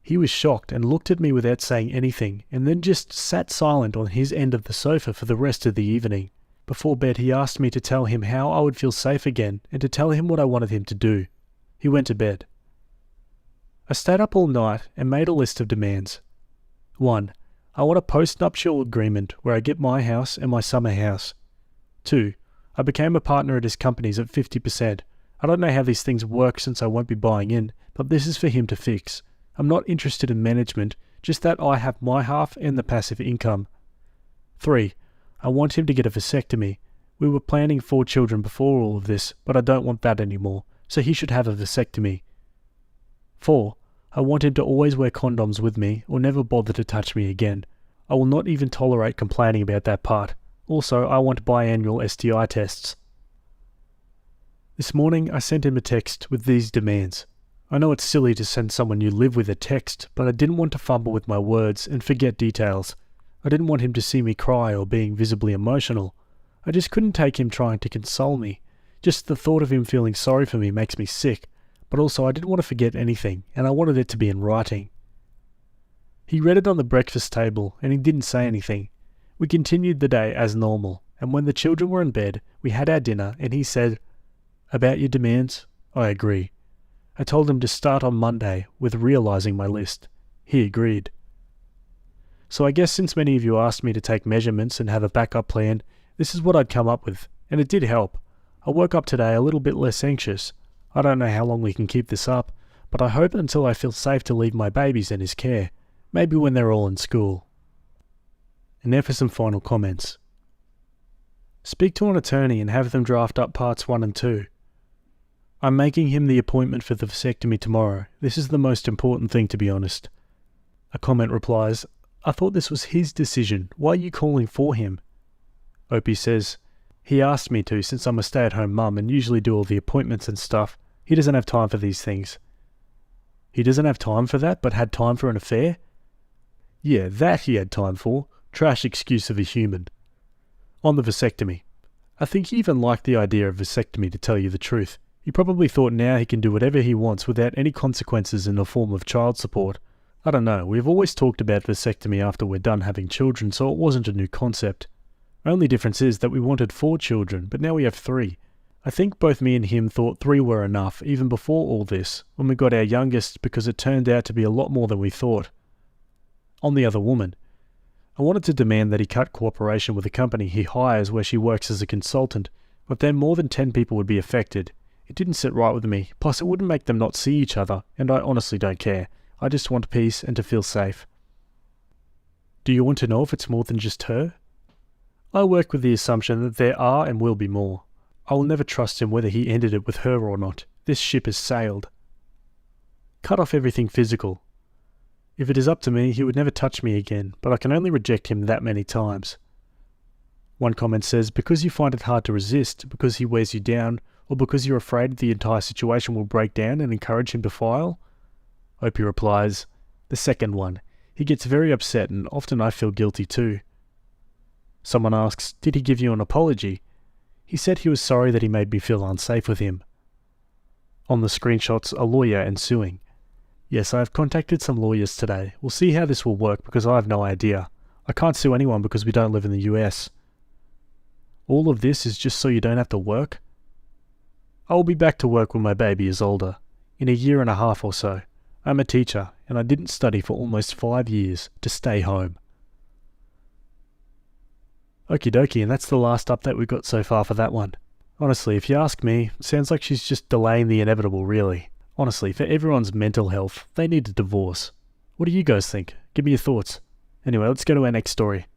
He was shocked and looked at me without saying anything, and then just sat silent on his end of the sofa for the rest of the evening. Before bed, he asked me to tell him how I would feel safe again and to tell him what I wanted him to do. He went to bed. I stayed up all night and made a list of demands. 1. I want a post-nuptial agreement where I get my house and my summer house. 2. I became a partner at his companies at 50%. I don't know how these things work since I won't be buying in, but this is for him to fix. I'm not interested in management, just that I have my half and the passive income. 3. I want him to get a vasectomy. We were planning 4 children before all of this, but I don't want that anymore, so he should have a vasectomy. 4. I want him to always wear condoms with me or never bother to touch me again. I will not even tolerate complaining about that part. Also, I want biannual STI tests. This morning, I sent him a text with these demands. I know it's silly to send someone you live with a text, but I didn't want to fumble with my words and forget details. I didn't want him to see me cry or being visibly emotional. I just couldn't take him trying to console me. Just the thought of him feeling sorry for me makes me sick, but also I didn't want to forget anything, and I wanted it to be in writing. He read it on the breakfast table, and he didn't say anything. We continued the day as normal, and when the children were in bed, we had our dinner, and he said, "About your demands? I agree." I told him to start on Monday with realizing my list. He agreed. So I guess since many of you asked me to take measurements and have a backup plan, this is what I'd come up with, and it did help. I woke up today a little bit less anxious. I don't know how long we can keep this up, but I hope until I feel safe to leave my babies in his care, maybe when they're all in school. And now for some final comments. Speak to an attorney and have them draft up parts 1 and 2. I'm making him the appointment for the vasectomy tomorrow. This is the most important thing, to be honest. A comment replies, I thought this was his decision. Why are you calling for him? Opie says, he asked me to since I'm a stay-at-home mum and usually do all the appointments and stuff. He doesn't have time for these things. He doesn't have time for that, but had time for an affair? Yeah, that he had time for. Trash excuse of a human. On the vasectomy. I think he even liked the idea of vasectomy, to tell you the truth. He probably thought now he can do whatever he wants without any consequences in the form of child support. I don't know, we've always talked about vasectomy after we're done having children, so it wasn't a new concept. Only difference is that we wanted 4 children, but now we have 3. I think both me and him thought 3 were enough even before all this, when we got our youngest, because it turned out to be a lot more than we thought. On the other woman. I wanted to demand that he cut cooperation with the company he hires where she works as a consultant, but then more than 10 people would be affected. It didn't sit right with me, plus it wouldn't make them not see each other, and I honestly don't care. I just want peace and to feel safe. Do you want to know if it's more than just her? I work with the assumption that there are and will be more. I will never trust him whether he ended it with her or not. This ship has sailed. Cut off everything physical. If it is up to me, he would never touch me again, but I can only reject him that many times. One comment says, because you find it hard to resist, because he wears you down, or because you're afraid the entire situation will break down and encourage him to file? Opie replies, the second one. He gets very upset and often I feel guilty too. Someone asks, did he give you an apology? He said he was sorry that he made me feel unsafe with him. On the screenshots, a lawyer and suing. Yes, I have contacted some lawyers today. We'll see how this will work because I have no idea. I can't sue anyone because we don't live in the US. All of this is just so you don't have to work? I will be back to work when my baby is older, in a year and a half or so. I'm a teacher, and I didn't study for almost 5 years to stay home. Okie dokie, and that's the last update we've got so far for that one. Honestly, if you ask me, it sounds like she's just delaying the inevitable, really. Honestly, for everyone's mental health, they need a divorce. What do you guys think? Give me your thoughts. Anyway, let's go to our next story.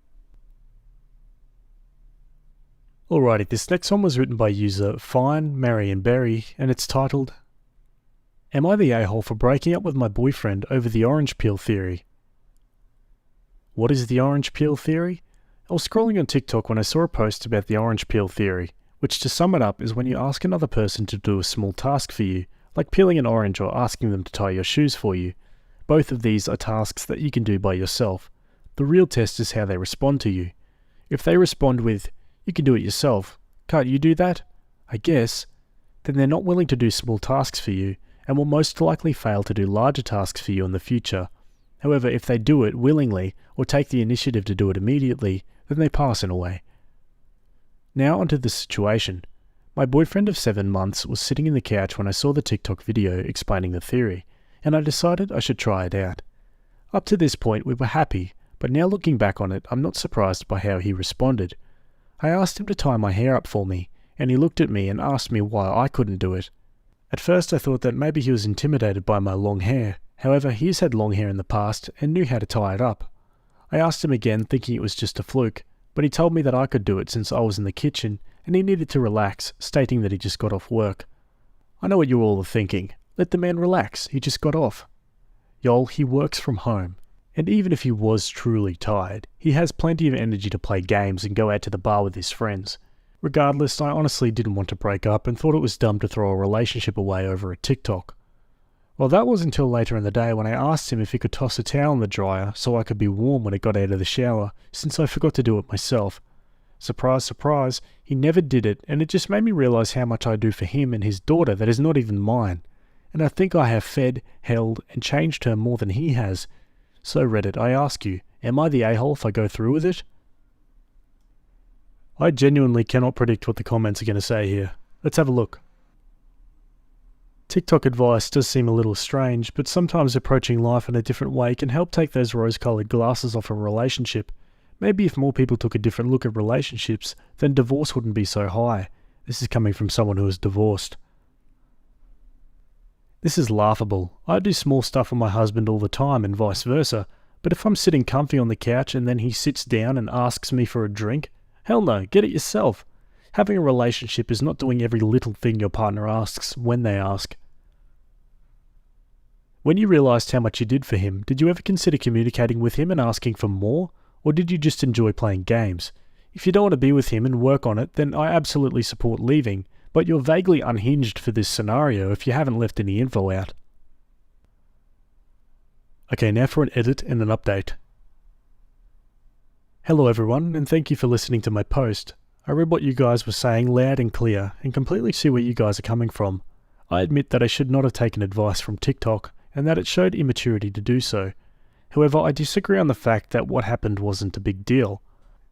Alrighty, this next one was written by user Fine, Mary and Berry, and it's titled, Am I the a-hole for breaking up with my boyfriend over the orange peel theory? What is the orange peel theory? I was scrolling on TikTok when I saw a post about the orange peel theory, which to sum it up is when you ask another person to do a small task for you, like peeling an orange or asking them to tie your shoes for you. Both of these are tasks that you can do by yourself. The real test is how they respond to you. If they respond with, you can do it yourself, can't you do that? I guess. Then they're not willing to do small tasks for you, and will most likely fail to do larger tasks for you in the future. However, if they do it willingly or take the initiative to do it immediately, then they pass in a way. Now onto the situation. My boyfriend of 7 months was sitting in the couch when I saw the TikTok video explaining the theory, and I decided I should try it out. Up to this point we were happy, but now looking back on it, I'm not surprised by how he responded. I asked him to tie my hair up for me, and he looked at me and asked me why I couldn't do it. At first I thought that maybe he was intimidated by my long hair. However, he's had long hair in the past and knew how to tie it up. I asked him again, thinking it was just a fluke, but he told me that I could do it since I was in the kitchen and he needed to relax, stating that he just got off work. I know what you all are thinking. Let the man relax, he just got off. Y'all, he works from home. And even if he was truly tired, he has plenty of energy to play games and go out to the bar with his friends. Regardless, I honestly didn't want to break up and thought it was dumb to throw a relationship away over a TikTok. Well, that was until later in the day when I asked him if he could toss a towel in the dryer so I could be warm when I got out of the shower, since I forgot to do it myself. Surprise, surprise, he never did it, and it just made me realize how much I do for him and his daughter that is not even mine. And I think I have fed, held, and changed her more than he has. So Reddit, I ask you, am I the a-hole if I go through with it? I genuinely cannot predict what the comments are going to say here. Let's have a look. TikTok advice does seem a little strange, but sometimes approaching life in a different way can help take those rose-coloured glasses off a relationship. Maybe if more people took a different look at relationships, then divorce wouldn't be so high. This is coming from someone who is divorced. This is laughable. I do small stuff for my husband all the time and vice versa, but if I'm sitting comfy on the couch and then he sits down and asks me for a drink, hell no, get it yourself. Having a relationship is not doing every little thing your partner asks when they ask. When you realised how much you did for him, did you ever consider communicating with him and asking for more? Or did you just enjoy playing games? If you don't want to be with him and work on it, then I absolutely support leaving, but you're vaguely unhinged for this scenario if you haven't left any info out. Okay, now for an edit and an update. Hello everyone, and thank you for listening to my post. I read what you guys were saying loud and clear, and completely see where you guys are coming from. I admit that I should not have taken advice from TikTok, and that it showed immaturity to do so. However, I disagree on the fact that what happened wasn't a big deal.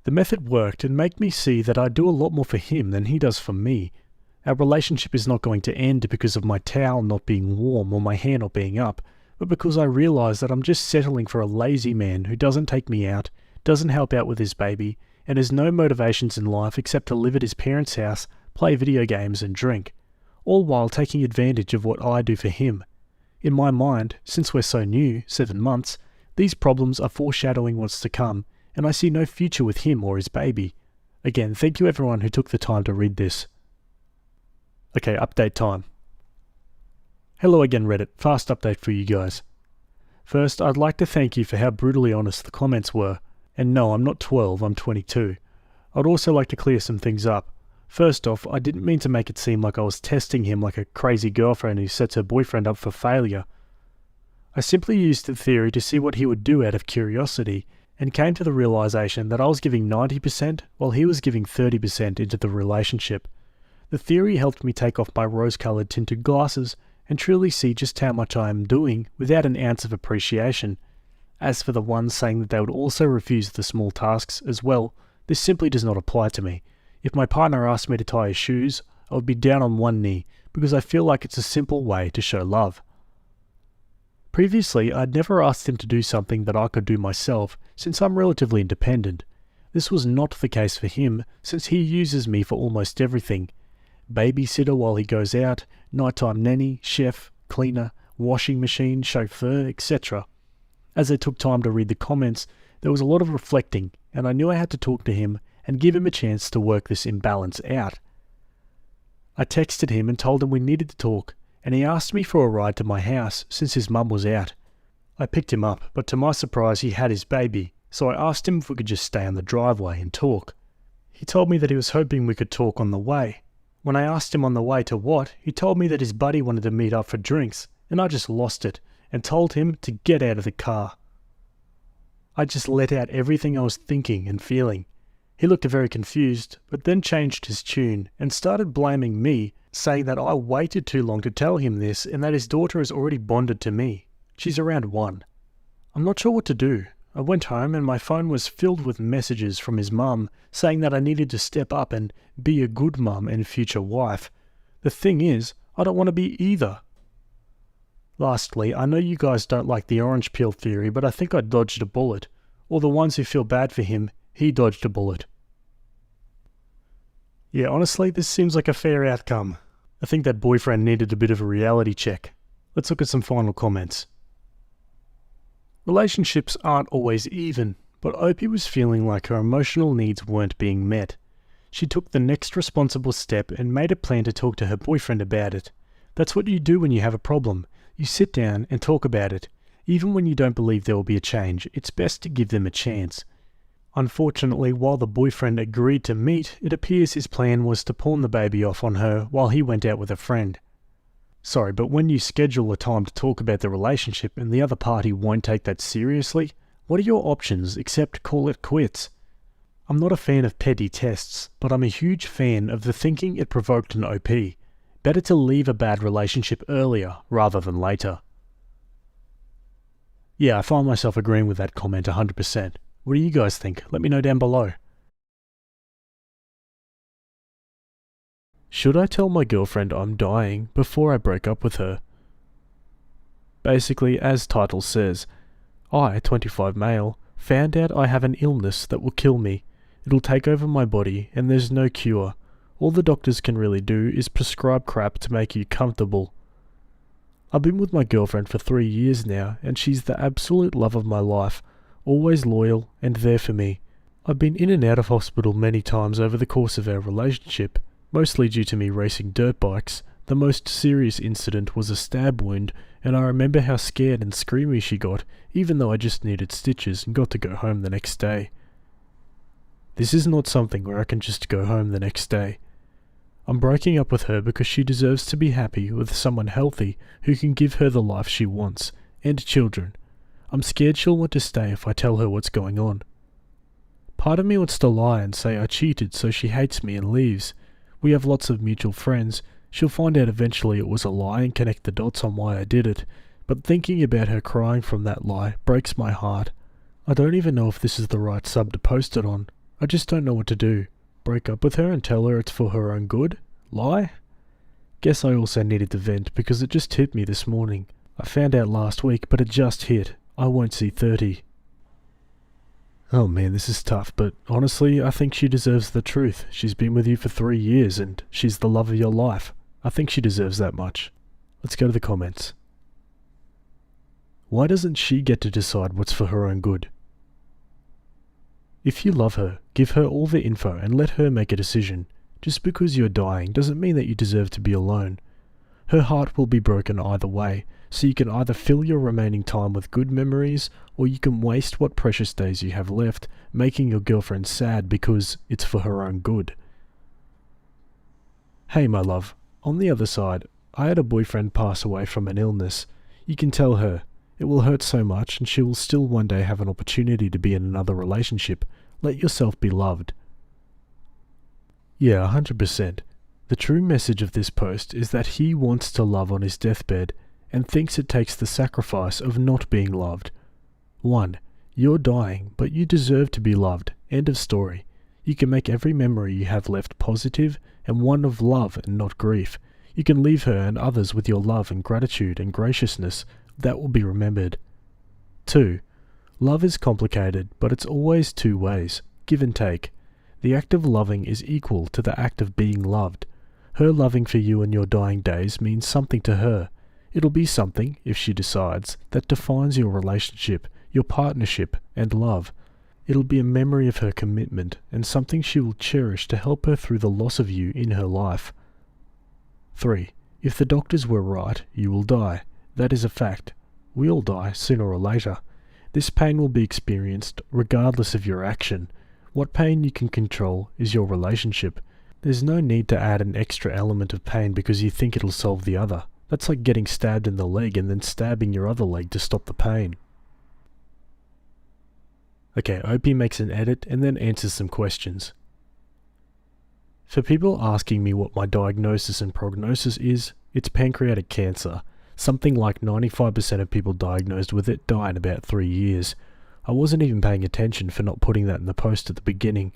The method worked and made me see that I do a lot more for him than he does for me. Our relationship is not going to end because of my towel not being warm or my hair not being up, but because I realise that I'm just settling for a lazy man who doesn't take me out, doesn't help out with his baby, and has no motivations in life except to live at his parents' house, play video games and drink, all while taking advantage of what I do for him. In my mind, since we're so new, 7 months, these problems are foreshadowing what's to come, and I see no future with him or his baby. Again, thank you everyone who took the time to read this. Okay, update time. Hello again Reddit, fast update for you guys. First, I'd like to thank you for how brutally honest the comments were. And no, I'm not 12, I'm 22. I'd also like to clear some things up. First off, I didn't mean to make it seem like I was testing him like a crazy girlfriend who sets her boyfriend up for failure. I simply used the theory to see what he would do out of curiosity, and came to the realization that I was giving 90% while he was giving 30% into the relationship. The theory helped me take off my rose-coloured tinted glasses and truly see just how much I am doing without an ounce of appreciation. As for the ones saying that they would also refuse the small tasks as well, this simply does not apply to me. If my partner asked me to tie his shoes, I would be down on one knee because I feel like it's a simple way to show love. Previously, I'd never asked him to do something that I could do myself since I'm relatively independent. This was not the case for him since he uses me for almost everything. Babysitter while he goes out, nighttime nanny, chef, cleaner, washing machine, chauffeur, etc. As I took time to read the comments, there was a lot of reflecting, and I knew I had to talk to him and give him a chance to work this imbalance out. I texted him and told him we needed to talk, and he asked me for a ride to my house since his mum was out. I picked him up, but to my surprise he had his baby, so I asked him if we could just stay on the driveway and talk. He told me that he was hoping we could talk on the way. When I asked him on the way to what, he told me that his buddy wanted to meet up for drinks, and I just lost it, and told him to get out of the car. I just let out everything I was thinking and feeling. He looked very confused, but then changed his tune and started blaming me, saying that I waited too long to tell him this and that his daughter is already bonded to me. She's around 1. I'm not sure what to do. I went home and my phone was filled with messages from his mum saying that I needed to step up and be a good mum and future wife. The thing is, I don't want to be either. Lastly, I know you guys don't like the orange peel theory, but I think I dodged a bullet. Or the ones who feel bad for him, he dodged a bullet. Yeah, honestly, this seems like a fair outcome. I think that boyfriend needed a bit of a reality check. Let's look at some final comments. Relationships aren't always even, but Opie was feeling like her emotional needs weren't being met. She took the next responsible step and made a plan to talk to her boyfriend about it. That's what you do when you have a problem. You sit down and talk about it. Even when you don't believe there will be a change, it's best to give them a chance. Unfortunately, while the boyfriend agreed to meet, it appears his plan was to pawn the baby off on her while he went out with a friend. Sorry, but when you schedule a time to talk about the relationship and the other party won't take that seriously, what are your options except call it quits? I'm not a fan of petty tests, but I'm a huge fan of the thinking it provoked in OP. Better to leave a bad relationship earlier rather than later. Yeah, I find myself agreeing with that comment 100%. What do you guys think? Let me know down below. Should I tell my girlfriend I'm dying before I break up with her? Basically, as title says, I, 25 male, found out I have an illness that will kill me. It'll take over my body and there's no cure. All the doctors can really do is prescribe crap to make you comfortable. I've been with my girlfriend for 3 years now and she's the absolute love of my life, always loyal and there for me. I've been in and out of hospital many times over the course of our relationship, mostly due to me racing dirt bikes. The most serious incident was a stab wound, and I remember how scared and screamy she got, even though I just needed stitches and got to go home the next day. This is not something where I can just go home the next day. I'm breaking up with her because she deserves to be happy with someone healthy who can give her the life she wants, and children. I'm scared she'll want to stay if I tell her what's going on. Part of me wants to lie and say I cheated so she hates me and leaves. We have lots of mutual friends. She'll find out eventually it was a lie and connect the dots on why I did it. But thinking about her crying from that lie breaks my heart. I don't even know if this is the right sub to post it on. I just don't know what to do. Break up with her and tell her it's for her own good? Lie? Guess I also needed to vent because it just hit me this morning. I found out last week, but it just hit. I won't see 30. Oh man, this is tough, but honestly, I think she deserves the truth. She's been with you for 3 years and she's the love of your life. I think she deserves that much. Let's go to the comments. Why doesn't she get to decide what's for her own good? If you love her, give her all the info and let her make a decision. Just because you're dying doesn't mean that you deserve to be alone. Her heart will be broken either way, so you can either fill your remaining time with good memories, or you can waste what precious days you have left, making your girlfriend sad because it's for her own good. Hey my love, on the other side, I had a boyfriend pass away from an illness. You can tell her. It will hurt so much and she will still one day have an opportunity to be in another relationship. Let yourself be loved. Yeah, 100%. The true message of this post is that he wants to love on his deathbed and thinks it takes the sacrifice of not being loved. 1. You're dying, but you deserve to be loved. End of story. You can make every memory you have left positive and one of love and not grief. You can leave her and others with your love and gratitude and graciousness. That will be remembered. 2. Love is complicated, but it's always two ways, give and take. The act of loving is equal to the act of being loved. Her loving for you in your dying days means something to her. It'll be something, if she decides, that defines your relationship, your partnership, and love. It'll be a memory of her commitment, and something she will cherish to help her through the loss of you in her life. 3. If the doctors were right, you will die. That is a fact. We all die, sooner or later. This pain will be experienced regardless of your action. What pain you can control is your relationship. There's no need to add an extra element of pain because you think it'll solve the other. That's like getting stabbed in the leg and then stabbing your other leg to stop the pain. Okay, OP makes an edit and then answers some questions. For people asking me what my diagnosis and prognosis is, it's pancreatic cancer. Something like 95% of people diagnosed with it die in about 3 years. I wasn't even paying attention for not putting that in the post at the beginning.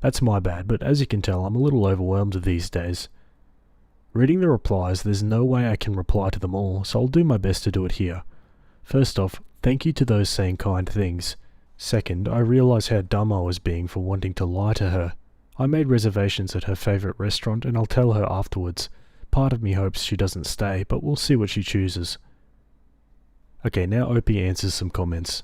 That's my bad, but as you can tell, I'm a little overwhelmed these days. Reading the replies, there's no way I can reply to them all, so I'll do my best to do it here. First off, thank you to those saying kind things. Second, I realise how dumb I was being for wanting to lie to her. I made reservations at her favourite restaurant and I'll tell her afterwards. Part of me hopes she doesn't stay, but we'll see what she chooses. Okay, now Opie answers some comments.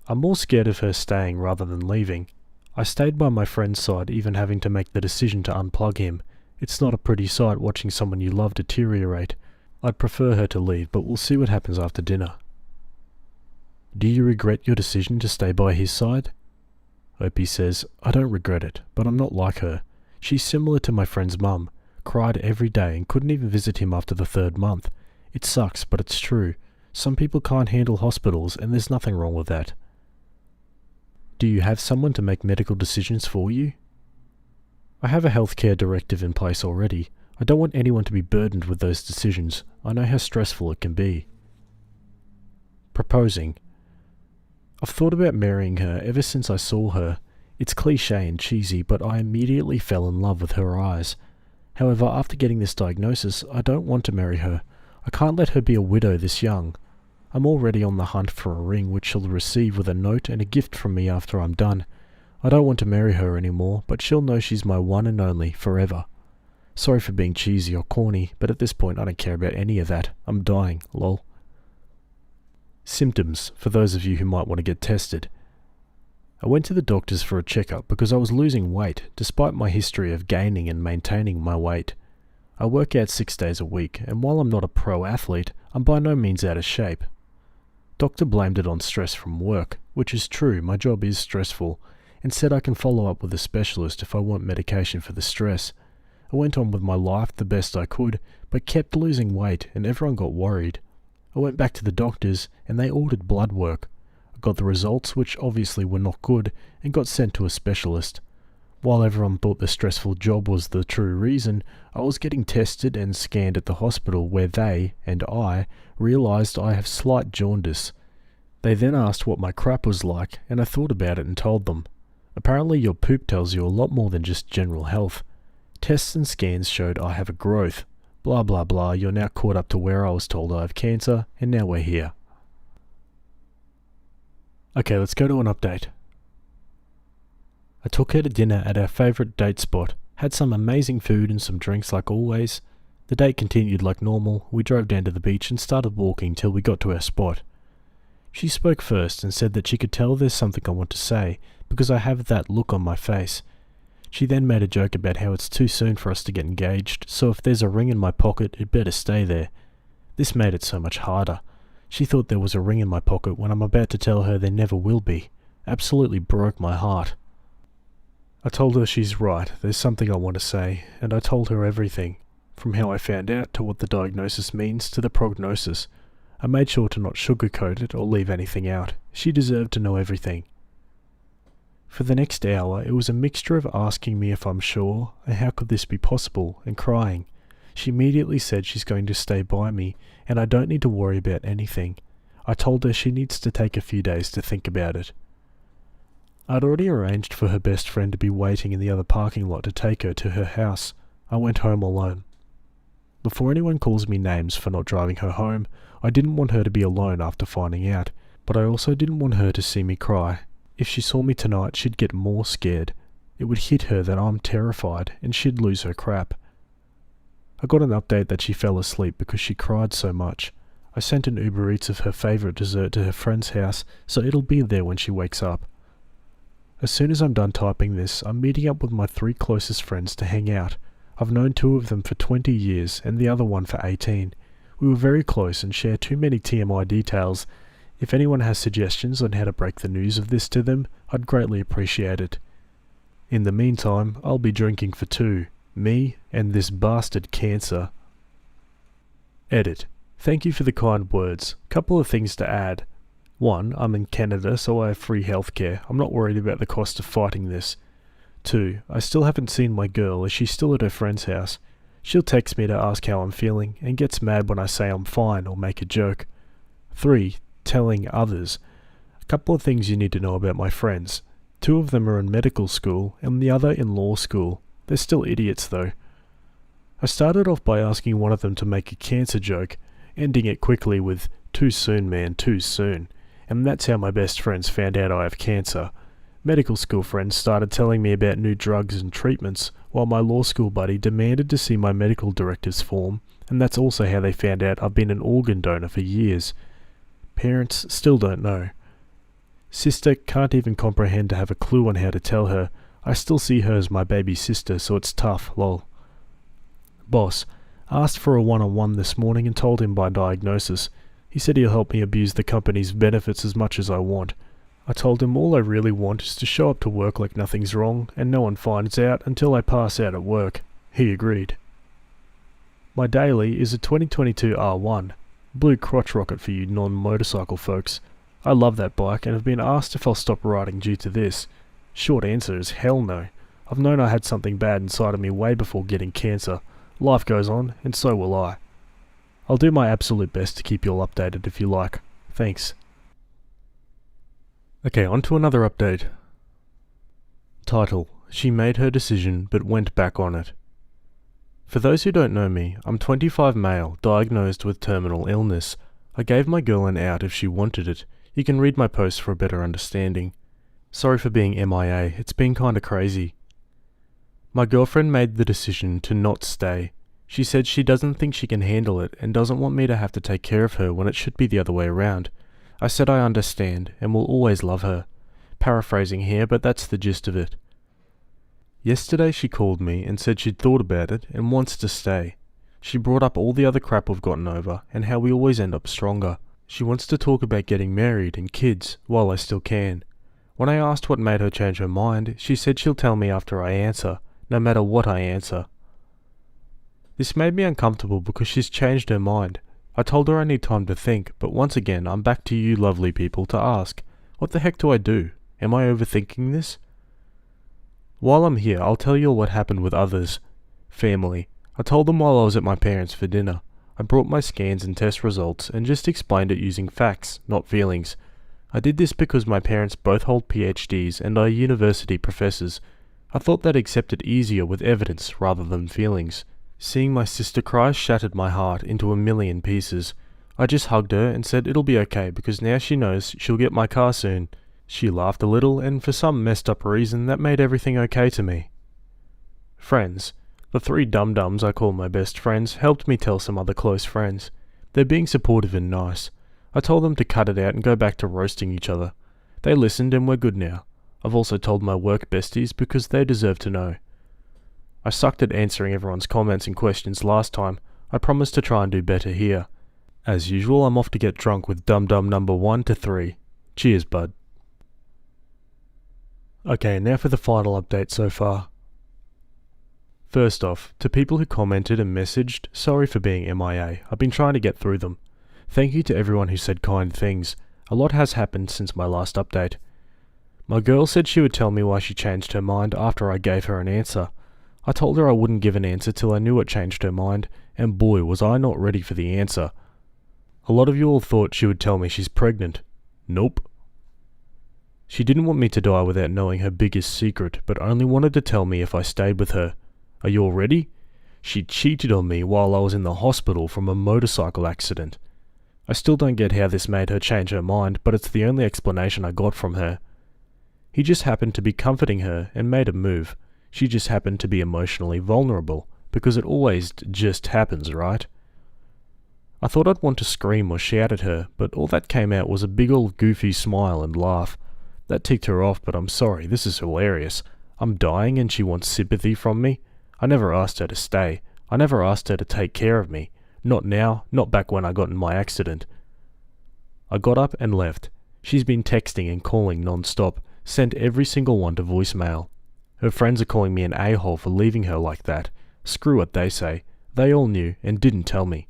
I'm more scared of her staying rather than leaving. I stayed by my friend's side, even having to make the decision to unplug him. It's not a pretty sight watching someone you love deteriorate. I'd prefer her to leave, but we'll see what happens after dinner. Do you regret your decision to stay by his side? Opie says, I don't regret it, but I'm not like her. She's similar to my friend's mum, cried every day and couldn't even visit him after the 3rd month. It sucks, but it's true. Some people can't handle hospitals, and there's nothing wrong with that. Do you have someone to make medical decisions for you? I have a healthcare directive in place already. I don't want anyone to be burdened with those decisions. I know how stressful it can be. Proposing. I've thought about marrying her ever since I saw her. It's cliché and cheesy, but I immediately fell in love with her eyes. However, after getting this diagnosis, I don't want to marry her. I can't let her be a widow this young. I'm already on the hunt for a ring which she'll receive with a note and a gift from me after I'm done. I don't want to marry her anymore, but she'll know she's my one and only, forever. Sorry for being cheesy or corny, but at this point I don't care about any of that. I'm dying, lol. Symptoms, for those of you who might want to get tested. I went to the doctors for a checkup because I was losing weight, despite my history of gaining and maintaining my weight. I work out 6 days a week, and while I'm not a pro athlete, I'm by no means out of shape. Doctor blamed it on stress from work, which is true, my job is stressful, and said I can follow up with a specialist if I want medication for the stress. I went on with my life the best I could, but kept losing weight and everyone got worried. I went back to the doctors and they ordered blood work. I got the results, which obviously were not good, and got sent to a specialist. While everyone thought the stressful job was the true reason, I was getting tested and scanned at the hospital where they, and I, realised I have slight jaundice. They then asked what my crap was like, and I thought about it and told them. Apparently your poop tells you a lot more than just general health. Tests and scans showed I have a growth. Blah blah blah, you're now caught up to where I was told I have cancer, and now we're here. Okay, let's go to an update. I took her to dinner at our favourite date spot, had some amazing food and some drinks like always. The date continued like normal. We drove down to the beach and started walking till we got to our spot. She spoke first and said that she could tell there's something I want to say, because I have that look on my face. She then made a joke about how it's too soon for us to get engaged, so if there's a ring in my pocket, it better stay there. This made it so much harder. She thought there was a ring in my pocket when I'm about to tell her there never will be. Absolutely broke my heart. I told her she's right, there's something I want to say, and I told her everything, from how I found out to what the diagnosis means to the prognosis. I made sure to not sugarcoat it or leave anything out. She deserved to know everything. For the next hour, it was a mixture of asking me if I'm sure, and how could this be possible, and crying. She immediately said she's going to stay by me, and I don't need to worry about anything. I told her she needs to take a few days to think about it. I'd already arranged for her best friend to be waiting in the other parking lot to take her to her house. I went home alone. Before anyone calls me names for not driving her home, I didn't want her to be alone after finding out, but I also didn't want her to see me cry. If she saw me tonight, she'd get more scared. It would hit her that I'm terrified, and she'd lose her crap. I got an update that she fell asleep because she cried so much. I sent an Uber Eats of her favourite dessert to her friend's house, so it'll be there when she wakes up. As soon as I'm done typing this, I'm meeting up with my 3 closest friends to hang out. I've known 2 of them for 20 years and the other one for 18. We were very close and share too many TMI details. If anyone has suggestions on how to break the news of this to them, I'd greatly appreciate it. In the meantime, I'll be drinking for 2. Me and this bastard cancer. Edit. Thank you for the kind words. Couple of things to add. 1. I'm in Canada, so I have free healthcare. I'm not worried about the cost of fighting this. 2. I still haven't seen my girl as she's still at her friend's house. She'll text me to ask how I'm feeling and gets mad when I say I'm fine or make a joke. 3. Telling others. A couple of things you need to know about my friends. 2 of them are in medical school and the other in law school. They're still idiots though. I started off by asking one of them to make a cancer joke, ending it quickly with, "Too soon, man, too soon." And that's how my best friends found out I have cancer. Medical school friends started telling me about new drugs and treatments, while my law school buddy demanded to see my medical director's form, and that's also how they found out I've been an organ donor for years. Parents still don't know. Sister can't even comprehend to have a clue on how to tell her. I still see her as my baby sister, so it's tough, lol. Boss asked for a one-on-one this morning and told him by diagnosis. He said he'll help me abuse the company's benefits as much as I want. I told him all I really want is to show up to work like nothing's wrong and no one finds out until I pass out at work. He agreed. My daily is a 2022 R1. Blue crotch rocket for you non-motorcycle folks. I love that bike and have been asked if I'll stop riding due to this. Short answer is hell no. I've known I had something bad inside of me way before getting cancer. Life goes on, and so will I. I'll do my absolute best to keep you all updated if you like. Thanks. Okay, on to another update. Title: She made her decision but went back on it. For those who don't know me, I'm 25 male, diagnosed with terminal illness. I gave my girl an out if she wanted it. You can read my post for a better understanding. Sorry for being MIA, it's been kinda crazy. My girlfriend made the decision to not stay. She said she doesn't think she can handle it and doesn't want me to have to take care of her when it should be the other way around. I said I understand and will always love her. Paraphrasing here, but that's the gist of it. Yesterday she called me and said she'd thought about it and wants to stay. She brought up all the other crap we've gotten over and how we always end up stronger. She wants to talk about getting married and kids while I still can. When I asked what made her change her mind, she said she'll tell me after I answer, no matter what I answer. This made me uncomfortable because she's changed her mind. I told her I need time to think, but once again I'm back to you lovely people to ask, what the heck do I do? Am I overthinking this? While I'm here, I'll tell you all what happened with others. Family. I told them while I was at my parents' for dinner. I brought my scans and test results and just explained it using facts, not feelings. I did this because my parents both hold PhDs and are university professors. I thought they'd accept it easier with evidence rather than feelings. Seeing my sister cry shattered my heart into a million pieces. I just hugged her and said it'll be okay because now she knows she'll get my car soon. She laughed a little and for some messed up reason that made everything okay to me. Friends. The 3 dum-dums I call my best friends helped me tell some other close friends. They're being supportive and nice. I told them to cut it out and go back to roasting each other. They listened and we're good now. I've also told my work besties because they deserve to know. I sucked at answering everyone's comments and questions last time. I promise to try and do better here. As usual, I'm off to get drunk with dum-dum number 1 to 3. Cheers, bud. Okay, now for the final update so far. First off, to people who commented and messaged, sorry for being MIA. I've been trying to get through them. Thank you to everyone who said kind things. A lot has happened since my last update. My girl said she would tell me why she changed her mind after I gave her an answer. I told her I wouldn't give an answer till I knew what changed her mind, and boy was I not ready for the answer. A lot of you all thought she would tell me she's pregnant. Nope. She didn't want me to die without knowing her biggest secret, but only wanted to tell me if I stayed with her. Are you all ready? She cheated on me while I was in the hospital from a motorcycle accident. I still don't get how this made her change her mind, but it's the only explanation I got from her. He just happened to be comforting her and made a move. She just happened to be emotionally vulnerable, because it always just happens, right? I thought I'd want to scream or shout at her, but all that came out was a big old goofy smile and laugh. That ticked her off, but I'm sorry, this is hilarious. I'm dying and she wants sympathy from me? I never asked her to stay. I never asked her to take care of me. Not now, not back when I got in my accident. I got up and left. She's been texting and calling non-stop, sent every single one to voicemail. Her friends are calling me an a-hole for leaving her like that. Screw what they say. They all knew and didn't tell me.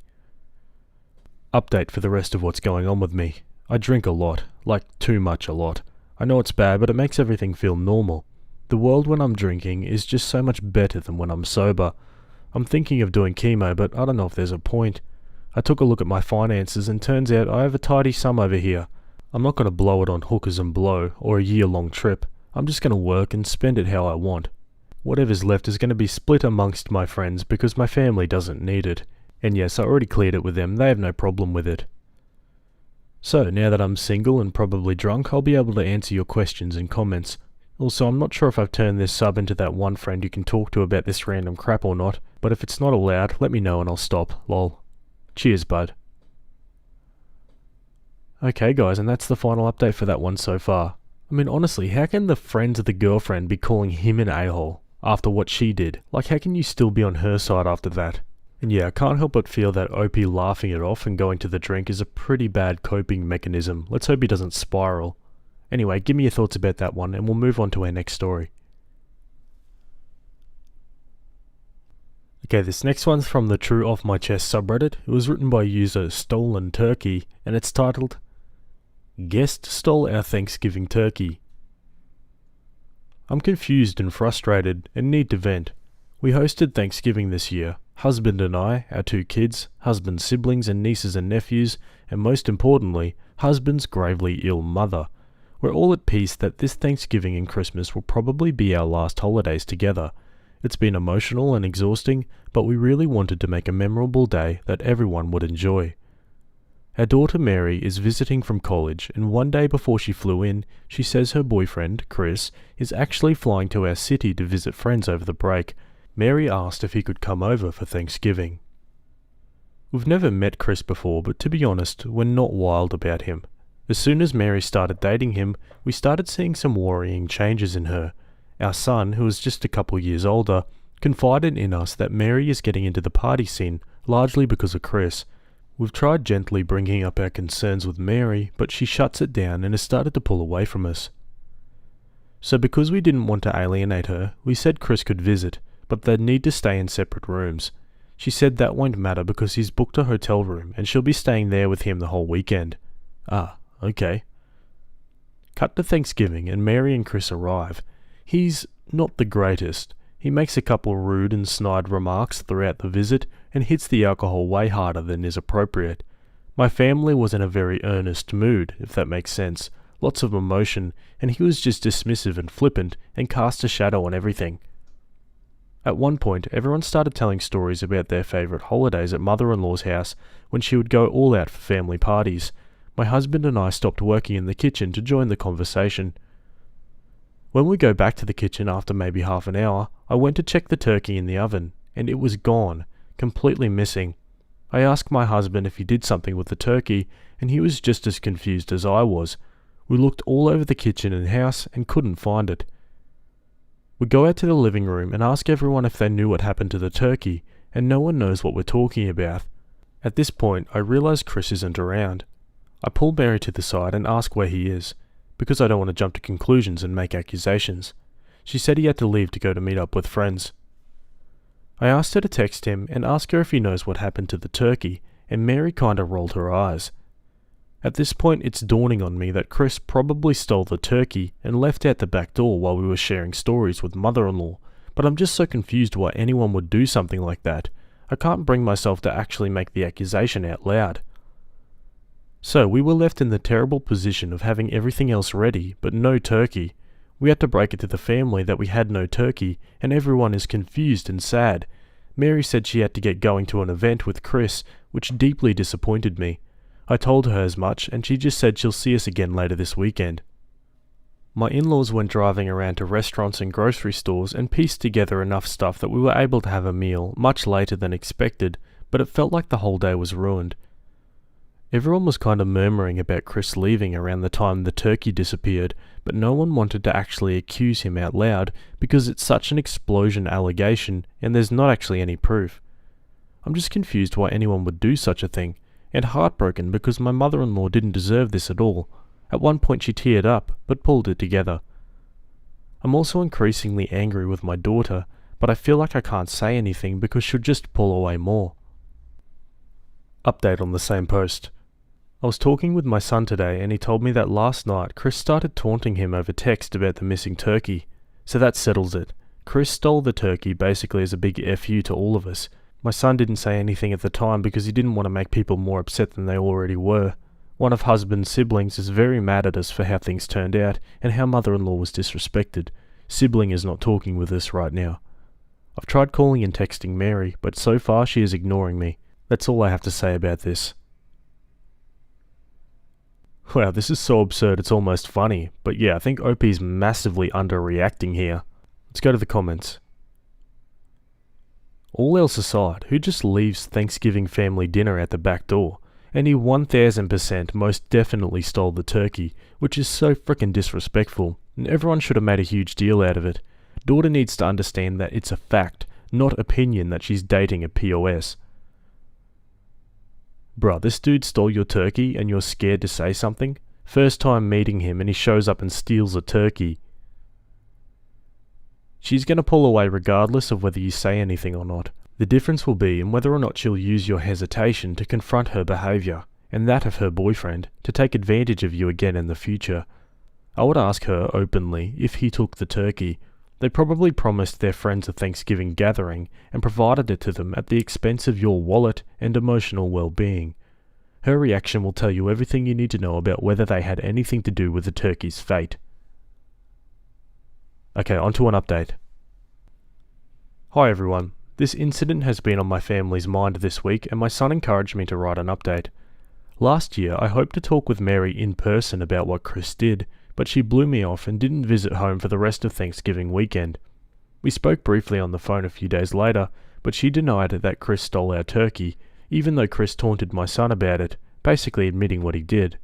Update for the rest of what's going on with me. I drink a lot, like too much a lot. I know it's bad, but it makes everything feel normal. The world when I'm drinking is just so much better than when I'm sober. I'm thinking of doing chemo, but I don't know if there's a point. I took a look at my finances and turns out I have a tidy sum over here. I'm not going to blow it on hookers and blow or a year-long trip. I'm just going to work and spend it how I want. Whatever's left is going to be split amongst my friends because my family doesn't need it. And yes, I already cleared it with them, they have no problem with it. So, now that I'm single and probably drunk, I'll be able to answer your questions and comments. Also, I'm not sure if I've turned this sub into that one friend you can talk to about this random crap or not, but if it's not allowed, let me know and I'll stop, lol. Cheers, bud. Okay guys, and that's the final update for that one so far. I mean, honestly, how can the friends of the girlfriend be calling him an a-hole after what she did? Like, how can you still be on her side after that? And yeah, I can't help but feel that OP laughing it off and going to the drink is a pretty bad coping mechanism. Let's hope he doesn't spiral. Anyway, give me your thoughts about that one and we'll move on to our next story. Okay, this next one's from the True Off My Chest subreddit. It was written by user Stolen Turkey and it's titled, Guest Stole Our Thanksgiving Turkey. I'm confused and frustrated and need to vent. We hosted Thanksgiving this year. Husband and I, our 2 kids, husband's siblings and nieces and nephews, and most importantly, husband's gravely ill mother. We're all at peace that this Thanksgiving and Christmas will probably be our last holidays together. It's been emotional and exhausting, but we really wanted to make a memorable day that everyone would enjoy. Our daughter Mary is visiting from college, and one day before she flew in, she says her boyfriend, Chris, is actually flying to our city to visit friends over the break. Mary asked if he could come over for Thanksgiving. We've never met Chris before, but to be honest, we're not wild about him. As soon as Mary started dating him, we started seeing some worrying changes in her. Our son, who is just a couple years older, confided in us that Mary is getting into the party scene, largely because of Chris. We've tried gently bringing up our concerns with Mary, but she shuts it down and has started to pull away from us. So because we didn't want to alienate her, we said Chris could visit, but they'd need to stay in separate rooms. She said that won't matter because he's booked a hotel room and she'll be staying there with him the whole weekend. Ah, okay. Cut to Thanksgiving and Mary and Chris arrive. He's not the greatest. He makes a couple rude and snide remarks throughout the visit and hits the alcohol way harder than is appropriate. My family was in a very earnest mood, if that makes sense. Lots of emotion, and he was just dismissive and flippant and cast a shadow on everything. At one point, everyone started telling stories about their favourite holidays at mother-in-law's house when she would go all out for family parties. My husband and I stopped working in the kitchen to join the conversation. When we go back to the kitchen after maybe half an hour, I went to check the turkey in the oven, and it was gone, completely missing. I asked my husband if he did something with the turkey, and he was just as confused as I was. We looked all over the kitchen and house and couldn't find it. We go out to the living room and ask everyone if they knew what happened to the turkey, and no one knows what we're talking about. At this point, I realise Chris isn't around. I pull Mary to the side and ask where he is, because I don't want to jump to conclusions and make accusations. She said he had to leave to go to meet up with friends. I asked her to text him and ask her if he knows what happened to the turkey, and Mary kinda rolled her eyes. At this point, it's dawning on me that Chris probably stole the turkey and left out the back door while we were sharing stories with mother-in-law, but I'm just so confused why anyone would do something like that. I can't bring myself to actually make the accusation out loud. So we were left in the terrible position of having everything else ready, but no turkey. We had to break it to the family that we had no turkey, and everyone is confused and sad. Mary said she had to get going to an event with Chris, which deeply disappointed me. I told her as much, and she just said she'll see us again later this weekend. My in-laws went driving around to restaurants and grocery stores and pieced together enough stuff that we were able to have a meal much later than expected, but it felt like the whole day was ruined. Everyone was kind of murmuring about Chris leaving around the time the turkey disappeared, but no one wanted to actually accuse him out loud because it's such an explosion allegation and there's not actually any proof. I'm just confused why anyone would do such a thing, and heartbroken because my mother-in-law didn't deserve this at all. At one point she teared up, but pulled it together. I'm also increasingly angry with my daughter, but I feel like I can't say anything because she'll just pull away more. Update on the same post. I was talking with my son today and he told me that last night Chris started taunting him over text about the missing turkey. So that settles it. Chris stole the turkey basically as a big FU to all of us. My son didn't say anything at the time because he didn't want to make people more upset than they already were. One of husband's siblings is very mad at us for how things turned out and how mother-in-law was disrespected. Sibling is not talking with us right now. I've tried calling and texting Mary, but so far she is ignoring me. That's all I have to say about this. Wow, this is so absurd it's almost funny, but yeah, I think OP's massively underreacting here. Let's go to the comments. All else aside, who just leaves Thanksgiving family dinner at the back door? And he 1000% most definitely stole the turkey, which is so frickin' disrespectful, and everyone should have made a huge deal out of it. Daughter needs to understand that it's a fact, not opinion that she's dating a POS. Bruh, this dude stole your turkey and you're scared to say something? First time meeting him and he shows up and steals a turkey. She's gonna pull away regardless of whether you say anything or not. The difference will be in whether or not she'll use your hesitation to confront her behaviour, and that of her boyfriend, to take advantage of you again in the future. I would ask her openly if he took the turkey. They probably promised their friends a Thanksgiving gathering and provided it to them at the expense of your wallet and emotional well-being. Her reaction will tell you everything you need to know about whether they had anything to do with the turkey's fate. Okay, on to an update. Hi everyone. This incident has been on my family's mind this week and my son encouraged me to write an update. Last year I hoped to talk with Mary in person about what Chris did, but she blew me off and didn't visit home for the rest of Thanksgiving weekend. We spoke briefly on the phone a few days later, but she denied that Chris stole our turkey, even though Chris taunted my son about it, basically admitting what he did.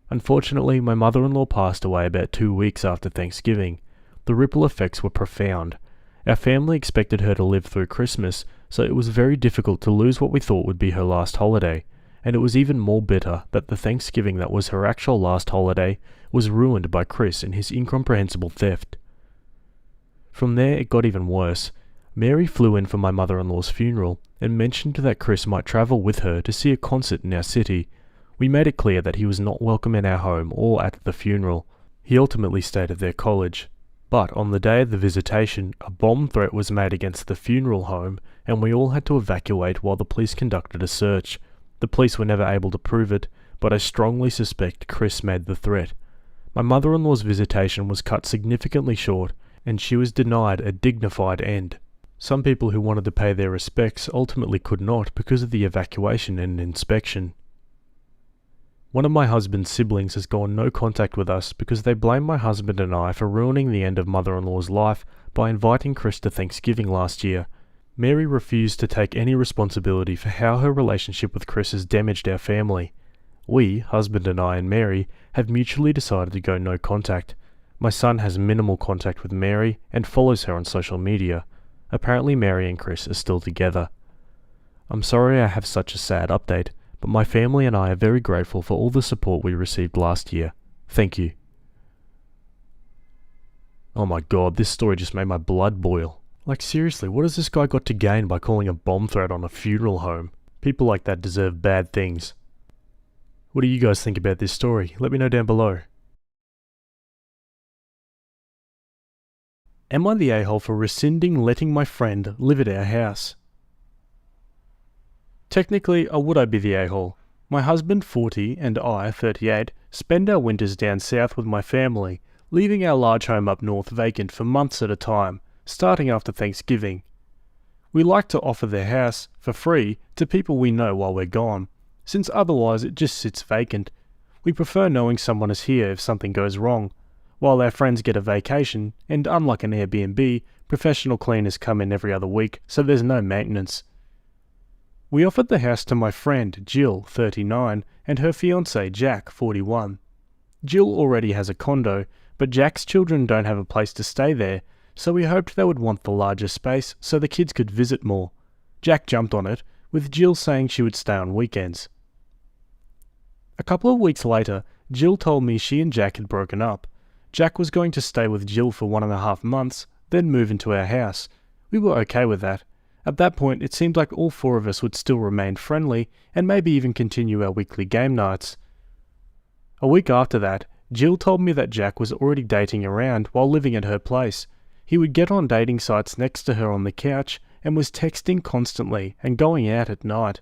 Unfortunately, my mother-in-law passed away about 2 weeks after Thanksgiving. The ripple effects were profound. Our family expected her to live through Christmas, so it was very difficult to lose what we thought would be her last holiday, and it was even more bitter that the Thanksgiving that was her actual last holiday was ruined by Chris and his incomprehensible theft. From there it got even worse. Mary flew in for my mother-in-law's funeral and mentioned that Chris might travel with her to see a concert in our city. We made it clear that he was not welcome in our home or at the funeral. He ultimately stayed at their college. But on the day of the visitation, a bomb threat was made against the funeral home and we all had to evacuate while the police conducted a search. The police were never able to prove it, but I strongly suspect Chris made the threat. My mother-in-law's visitation was cut significantly short and she was denied a dignified end. Some people who wanted to pay their respects ultimately could not because of the evacuation and inspection. One of my husband's siblings has gone no contact with us because they blame my husband and I for ruining the end of mother-in-law's life by inviting Chris to Thanksgiving last year. Mary refused to take any responsibility for how her relationship with Chris has damaged our family. We, husband and I and Mary, have mutually decided to go no contact. My son has minimal contact with Mary and follows her on social media. Apparently Mary and Chris are still together. I'm sorry I have such a sad update, but my family and I are very grateful for all the support we received last year. Thank you. Oh my god, this story just made my blood boil. Like seriously, what has this guy got to gain by calling a bomb threat on a funeral home? People like that deserve bad things. What do you guys think about this story? Let me know down below. Am I the a-hole for rescinding letting my friend live at our house? Technically, would I be the a-hole? My husband, 40, and I, 38, spend our winters down south with my family, leaving our large home up north vacant for months at a time, starting after Thanksgiving. We like to offer their house, for free, to people we know while we're gone, since otherwise it just sits vacant. We prefer knowing someone is here if something goes wrong, while our friends get a vacation, and unlike an Airbnb, professional cleaners come in every other week, so there's no maintenance. We offered the house to my friend Jill, 39, and her fiancé Jack, 41. Jill already has a condo, but Jack's children don't have a place to stay there, so we hoped they would want the larger space so the kids could visit more. Jack jumped on it, with Jill saying she would stay on weekends. A couple of weeks later, Jill told me she and Jack had broken up. Jack was going to stay with Jill for 1.5 months, then move into our house. We were okay with that. At that point, it seemed like all 4 of us would still remain friendly, and maybe even continue our weekly game nights. A week after that, Jill told me that Jack was already dating around while living at her place. He would get on dating sites next to her on the couch and was texting constantly and going out at night.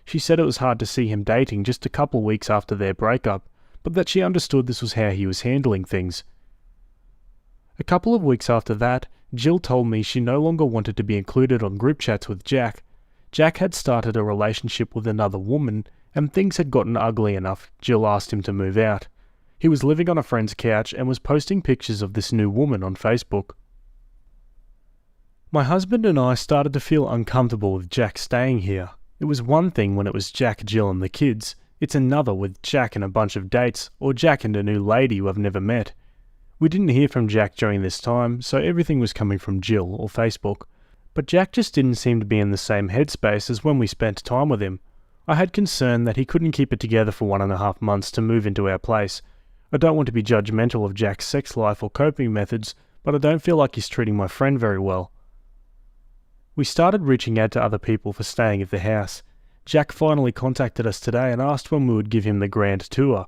She said it was hard to see him dating just a couple weeks after their breakup, but that she understood this was how he was handling things. A couple of weeks after that, Jill told me she no longer wanted to be included on group chats with Jack. Jack had started a relationship with another woman, and things had gotten ugly enough Jill asked him to move out. He was living on a friend's couch and was posting pictures of this new woman on Facebook. My husband and I started to feel uncomfortable with Jack staying here. It was one thing when it was Jack, Jill and the kids. It's another with Jack and a bunch of dates, or Jack and a new lady who I've never met. We didn't hear from Jack during this time, so everything was coming from Jill or Facebook. But Jack just didn't seem to be in the same headspace as when we spent time with him. I had concern that he couldn't keep it together for 1.5 months to move into our place. I don't want to be judgmental of Jack's sex life or coping methods, but I don't feel like he's treating my friend very well. We started reaching out to other people for staying at the house. Jack finally contacted us today and asked when we would give him the grand tour.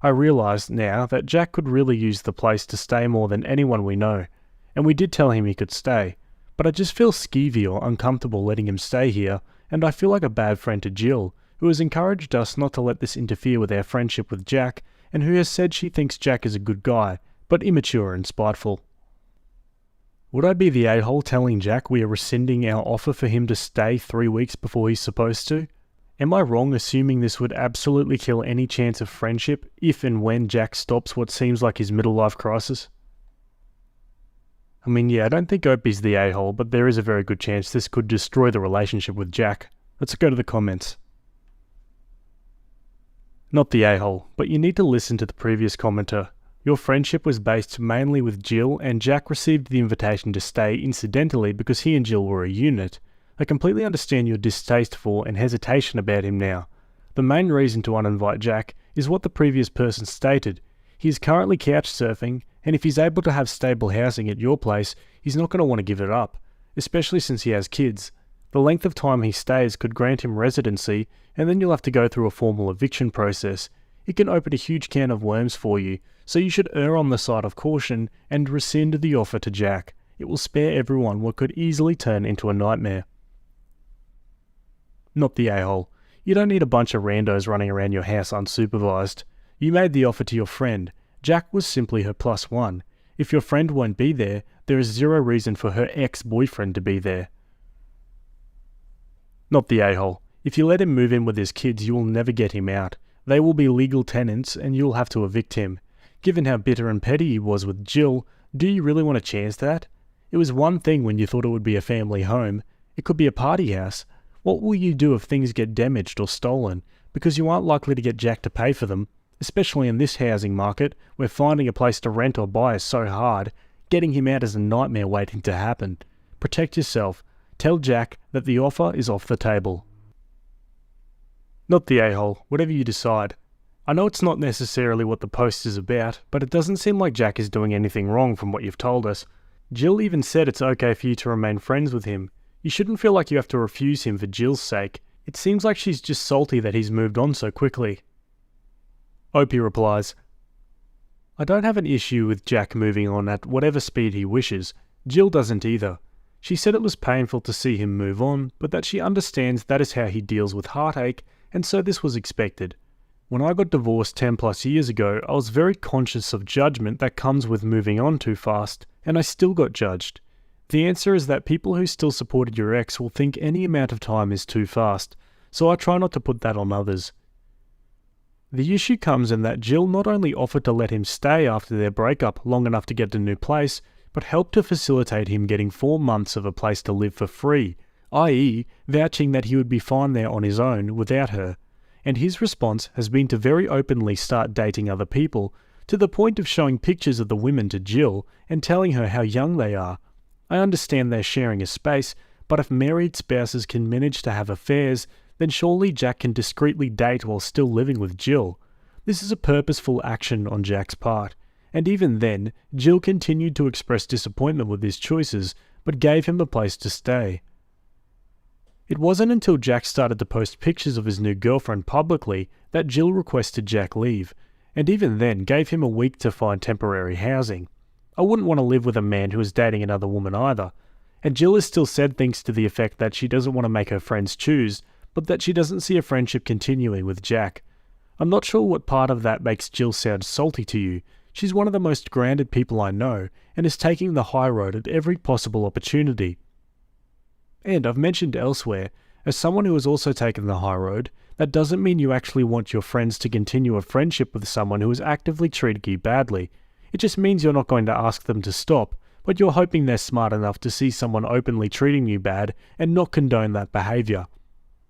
I realised now that Jack could really use the place to stay more than anyone we know, and we did tell him he could stay, but I just feel skeevy or uncomfortable letting him stay here, and I feel like a bad friend to Jill, who has encouraged us not to let this interfere with our friendship with Jack, and who has said she thinks Jack is a good guy, but immature and spiteful. Would I be the a-hole telling Jack we are rescinding our offer for him to stay 3 weeks before he's supposed to? Am I wrong assuming this would absolutely kill any chance of friendship if and when Jack stops what seems like his middle life crisis? I mean, yeah, I don't think Opie's the a-hole, but there is a very good chance this could destroy the relationship with Jack. Let's go to the comments. Not the a-hole, but you need to listen to the previous commenter. Your friendship was based mainly with Jill, and Jack received the invitation to stay incidentally because he and Jill were a unit. I completely understand your distaste for and hesitation about him now. The main reason to uninvite Jack is what the previous person stated. He is currently couch surfing, and if he's able to have stable housing at your place, he's not going to want to give it up, especially since he has kids. The length of time he stays could grant him residency, and then you'll have to go through a formal eviction process. It can open a huge can of worms for you, so you should err on the side of caution and rescind the offer to Jack. It will spare everyone what could easily turn into a nightmare. Not the a-hole. You don't need a bunch of randos running around your house unsupervised. You made the offer to your friend. Jack was simply her plus one. If your friend won't be there, there is zero reason for her ex-boyfriend to be there. Not the a-hole. If you let him move in with his kids, you will never get him out. They will be legal tenants and you'll have to evict him. Given how bitter and petty he was with Jill, do you really want to chance that? It was one thing when you thought it would be a family home. It could be a party house. What will you do if things get damaged or stolen? Because you aren't likely to get Jack to pay for them, especially in this housing market where finding a place to rent or buy is so hard. Getting him out is a nightmare waiting to happen. Protect yourself. Tell Jack that the offer is off the table. Not the a-hole, whatever you decide. I know it's not necessarily what the post is about, but it doesn't seem like Jack is doing anything wrong from what you've told us. Jill even said it's okay for you to remain friends with him. You shouldn't feel like you have to refuse him for Jill's sake. It seems like she's just salty that he's moved on so quickly. Opie replies, I don't have an issue with Jack moving on at whatever speed he wishes. Jill doesn't either. She said it was painful to see him move on, but that she understands that is how he deals with heartache, and so this was expected. When I got divorced 10 plus years ago, I was very conscious of judgment that comes with moving on too fast, and I still got judged. The answer is that people who still supported your ex will think any amount of time is too fast, so I try not to put that on others. The issue comes in that Jill not only offered to let him stay after their breakup long enough to get a new place, but helped to facilitate him getting 4 months of a place to live for free, i.e. vouching that he would be fine there on his own without her. And his response has been to very openly start dating other people, to the point of showing pictures of the women to Jill and telling her how young they are. I understand they're sharing a space, but if married spouses can manage to have affairs, then surely Jack can discreetly date while still living with Jill. This is a purposeful action on Jack's part, and even then, Jill continued to express disappointment with his choices, but gave him a place to stay. It wasn't until Jack started to post pictures of his new girlfriend publicly that Jill requested Jack leave, and even then gave him a week to find temporary housing. I wouldn't want to live with a man who is dating another woman either. And Jill has still said things to the effect that she doesn't want to make her friends choose, but that she doesn't see a friendship continuing with Jack. I'm not sure what part of that makes Jill sound salty to you. She's one of the most grounded people I know, and is taking the high road at every possible opportunity. And I've mentioned elsewhere, as someone who has also taken the high road, that doesn't mean you actually want your friends to continue a friendship with someone who has actively treated you badly. It just means you're not going to ask them to stop, but you're hoping they're smart enough to see someone openly treating you bad and not condone that behaviour.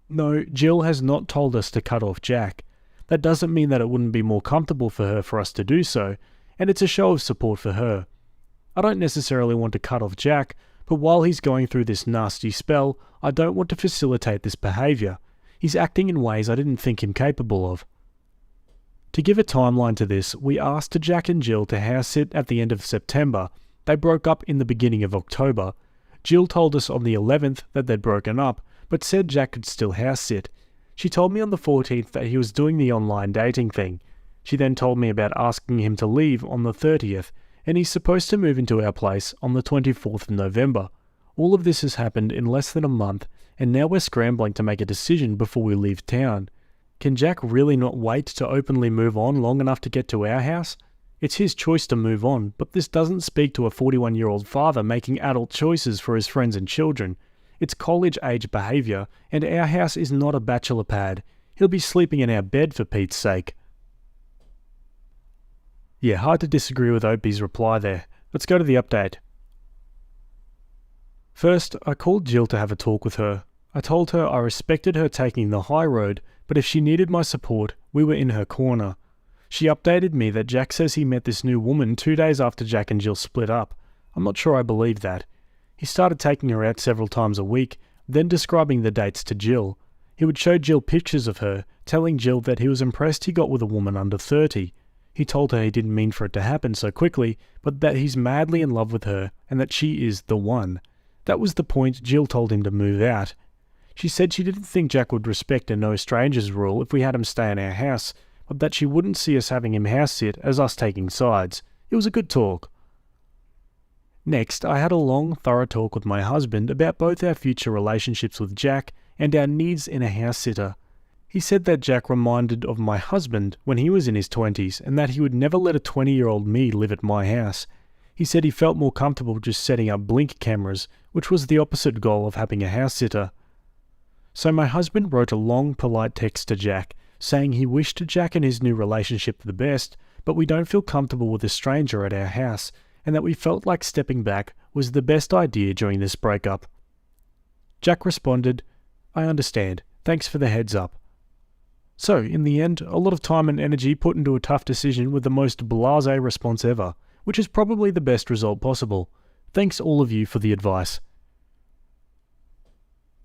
No, Jill has not told us to cut off Jack. That doesn't mean that it wouldn't be more comfortable for her for us to do so, and it's a show of support for her. I don't necessarily want to cut off Jack, but while he's going through this nasty spell, I don't want to facilitate this behaviour. He's acting in ways I didn't think him capable of. To give a timeline to this, we asked Jack and Jill to house sit at the end of September. They broke up in the beginning of October. Jill told us on the 11th that they'd broken up, but said Jack could still house sit. She told me on the 14th that he was doing the online dating thing. She then told me about asking him to leave on the 30th, and he's supposed to move into our place on the 24th of November. All of this has happened in less than a month, and now we're scrambling to make a decision before we leave town. Can Jack really not wait to openly move on long enough to get to our house? It's his choice to move on, but this doesn't speak to a 41-year-old father making adult choices for his friends and children. It's college-age behaviour, and our house is not a bachelor pad. He'll be sleeping in our bed for Pete's sake. Yeah, hard to disagree with Opie's reply there. Let's go to the update. First, I called Jill to have a talk with her. I told her I respected her taking the high road, but if she needed my support, we were in her corner. She updated me that Jack says he met this new woman 2 days after Jack and Jill split up. I'm not sure I believe that. He started taking her out several times a week, then describing the dates to Jill. He would show Jill pictures of her, telling Jill that he was impressed he got with a woman under 30. He told her he didn't mean for it to happen so quickly, but that he's madly in love with her and that she is the one. That was the point Jill told him to move out. She said she didn't think Jack would respect a no strangers rule if we had him stay in our house, but that she wouldn't see us having him house sit as us taking sides. It was a good talk. Next, I had a long, thorough talk with my husband about both our future relationships with Jack and our needs in a house sitter. He said that Jack reminded of my husband when he was in his 20s and that he would never let a 20-year-old me live at my house. He said he felt more comfortable just setting up blink cameras, which was the opposite goal of having a house sitter. So my husband wrote a long, polite text to Jack, saying he wished Jack and his new relationship the best, but we don't feel comfortable with a stranger at our house, and that we felt like stepping back was the best idea during this breakup. Jack responded, "I understand. Thanks for the heads up." So, in the end, a lot of time and energy put into a tough decision with the most blasé response ever, which is probably the best result possible. Thanks all of you for the advice.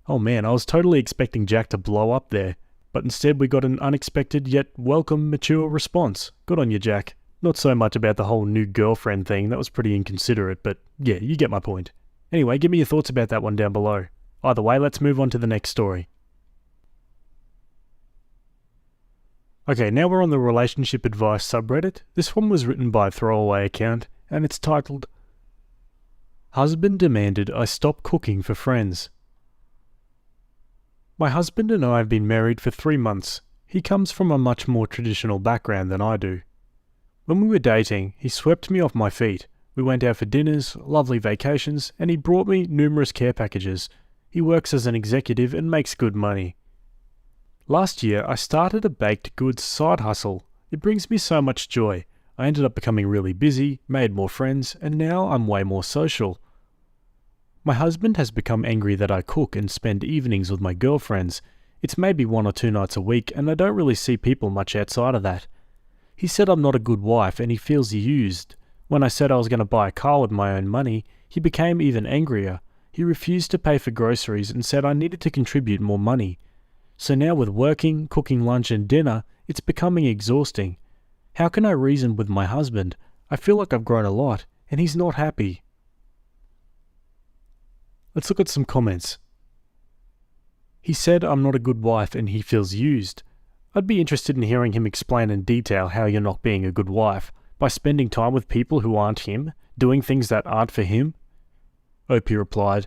Oh man, I was totally expecting Jack to blow up there, but instead we got an unexpected yet welcome, mature response. Good on you, Jack. Not so much about the whole new girlfriend thing, that was pretty inconsiderate, but yeah, you get my point. Anyway, give me your thoughts about that one down below. Either way, let's move on to the next story. Okay, now we're on the relationship advice subreddit. This one was written by a throwaway account, and it's titled, "Husband demanded I stop cooking for friends." My husband and I have been married for 3 months. He comes from a much more traditional background than I do. When we were dating, he swept me off my feet. We went out for dinners, lovely vacations, and he brought me numerous care packages. He works as an executive and makes good money. Last year, I started a baked goods side hustle. It brings me so much joy. I ended up becoming really busy, made more friends, and now I'm way more social. My husband has become angry that I cook and spend evenings with my girlfriends. It's maybe 1 or 2 nights a week, and I don't really see people much outside of that. He said I'm not a good wife and he feels used. When I said I was going to buy a car with my own money, he became even angrier. He refused to pay for groceries and said I needed to contribute more money. So now with working, cooking lunch and dinner, it's becoming exhausting. How can I reason with my husband? I feel like I've grown a lot, and he's not happy. Let's look at some comments. He said I'm not a good wife and he feels used. I'd be interested in hearing him explain in detail how you're not being a good wife, By spending time with people who aren't him, doing things that aren't for him? Opie replied,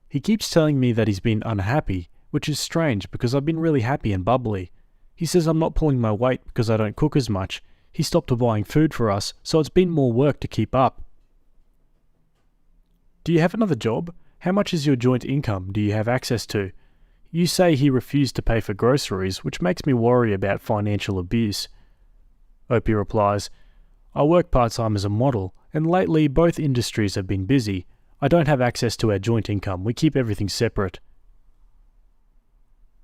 he keeps telling me that he's been unhappy, which is strange because I've been really happy and bubbly. He says I'm not pulling my weight because I don't cook as much. He stopped buying food for us, so it's been more work to keep up. Do you have another job? How much is your joint income do you have access to? You say he refused to pay for groceries, which makes me worry about financial abuse. Opie replies, I work part-time as a model, and lately both industries have been busy. I don't have access to our joint income. We keep everything separate.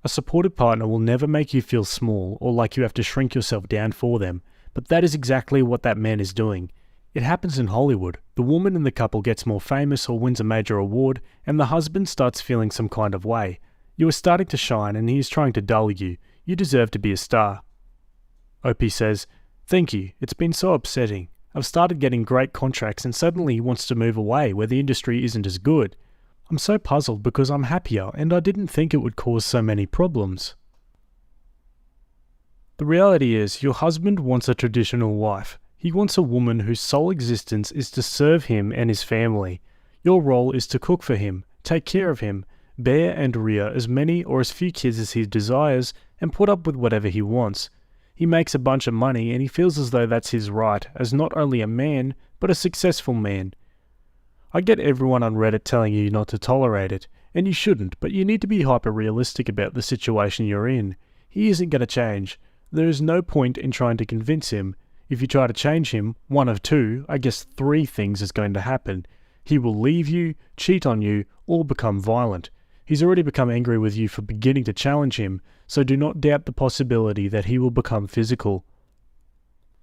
A supportive partner will never make you feel small or like you have to shrink yourself down for them, but that is exactly what that man is doing. It happens in Hollywood. The woman in the couple gets more famous or wins a major award, and the husband starts feeling some kind of way. You are starting to shine and he is trying to dull you. You deserve to be a star. Opie says, thank you, it's been so upsetting. I've started getting great contracts and suddenly he wants to move away where the industry isn't as good. I'm so puzzled because I'm happier and I didn't think it would cause so many problems. The reality is, your husband wants a traditional wife. He wants a woman whose sole existence is to serve him and his family. Your role is to cook for him, take care of him, bear and rear as many or as few kids as he desires, and put up with whatever he wants. He makes a bunch of money and he feels as though that's his right as not only a man, but a successful man. I get everyone on Reddit telling you not to tolerate it, and you shouldn't, but you need to be hyper-realistic about the situation you're in. He isn't going to change. There is no point in trying to convince him. If you try to change him, one of two, I guess 3 things is going to happen. He will leave you, cheat on you, or become violent. He's already become angry with you for beginning to challenge him, so do not doubt the possibility that he will become physical.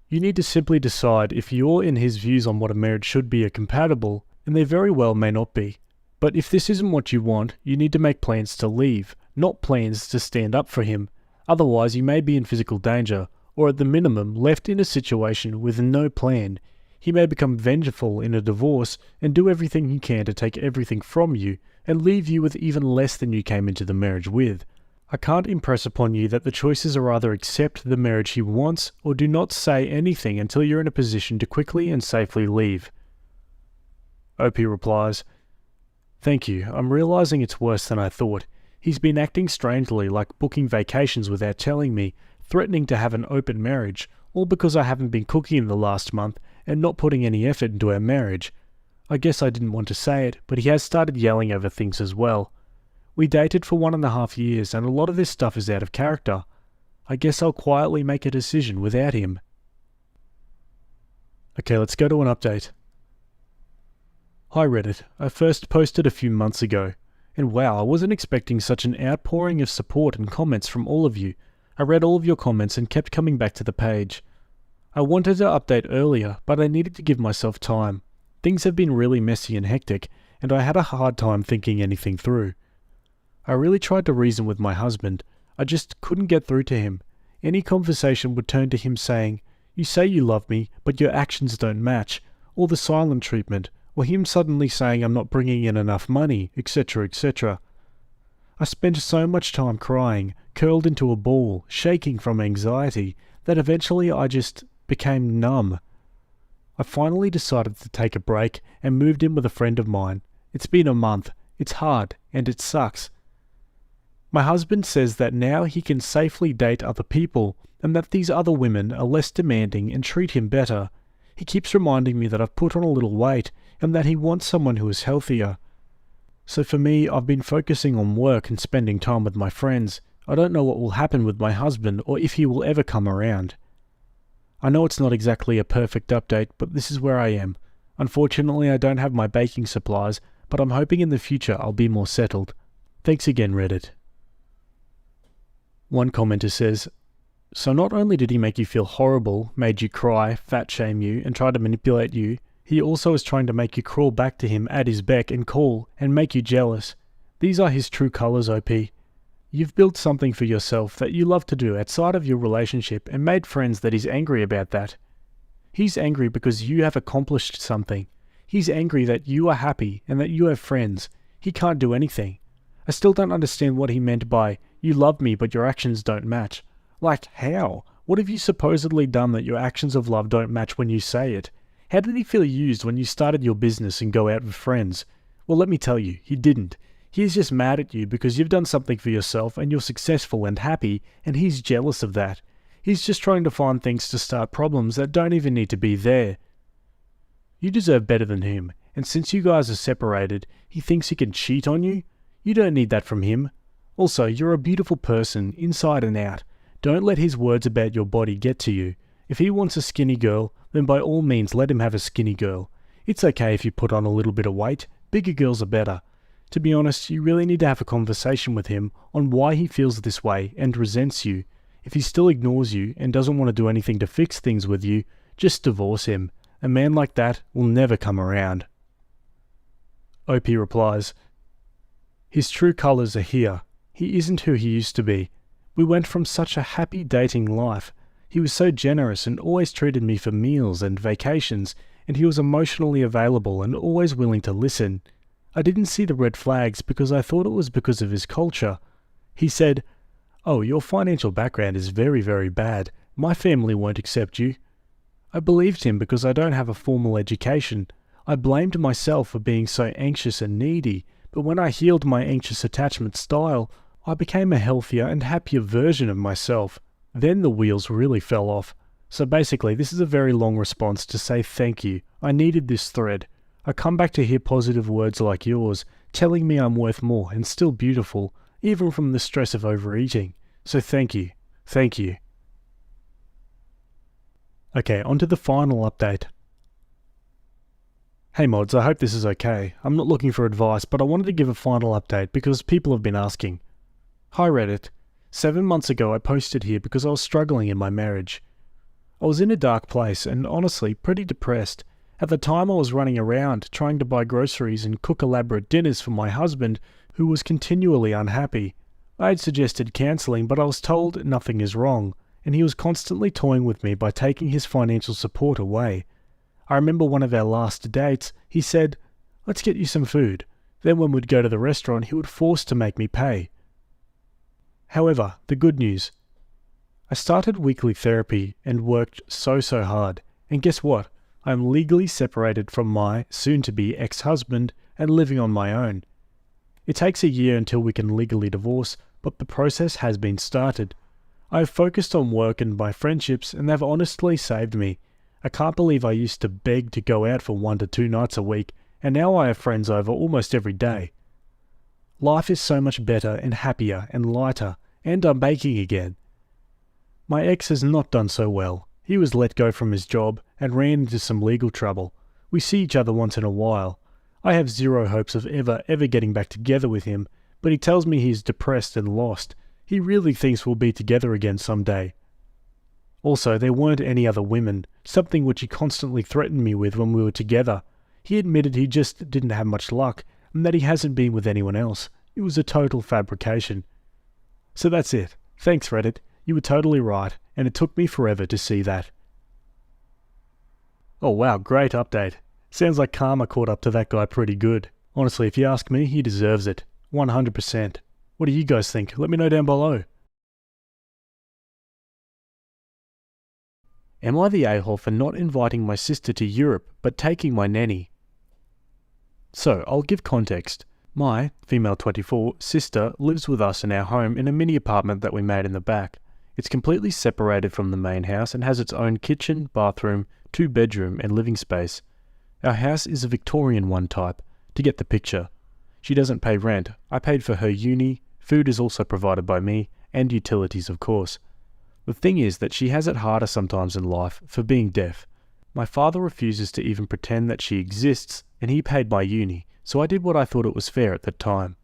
You need to simply decide if you're in his views on what a marriage should be are compatible, and they very well may not be. But if this isn't what you want, you need to make plans to leave, not plans to stand up for him. Otherwise you may be in physical danger, or at the minimum left in a situation with no plan. He may become vengeful in a divorce and do everything he can to take everything from you and leave you with even less than you came into the marriage with. I can't impress upon you that the choices are either accept the marriage he wants or do not say anything until you're in a position to quickly and safely leave. Opie replies, thank you, I'm realizing it's worse than I thought. He's been acting strangely, like booking vacations without telling me, threatening to have an open marriage, all because I haven't been cooking in the last month and not putting any effort into our marriage. I guess I didn't want to say it, but he has started yelling over things as well. We dated for 1.5 years and a lot of this stuff is out of character. I guess I'll quietly make a decision without him. Okay, let's go to an update. Hi Reddit, I first posted a few months ago, and wow, I wasn't expecting such an outpouring of support and comments from all of you. I read all of your comments and kept coming back to the page. I wanted to update earlier, but I needed to give myself time. Things have been really messy and hectic, and I had a hard time thinking anything through. I really tried to reason with my husband. I just couldn't get through to him. Any conversation would turn to him saying, you say you love me, but your actions don't match, or the silent treatment, or him suddenly saying I'm not bringing in enough money, etc., etc. I spent so much time crying, curled into a ball, shaking from anxiety, that eventually I just became numb. I finally decided to take a break and moved in with a friend of mine. It's been a month. It's hard, and it sucks. My husband says that now he can safely date other people, and that these other women are less demanding and treat him better. He keeps reminding me that I've put on a little weight, and that he wants someone who is healthier. So for me, I've been focusing on work and spending time with my friends. I don't know what will happen with my husband or if he will ever come around. I know it's not exactly a perfect update, but this is where I am. Unfortunately, I don't have my baking supplies, but I'm hoping in the future I'll be more settled. Thanks again, Reddit. One commenter says, so not only did he make you feel horrible, made you cry, fat shame you, and try to manipulate you, he also is trying to make you crawl back to him at his beck and call and make you jealous. These are his true colours, OP. You've built something for yourself that you love to do outside of your relationship and made friends that he's angry about that. He's angry because you have accomplished something. He's angry that you are happy and that you have friends. He can't do anything. I still don't understand what he meant by, you love me but your actions don't match. Like how? What have you supposedly done that your actions of love don't match when you say it? How did he feel used when you started your business and go out with friends? Well, let me tell you, he didn't. He is just mad at you because you've done something for yourself and you're successful and happy, and he's jealous of that. He's just trying to find things to start problems that don't even need to be there. You deserve better than him, and since you guys are separated, he thinks he can cheat on you? You don't need that from him. Also, you're a beautiful person, inside and out. Don't let his words about your body get to you. If he wants a skinny girl, then by all means let him have a skinny girl. It's okay if you put on a little bit of weight. Bigger girls are better. To be honest, you really need to have a conversation with him on why he feels this way and resents you. If he still ignores you and doesn't want to do anything to fix things with you, just divorce him. A man like that will never come around. OP replies, his true colours are here. He isn't who he used to be. We went from such a happy dating life. He was so generous and always treated me for meals and vacations, and he was emotionally available and always willing to listen. I didn't see the red flags because I thought it was because of his culture. He said, "Oh, your financial background is very, very bad. My family won't accept you." I believed him because I don't have a formal education. I blamed myself for being so anxious and needy, but when I healed my anxious attachment style, I became a healthier and happier version of myself. Then the wheels really fell off. So basically, this is a very long response to say thank you. I needed this thread. I come back to hear positive words like yours, telling me I'm worth more and still beautiful, even from the stress of overeating. So thank you. Thank you. Okay, on to the final update. Hey mods, I hope this is okay. I'm not looking for advice, but I wanted to give a final update because people have been asking. Hi Reddit. 7 months ago I posted here because I was struggling in my marriage. I was in a dark place and honestly pretty depressed. At the time I was running around trying to buy groceries and cook elaborate dinners for my husband, who was continually unhappy. I had suggested cancelling, but I was told nothing is wrong, and he was constantly toying with me by taking his financial support away. I remember one of our last dates, he said, "Let's get you some food." Then when we'd go to the restaurant, he would force to make me pay. However, the good news. I started weekly therapy and worked so hard, and guess what? I am legally separated from my soon-to-be ex-husband and living on my own. It takes a year until we can legally divorce, but the process has been started. I have focused on work and my friendships, and they've honestly saved me. I can't believe I used to beg to go out for 1 to 2 nights a week, and now I have friends over almost every day. Life is so much better and happier and lighter, and I'm baking again. My ex has not done so well. He was let go from his job and ran into some legal trouble. We see each other once in a while. I have zero hopes of ever getting back together with him, but he tells me he is depressed and lost. He really thinks we'll be together again someday. Also, there weren't any other women, something which he constantly threatened me with when we were together. He admitted he just didn't have much luck, and that he hasn't been with anyone else. It was a total fabrication. So that's it. Thanks, Reddit. You were totally right, and it took me forever to see that. Oh wow, great update. Sounds like karma caught up to that guy pretty good. Honestly, if you ask me, he deserves it. 100%. What do you guys think? Let me know down below. Am I the a-hole for not inviting my sister to Europe, but taking my nanny? So, I'll give context. My, female 24, sister lives with us in our home in a mini apartment that we made in the back. It's completely separated from the main house and has its own kitchen, bathroom, 2-bedroom and living space. Our house is a Victorian one type, to get the picture. She doesn't pay rent. I paid for her uni, food is also provided by me, and utilities of course. The thing is that she has it harder sometimes in life for being deaf. My father refuses to even pretend that she exists, and he paid my uni, so I did what I thought it was fair at the time.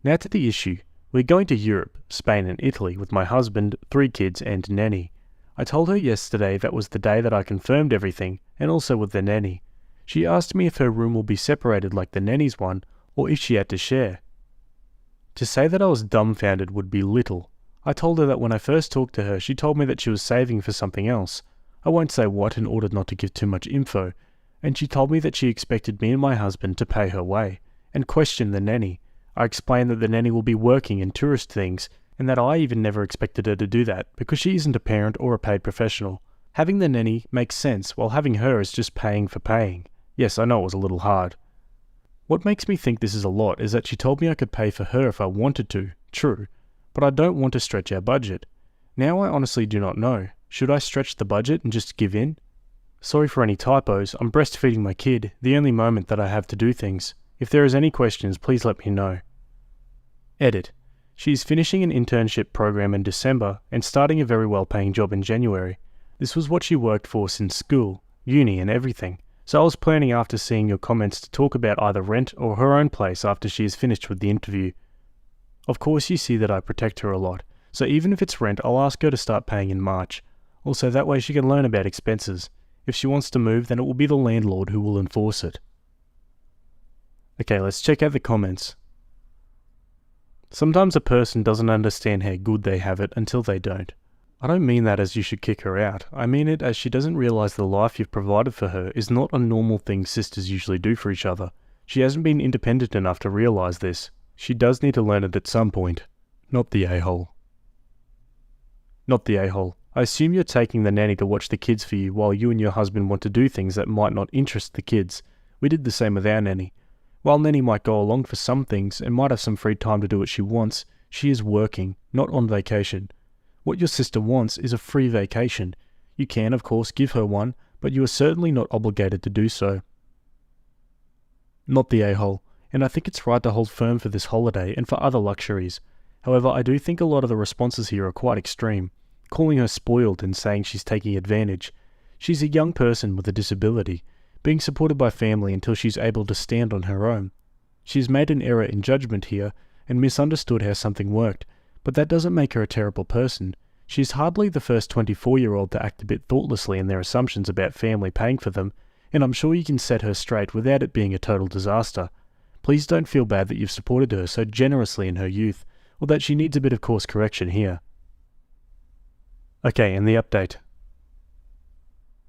Now to the issue. We're going to Europe, Spain and Italy with my husband, 3 kids and nanny. I told her yesterday that was the day that I confirmed everything, and also with the nanny. She asked me if her room will be separated like the nanny's one, or if she had to share. To say that I was dumbfounded would be little. I told her that when I first talked to her, she told me that she was saving for something else. I won't say what in order not to give too much info, and she told me that she expected me and my husband to pay her way, and questioned the nanny. I explained that the nanny will be working in tourist things, and that I even never expected her to do that because she isn't a parent or a paid professional. Having the nanny makes sense, while having her is just paying for paying. Yes, I know it was a little hard. What makes me think this is a lot is that she told me I could pay for her if I wanted to, true, but I don't want to stretch our budget. Now I honestly do not know. Should I stretch the budget and just give in? Sorry for any typos, I'm breastfeeding my kid, the only moment that I have to do things. If there is any questions, please let me know. Edit. She is finishing an internship program in December and starting a very well-paying job in January. This was what she worked for since school, uni and everything. So I was planning after seeing your comments to talk about either rent or her own place after she is finished with the interview. Of course you see that I protect her a lot, so even if it's rent I'll ask her to start paying in March. Also that way she can learn about expenses. If she wants to move then it will be the landlord who will enforce it. Okay, let's check out the comments. Sometimes a person doesn't understand how good they have it until they don't. I don't mean that as you should kick her out. I mean it as she doesn't realise the life you've provided for her is not a normal thing sisters usually do for each other. She hasn't been independent enough to realise this. She does need to learn it at some point. Not the a-hole. Not the a-hole. I assume you're taking the nanny to watch the kids for you while you and your husband want to do things that might not interest the kids. We did the same with our nanny. While nanny might go along for some things and might have some free time to do what she wants, she is working, not on vacation. What your sister wants is a free vacation. You can, of course, give her one, but you are certainly not obligated to do so. Not the a-hole, and I think it's right to hold firm for this holiday and for other luxuries. However, I do think a lot of the responses here are quite extreme, calling her spoiled and saying she's taking advantage. She's a young person with a disability, being supported by family until she's able to stand on her own. She's made an error in judgment here and misunderstood how something worked, but that doesn't make her a terrible person. She's hardly the first 24-year-old to act a bit thoughtlessly in their assumptions about family paying for them, and I'm sure you can set her straight without it being a total disaster. Please don't feel bad that you've supported her so generously in her youth, or that she needs a bit of course correction here. Okay, and the update.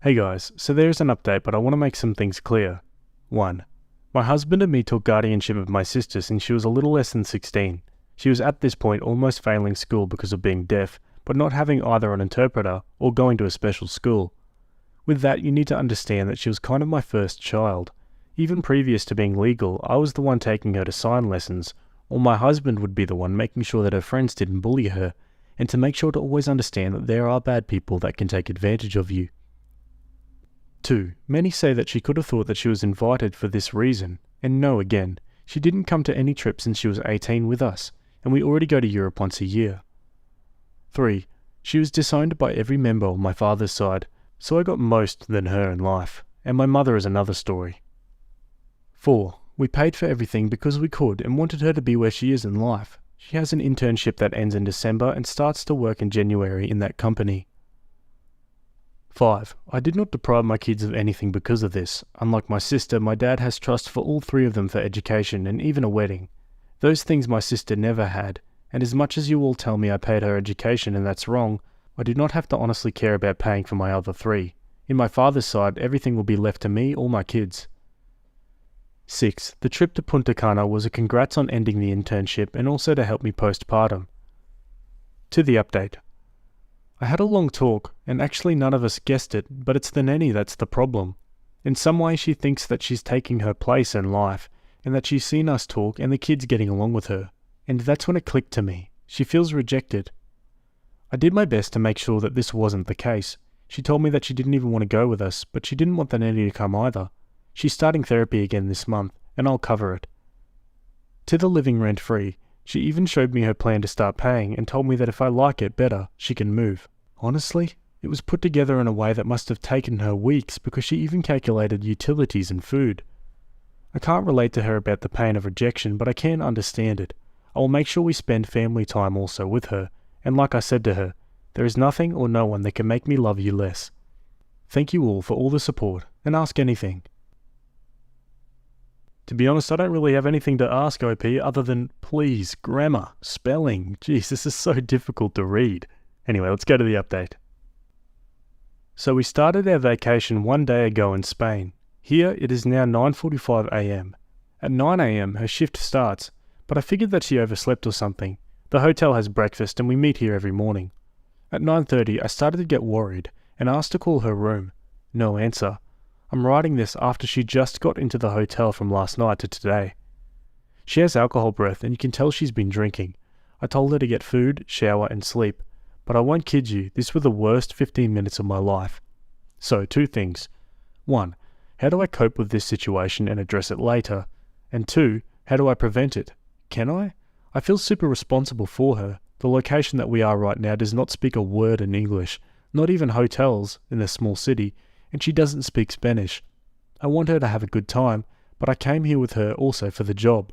Hey guys, so there's an update, but I want to make some things clear. 1. My husband and me took guardianship of my sister since she was a little less than 16. She was at this point almost failing school because of being deaf, but not having either an interpreter or going to a special school. With that, you need to understand that she was kind of my first child. Even previous to being legal, I was the one taking her to sign lessons, or my husband would be the one making sure that her friends didn't bully her, and to make sure to always understand that there are bad people that can take advantage of you. 2. Many say that she could have thought that she was invited for this reason, and no again, she didn't come to any trip since she was 18 with us, and we already go to Europe once a year. 3. She was disowned by every member on my father's side, so I got most than her in life, and my mother is another story. 4. We paid for everything because we could and wanted her to be where she is in life. She has an internship that ends in December and starts to work in January in that company. 5. I did not deprive my kids of anything because of this. Unlike my sister, my dad has trust for all 3 of them for education and even a wedding. Those things my sister never had, and as much as you all tell me I paid her education and that's wrong, I do not have to honestly care about paying for my other 3. In my father's side, everything will be left to me or my kids. 6. The trip to Punta Cana was a congrats on ending the internship and also to help me postpartum. To the update. I had a long talk, and actually none of us guessed it, but it's the nanny that's the problem. In some way she thinks that she's taking her place in life, and that she's seen us talk and the kids getting along with her. And that's when it clicked to me. She feels rejected. I did my best to make sure that this wasn't the case. She told me that she didn't even want to go with us, but she didn't want the nanny to come either. She's starting therapy again this month, and I'll cover it. To the living rent-free, she even showed me her plan to start paying and told me that if I like it better, she can move. Honestly, it was put together in a way that must have taken her weeks because she even calculated utilities and food. I can't relate to her about the pain of rejection, but I can understand it. I will make sure we spend family time also with her, and like I said to her, there is nothing or no one that can make me love you less. Thank you all for all the support, and ask anything. To be honest, I don't really have anything to ask, OP, other than, please, grammar, spelling. Jeez, this is so difficult to read. Anyway, let's go to the update. So we started our vacation 1 day ago in Spain. Here it is now 9:45 AM. At 9 AM her shift starts, but I figured that she overslept or something. The hotel has breakfast and we meet here every morning. At 9:30 I started to get worried and asked to call her room. No answer. I'm writing this after she just got into the hotel from last night to today. She has alcohol breath and you can tell she's been drinking. I told her to get food, shower and sleep. But I won't kid you, this were the worst 15 minutes of my life. So, 2 things. 1. How do I cope with this situation and address it later? And 2. How do I prevent it? Can I? I feel super responsible for her. The location that we are right now does not speak a word in English, not even hotels in a small city, and she doesn't speak Spanish. I want her to have a good time, but I came here with her also for the job.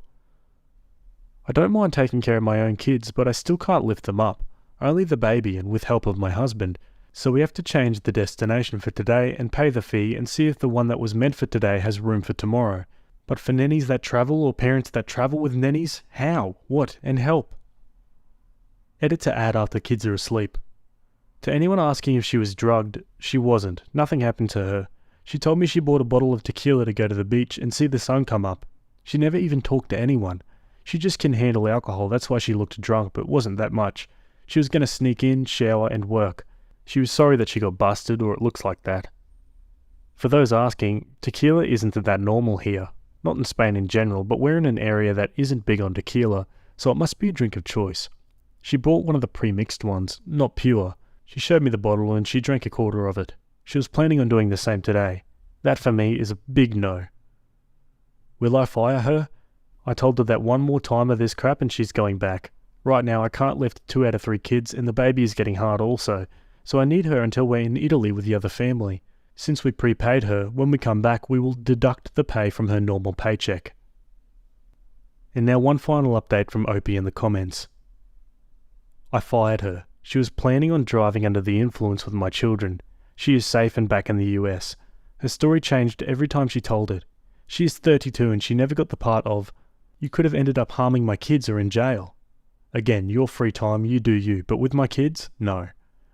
I don't mind taking care of my own kids, but I still can't lift them up. Only the baby and with help of my husband. So we have to change the destination for today and pay the fee and see if the one that was meant for today has room for tomorrow. But for nannies that travel or parents that travel with nannies, how, what, and help? Edit to add after kids are asleep. To anyone asking if she was drugged, she wasn't. Nothing happened to her. She told me she bought a bottle of tequila to go to the beach and see the sun come up. She never even talked to anyone. She just can handle alcohol, that's why she looked drunk, but wasn't that much. She was going to sneak in, shower, and work. She was sorry that she got busted, or it looks like that. For those asking, tequila isn't that normal here. Not in Spain in general, but we're in an area that isn't big on tequila, so it must be a drink of choice. She bought one of the pre-mixed ones, not pure. She showed me the bottle and she drank a quarter of it. She was planning on doing the same today. That for me is a big no. Will I fire her? I told her that one more time of this crap and she's going back. Right now I can't lift 2 out of 3 kids and the baby is getting hard also, so I need her until we're in Italy with the other family. Since we prepaid her, when we come back we will deduct the pay from her normal paycheck. And now one final update from Opie in the comments. I fired her. She was planning on driving under the influence with my children. She is safe and back in the US. Her story changed every time she told it. She is 32 and she never got the part of, "You could have ended up harming my kids or in jail." Again, your free time, you do you, but with my kids, no.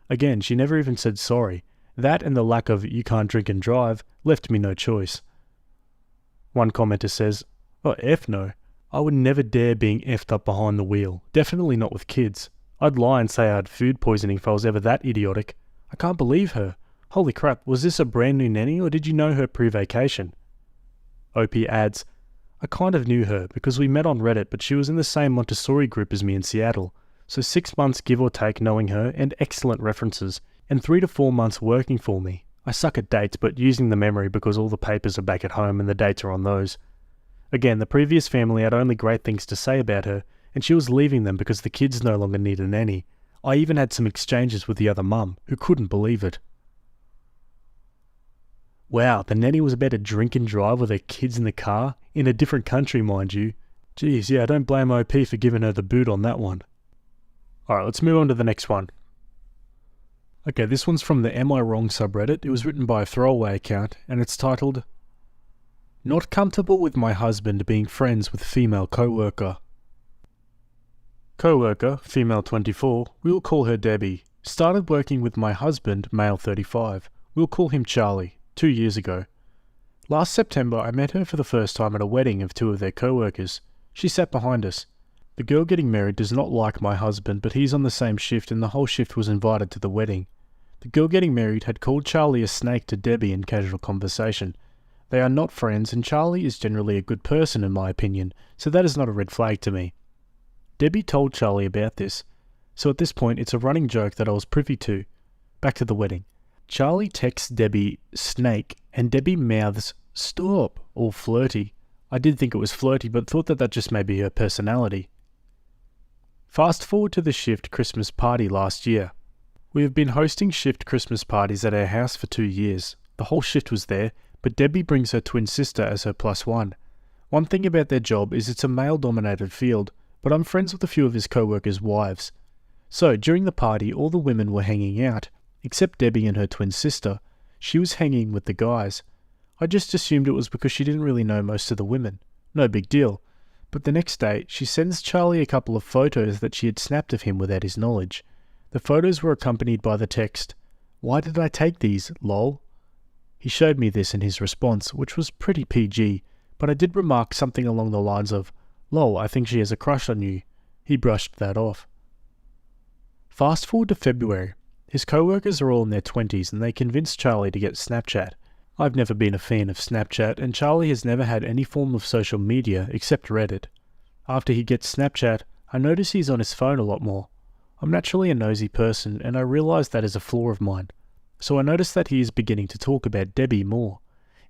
Again, she never even said sorry. That and the lack of "you can't drink and drive" left me no choice. One commenter says, "Oh, F no. I would never dare being effed up behind the wheel. Definitely not with kids. I'd lie and say I had food poisoning if I was ever that idiotic. I can't believe her. Holy crap, was this a brand new nanny or did you know her pre-vacation?" Opie adds, "I kind of knew her because we met on Reddit, but she was in the same Montessori group as me in Seattle. So 6 months give or take knowing her and excellent references, and 3 to 4 months working for me. I suck at dates, but using the memory because all the papers are back at home and the dates are on those. Again, the previous family had only great things to say about her, and she was leaving them because the kids no longer need a nanny. I even had some exchanges with the other mum, who couldn't believe it." Wow, the nanny was about to drink and drive with her kids in the car, in a different country mind you. Geez, yeah, I don't blame OP for giving her the boot on that one. Alright, let's move on to the next one. Okay, this one's from the Am I Wrong subreddit. It was written by a throwaway account, and it's titled, "Not comfortable with my husband being friends with female co-worker." Co-worker, female 24, we'll call her Debbie, started working with my husband, male 35. We'll call him Charlie, 2 years ago. Last September I met her for the first time at a wedding of 2 of their co-workers. She sat behind us. The girl getting married does not like my husband, but he's on the same shift and the whole shift was invited to the wedding. The girl getting married had called Charlie a snake to Debbie in casual conversation. They are not friends and Charlie is generally a good person in my opinion, so that is not a red flag to me. Debbie told Charlie about this, so at this point it's a running joke that I was privy to. Back to the wedding. Charlie texts Debbie "snake" and Debbie mouths "stop," all flirty. I did think it was flirty but thought that just may be her personality. Fast forward to the shift Christmas party last year. We have been hosting shift Christmas parties at our house for 2 years. The whole shift was there, but Debbie brings her twin sister as her +1. One thing about their job is it's a male-dominated field, but I'm friends with a few of his co-workers' wives. So during the party all the women were hanging out, except Debbie and her twin sister. She was hanging with the guys. I just assumed it was because she didn't really know most of the women. No big deal. But the next day, she sends Charlie a couple of photos that she had snapped of him without his knowledge. The photos were accompanied by the text, "Why did I take these, lol?" He showed me this in his response, which was pretty PG, but I did remark something along the lines of, "Lol, I think she has a crush on you." He brushed that off. Fast forward to February. His co-workers are all in their 20s and they convince Charlie to get Snapchat. I've never been a fan of Snapchat and Charlie has never had any form of social media except Reddit. After he gets Snapchat, I notice he's on his phone a lot more. I'm naturally a nosy person and I realise that is a flaw of mine. So I notice that he is beginning to talk about Debbie more,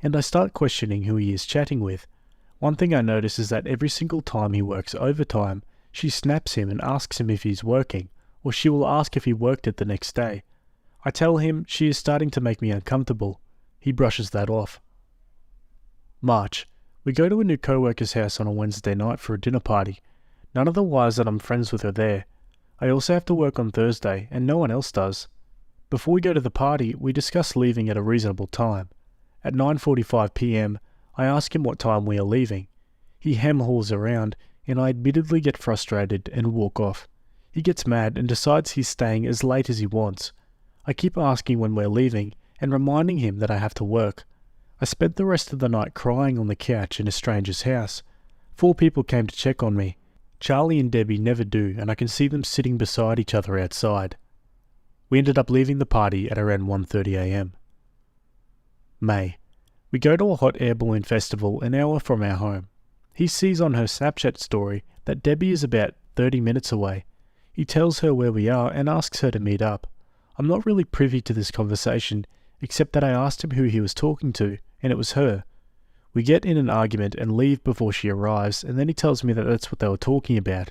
and I start questioning who he is chatting with. One thing I notice is that every single time he works overtime, she snaps him and asks him if he's working, or she will ask if he worked it the next day. I tell him she is starting to make me uncomfortable. He brushes that off. March. We go to a new co-worker's house on a Wednesday night for a dinner party. None of the wives that I'm friends with are there. I also have to work on Thursday, and no one else does. Before we go to the party, we discuss leaving at a reasonable time. At 9:45 p.m, I ask him what time we are leaving. He hem-haws around, and I admittedly get frustrated and walk off. He gets mad and decides he's staying as late as he wants. I keep asking when we're leaving, and reminding him that I have to work. I spent the rest of the night crying on the couch in a stranger's house. 4 people came to check on me. Charlie and Debbie never do, and I can see them sitting beside each other outside. We ended up leaving the party at around 1:30 a.m. May. We go to a hot air balloon festival an hour from our home. He sees on her Snapchat story that Debbie is about 30 minutes away. He tells her where we are and asks her to meet up. I'm not really privy to this conversation, except that I asked him who he was talking to, and it was her. We get in an argument and leave before she arrives, and then he tells me that that's what they were talking about.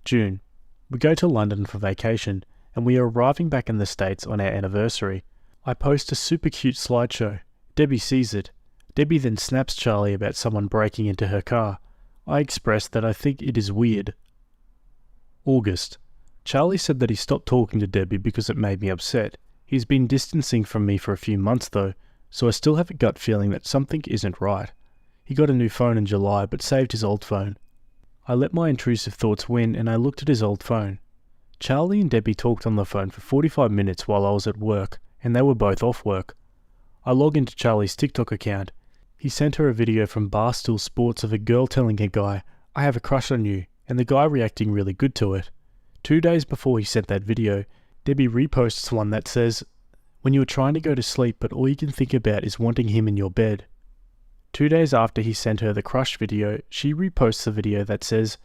June. We go to London for vacation, and we are arriving back in the States on our anniversary. I post a super cute slideshow. Debbie sees it. Debbie then snaps Charlie about someone breaking into her car. I express that I think it is weird. August. Charlie said that he stopped talking to Debbie because it made me upset. He's been distancing from me for a few months though, so I still have a gut feeling that something isn't right. He got a new phone in July but saved his old phone. I let my intrusive thoughts win and I looked at his old phone. Charlie and Debbie talked on the phone for 45 minutes while I was at work, and they were both off work. I log into Charlie's TikTok account. He sent her a video from Barstool Sports of a girl telling a guy, "I have a crush on you," and the guy reacting really good to it. 2 days before he sent that video, Debbie reposts one that says, "When you are trying to go to sleep but all you can think about is wanting him in your bed." 2 days after he sent her the crush video, she reposts a video that says,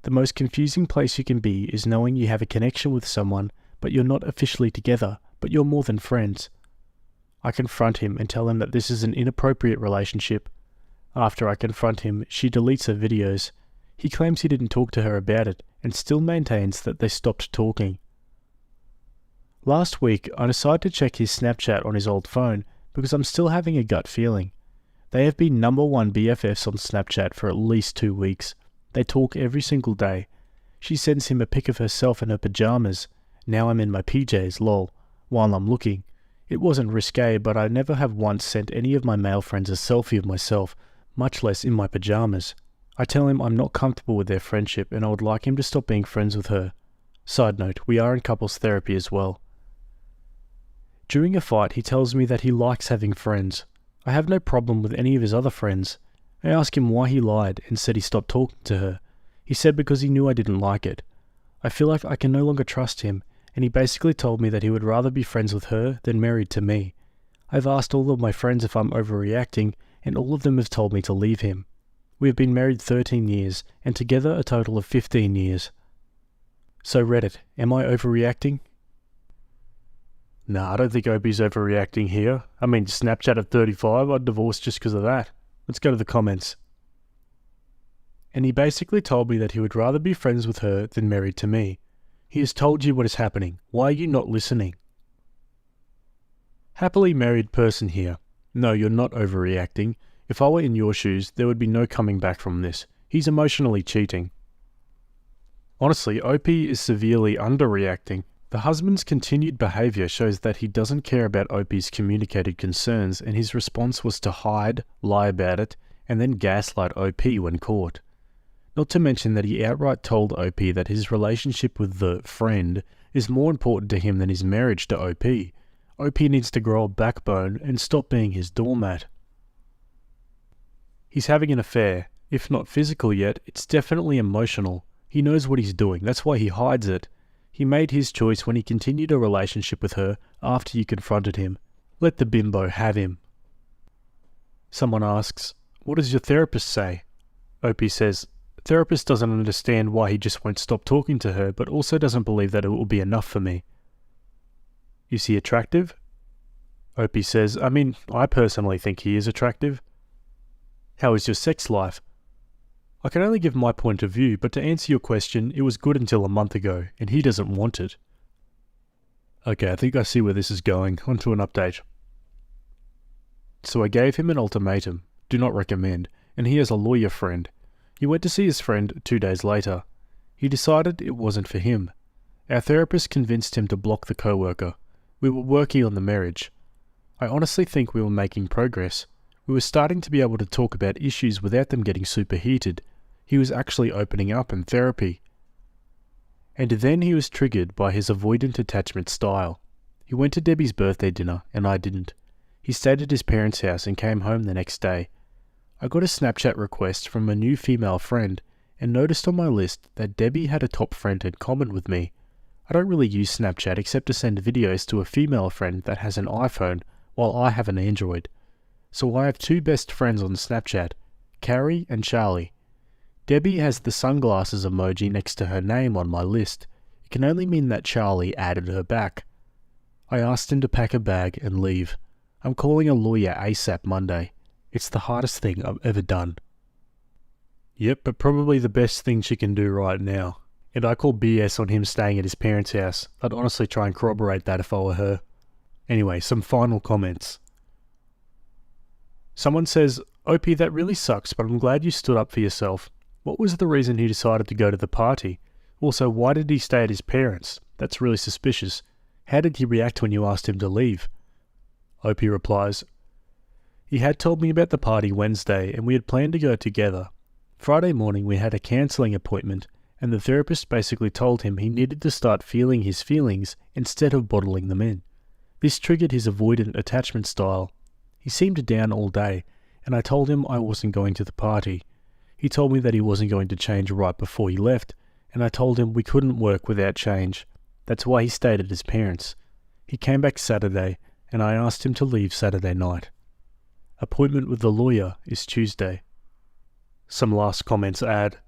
"The most confusing place you can be is knowing you have a connection with someone, but you're not officially together, but you're more than friends." I confront him and tell him that this is an inappropriate relationship. After I confront him, she deletes her videos. He claims he didn't talk to her about it, and still maintains that they stopped talking. Last week, I decided to check his Snapchat on his old phone, because I'm still having a gut feeling. They have been #1 BFFs on Snapchat for at least 2 weeks. They talk every single day. She sends him a pic of herself in her pajamas. "Now I'm in my PJs, lol," while I'm looking. It wasn't risque, but I never have once sent any of my male friends a selfie of myself, much less in my pajamas. I tell him I'm not comfortable with their friendship and I would like him to stop being friends with her. Side note, we are in couples therapy as well. During a fight, he tells me that he likes having friends. I have no problem with any of his other friends. I ask him why he lied and said he stopped talking to her. He said because he knew I didn't like it. I feel like I can no longer trust him, and he basically told me that he would rather be friends with her than married to me. I've asked all of my friends if I'm overreacting, and all of them have told me to leave him. We have been married 13 years, and together a total of 15 years. So Reddit, am I overreacting? Nah, I don't think Opie's overreacting here. I mean, Snapchat at 35, I'd divorce just because of that. Let's go to the comments. And he basically told me that he would rather be friends with her than married to me. He has told you what is happening. Why are you not listening? Happily married person here. No, you're not overreacting. If I were in your shoes, there would be no coming back from this. He's emotionally cheating. Honestly, OP is severely underreacting. The husband's continued behaviour shows that he doesn't care about OP's communicated concerns, and his response was to hide, lie about it, and then gaslight OP when caught. Not to mention that he outright told OP that his relationship with the friend is more important to him than his marriage to OP. OP needs to grow a backbone and stop being his doormat. He's having an affair. If not physical yet, it's definitely emotional. He knows what he's doing, that's why he hides it. He made his choice when he continued a relationship with her after you confronted him. Let the bimbo have him. Someone asks, what does your therapist say? Opie says, therapist doesn't understand why he just won't stop talking to her, but also doesn't believe that it will be enough for me. Is he attractive? Opie says, I personally think he is attractive. How is your sex life? I can only give my point of view, but to answer your question, it was good until a month ago, and he doesn't want it. Okay, I think I see where this is going. On to an update. So I gave him an ultimatum. Do not recommend. And he has a lawyer friend. He went to see his friend 2 days later. He decided it wasn't for him. Our therapist convinced him to block the co-worker. We were working on the marriage. I honestly think we were making progress. We were starting to be able to talk about issues without them getting superheated. He was actually opening up in therapy. And then he was triggered by his avoidant attachment style. He went to Debbie's birthday dinner, and I didn't. He stayed at his parents' house and came home the next day. I got a Snapchat request from a new female friend, and noticed on my list that Debbie had a top friend in common with me. I don't really use Snapchat except to send videos to a female friend that has an iPhone, while I have an Android. So I have 2 best friends on Snapchat, Carrie and Charlie. Debbie has the sunglasses emoji next to her name on my list. It can only mean that Charlie added her back. I asked him to pack a bag and leave. I'm calling a lawyer ASAP Monday. It's the hardest thing I've ever done. Yep, but probably the best thing she can do right now. And I call BS on him staying at his parents' house. I'd honestly try and corroborate that if I were her. Anyway, some final comments. Someone says, Opie, that really sucks, but I'm glad you stood up for yourself. What was the reason he decided to go to the party? Also, why did he stay at his parents'? That's really suspicious. How did he react when you asked him to leave? Opie replies, he had told me about the party Wednesday and we had planned to go together. Friday morning we had a counselling appointment and the therapist basically told him he needed to start feeling his feelings instead of bottling them in. This triggered his avoidant attachment style. He seemed down all day and I told him I wasn't going to the party. He told me that he wasn't going to change right before he left, and I told him we couldn't work without change. That's why he stayed at his parents'. He came back Saturday, and I asked him to leave Saturday night. Appointment with the lawyer is Tuesday. Some last comments add,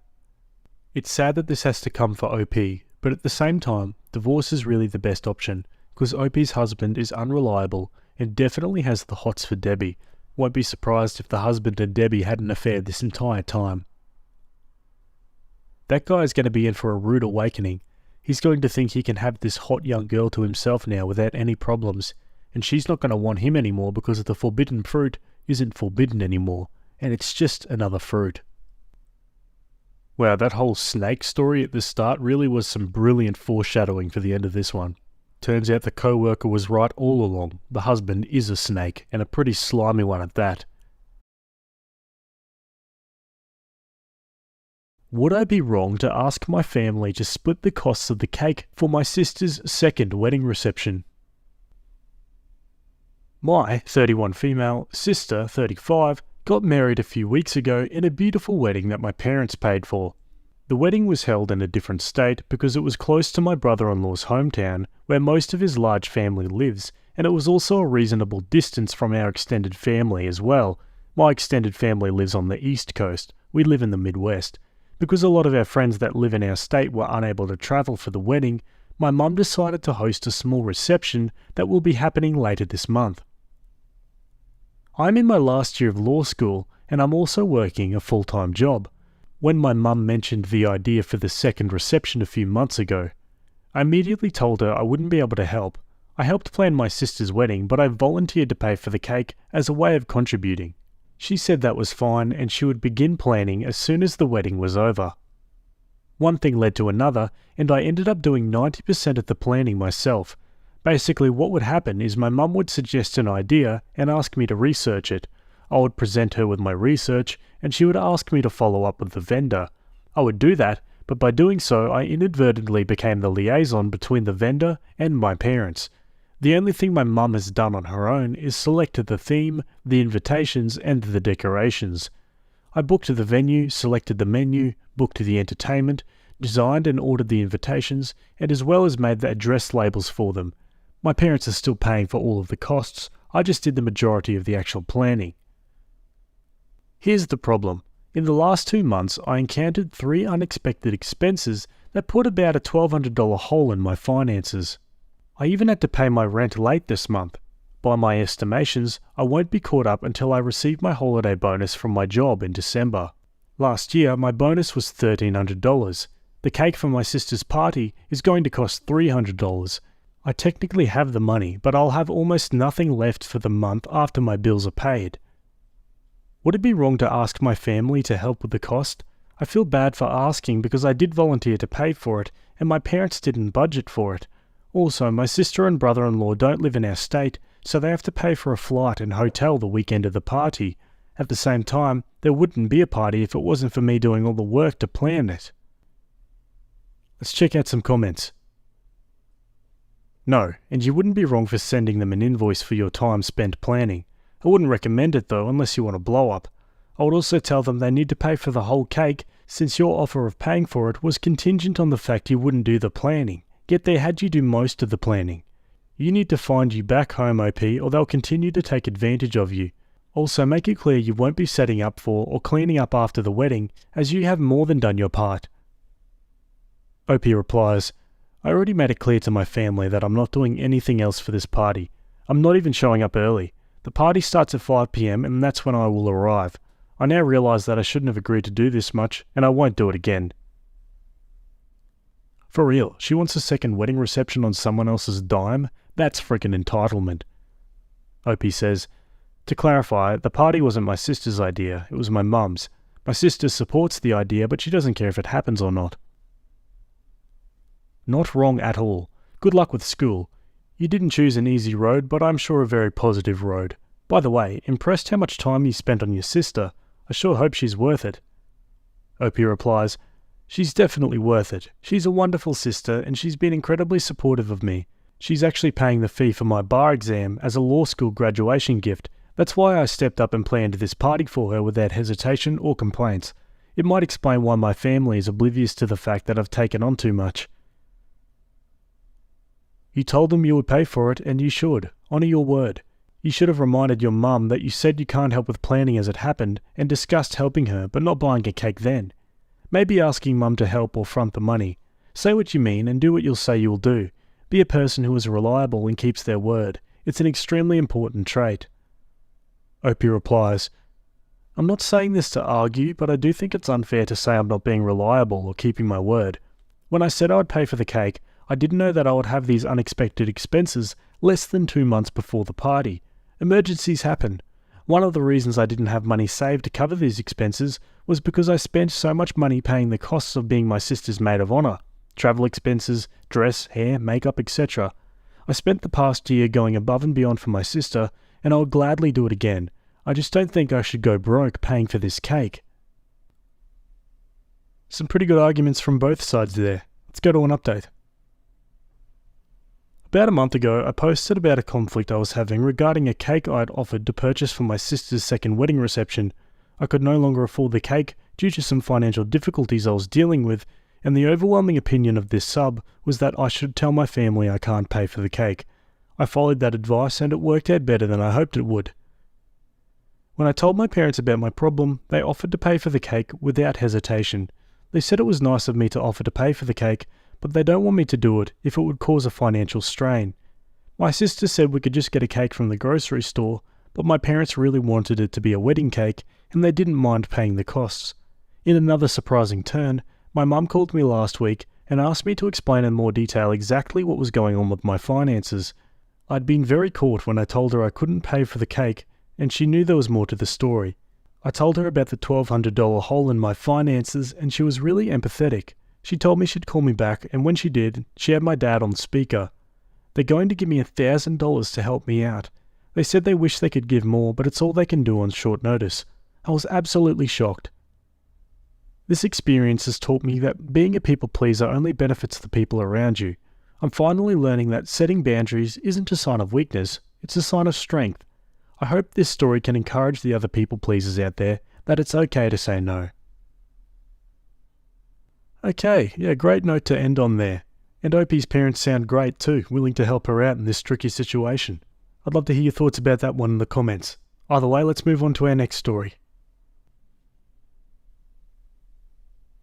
it's sad that this has to come for OP, but at the same time, divorce is really the best option, because OP's husband is unreliable and definitely has the hots for Debbie. Won't be surprised if the husband and Debbie had an affair this entire time. That guy is going to be in for a rude awakening. He's going to think he can have this hot young girl to himself now without any problems, and she's not going to want him anymore because the forbidden fruit isn't forbidden anymore, and it's just another fruit. Wow, that whole snake story at the start really was some brilliant foreshadowing for the end of this one. Turns out the co-worker was right all along. The husband is a snake, and a pretty slimy one at that. Would I be wrong to ask my family to split the costs of the cake for my sister's second wedding reception? My 31 female sister, 35, got married a few weeks ago in a beautiful wedding that my parents paid for. The wedding was held in a different state because it was close to my brother-in-law's hometown, where most of his large family lives, and it was also a reasonable distance from our extended family as well. My extended family lives on the East Coast. We live in the Midwest. Because a lot of our friends that live in our state were unable to travel for the wedding, my mum decided to host a small reception that will be happening later this month. I'm in my last year of law school, and I'm also working a full-time job. When my mum mentioned the idea for the second reception a few months ago, I immediately told her I wouldn't be able to help. I helped plan my sister's wedding, but I volunteered to pay for the cake as a way of contributing. She said that was fine and she would begin planning as soon as the wedding was over. One thing led to another, and I ended up doing 90% of the planning myself. Basically, what would happen is my mum would suggest an idea and ask me to research it. I would present her with my research, and she would ask me to follow up with the vendor. I would do that, but by doing so, I inadvertently became the liaison between the vendor and my parents. The only thing my mum has done on her own is selected the theme, the invitations, and the decorations. I booked the venue, selected the menu, booked the entertainment, designed and ordered the invitations, and as well as made the address labels for them. My parents are still paying for all of the costs. I just did the majority of the actual planning. Here's the problem. In the last 2 months, I encountered 3 unexpected expenses that put about a $1,200 hole in my finances. I even had to pay my rent late this month. By my estimations, I won't be caught up until I receive my holiday bonus from my job in December. Last year, my bonus was $1,300. The cake for my sister's party is going to cost $300. I technically have the money, but I'll have almost nothing left for the month after my bills are paid. Would it be wrong to ask my family to help with the cost? I feel bad for asking because I did volunteer to pay for it, and my parents didn't budget for it. Also, my sister and brother-in-law don't live in our state, so they have to pay for a flight and hotel the weekend of the party. At the same time, there wouldn't be a party if it wasn't for me doing all the work to plan it. Let's check out some comments. No, and you wouldn't be wrong for sending them an invoice for your time spent planning. I wouldn't recommend it though, unless you want to blow up. I would also tell them they need to pay for the whole cake, since your offer of paying for it was contingent on the fact you wouldn't do the planning, yet they had you do most of the planning. You need to find you back home, OP, or they'll continue to take advantage of you. Also, make it clear you won't be setting up for or cleaning up after the wedding, as you have more than done your part. OP replies, I already made it clear to my family that I'm not doing anything else for this party. I'm not even showing up early. The party starts at 5 PM and that's when I will arrive. I now realise that I shouldn't have agreed to do this much, and I won't do it again. For real, she wants a second wedding reception on someone else's dime? That's freaking entitlement. OP says, to clarify, the party wasn't my sister's idea, it was my mum's. My sister supports the idea, but she doesn't care if it happens or not. Not wrong at all. Good luck with school. You didn't choose an easy road, but I'm sure a very positive road. By the way, impressed how much time you spent on your sister. I sure hope she's worth it. OP replies, she's definitely worth it. She's a wonderful sister and she's been incredibly supportive of me. She's actually paying the fee for my bar exam as a law school graduation gift. That's why I stepped up and planned this party for her without hesitation or complaints. It might explain why my family is oblivious to the fact that I've taken on too much. You told them you would pay for it, and you should. Honour your word. You should have reminded your mum that you said you can't help with planning as it happened, and discussed helping her, but not buying a cake then. Maybe asking mum to help or front the money. Say what you mean and do what you'll say you'll do. Be a person who is reliable and keeps their word. It's an extremely important trait. OP replies, I'm not saying this to argue, but I do think it's unfair to say I'm not being reliable or keeping my word. When I said I'd pay for the cake, I didn't know that I would have these unexpected expenses less than 2 months before the party. Emergencies happen. One of the reasons I didn't have money saved to cover these expenses was because I spent so much money paying the costs of being my sister's maid of honour. Travel expenses, dress, hair, makeup, etc. I spent the past year going above and beyond for my sister, and I would gladly do it again. I just don't think I should go broke paying for this cake. Some pretty good arguments from both sides there. Let's go to an update. About a month ago, I posted about a conflict I was having regarding a cake I'd offered to purchase for my sister's second wedding reception. I could no longer afford the cake due to some financial difficulties I was dealing with, and the overwhelming opinion of this sub was that I should tell my family I can't pay for the cake. I followed that advice and it worked out better than I hoped it would. When I told my parents about my problem, they offered to pay for the cake without hesitation. They said it was nice of me to offer to pay for the cake, but they don't want me to do it if it would cause a financial strain. My sister said we could just get a cake from the grocery store, but my parents really wanted it to be a wedding cake and they didn't mind paying the costs. In another surprising turn, my mum called me last week and asked me to explain in more detail exactly what was going on with my finances. I'd been very caught when I told her I couldn't pay for the cake, and she knew there was more to the story. I told her about the $1,200 hole in my finances and she was really empathetic. She told me she'd call me back, and when she did, she had my dad on speaker. They're going to give me $1,000 to help me out. They said they wish they could give more, but it's all they can do on short notice. I was absolutely shocked. This experience has taught me that being a people pleaser only benefits the people around you. I'm finally learning that setting boundaries isn't a sign of weakness, it's a sign of strength. I hope this story can encourage the other people pleasers out there that it's okay to say no. Okay, yeah, great note to end on there. And Opie's parents sound great too, willing to help her out in this tricky situation. I'd love to hear your thoughts about that one in the comments. Either way, let's move on to our next story.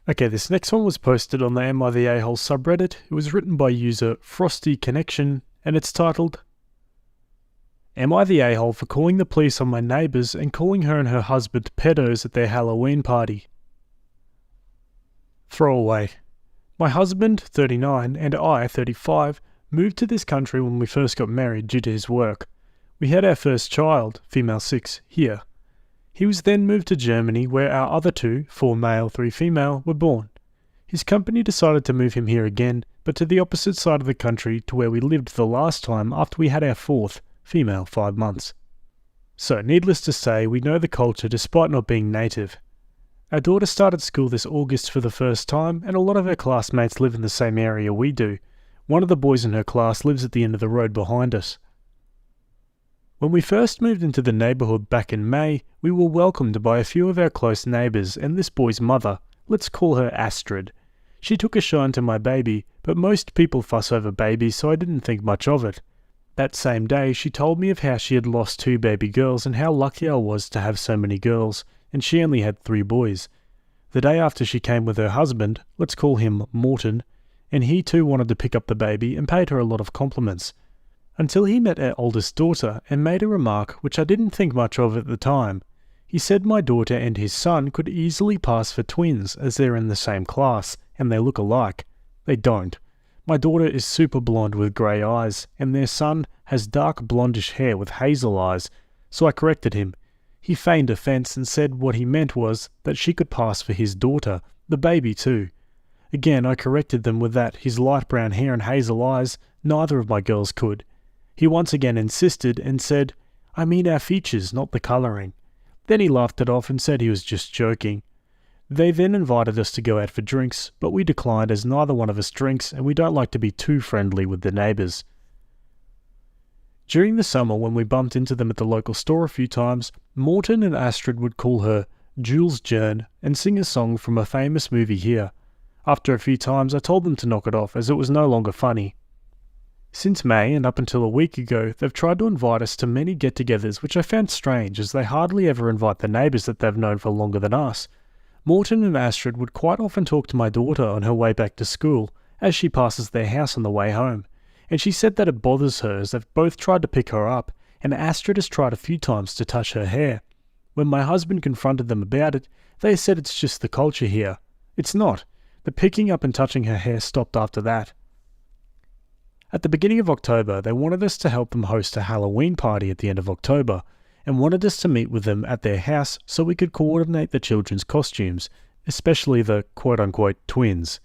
Okay, this next one was posted on the Am I the A-hole subreddit. It was written by user Frosty Connection, and it's titled, Am I the a-hole for calling the police on my neighbours and calling her and her husband pedos at their Halloween party? Throwaway. My husband, 39, and I, 35, moved to this country when we first got married due to his work. We had our first child, female 6, here. He was then moved to Germany where our other two, 4 male, 3 female, were born. His company decided to move him here again, but to the opposite side of the country to where we lived the last time after we had our 4th, female, 5 months. So, needless to say, we know the culture despite not being native. Our daughter started school this August for the first time, and a lot of her classmates live in the same area we do. One of the boys in her class lives at the end of the road behind us. When we first moved into the neighbourhood back in May, we were welcomed by a few of our close neighbours and this boy's mother. Let's call her Astrid. She took a shine to my baby, but most people fuss over babies, so I didn't think much of it. That same day, she told me of how she had lost 2 baby girls and how lucky I was to have so many girls, and she only had 3 boys. The day after, she came with her husband, let's call him Morton, and he too wanted to pick up the baby and paid her a lot of compliments. Until he met our oldest daughter and made a remark which I didn't think much of at the time. He said my daughter and his son could easily pass for twins as they're in the same class and they look alike. They don't. My daughter is super blonde with grey eyes and their son has dark blondish hair with hazel eyes, so I corrected him. He feigned offence and said what he meant was that she could pass for his daughter, the baby too. Again I corrected them with that his light brown hair and hazel eyes, neither of my girls could. He once again insisted and said, I mean our features, not the colouring. Then he laughed it off and said he was just joking. They then invited us to go out for drinks, but we declined as neither one of us drinks and we don't like to be too friendly with the neighbours. During the summer when we bumped into them at the local store a few times, Morton and Astrid would call her Jules Jern and sing a song from a famous movie here. After a few times I told them to knock it off as it was no longer funny. Since May and up until a week ago, they've tried to invite us to many get-togethers, which I found strange as they hardly ever invite the neighbours that they've known for longer than us. Morton and Astrid would quite often talk to my daughter on her way back to school, as she passes their house on the way home, and she said that it bothers her as they've both tried to pick her up, and Astrid has tried a few times to touch her hair. When my husband confronted them about it, they said it's just the culture here. It's not. The picking up and touching her hair stopped after that. At the beginning of October, they wanted us to help them host a Halloween party at the end of October, and wanted us to meet with them at their house so we could coordinate the children's costumes, especially the quote-unquote twins.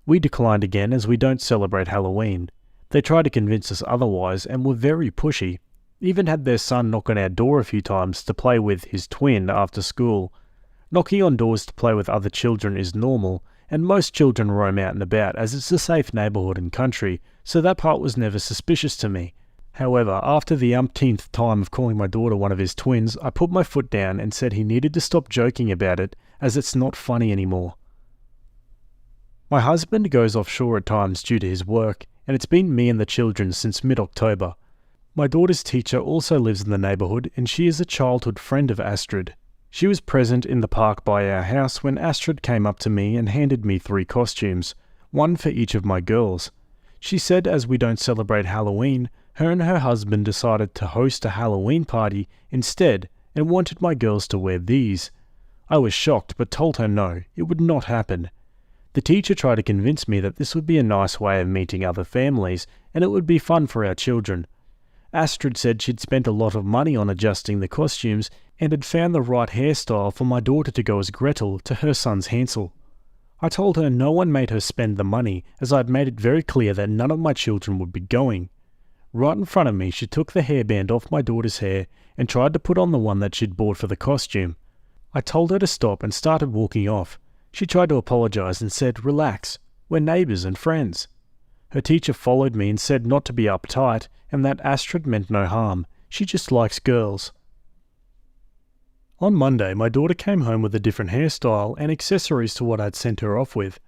We declined again as we don't celebrate Halloween. They tried to convince us otherwise and were very pushy, even had their son knock on our door a few times to play with his twin after school. Knocking on doors to play with other children is normal, and most children roam out and about as it's a safe neighbourhood and country, so that part was never suspicious to me. However, after the umpteenth time of calling my daughter one of his twins, I put my foot down and said he needed to stop joking about it, as it's not funny anymore. My husband goes offshore at times due to his work, and it's been me and the children since mid-October. My daughter's teacher also lives in the neighbourhood, and she is a childhood friend of Astrid. She was present in the park by our house when Astrid came up to me and handed me 3 costumes, one for each of my girls. She said as we don't celebrate Halloween, her and her husband decided to host a Halloween party instead and wanted my girls to wear these. I was shocked but told her no, it would not happen. The teacher tried to convince me that this would be a nice way of meeting other families and it would be fun for our children. Astrid said she'd spent a lot of money on adjusting the costumes and had found the right hairstyle for my daughter to go as Gretel to her son's Hansel. I told her no one made her spend the money as I had made it very clear that none of my children would be going. Right in front of me she took the hairband off my daughter's hair and tried to put on the one that she'd bought for the costume. I told her to stop and started walking off. She tried to apologise and said, "Relax, we're neighbours and friends." Her teacher followed me and said not to be uptight and that Astrid meant no harm, she just likes girls. On Monday, my daughter came home with a different hairstyle and accessories to what I'd sent her off with.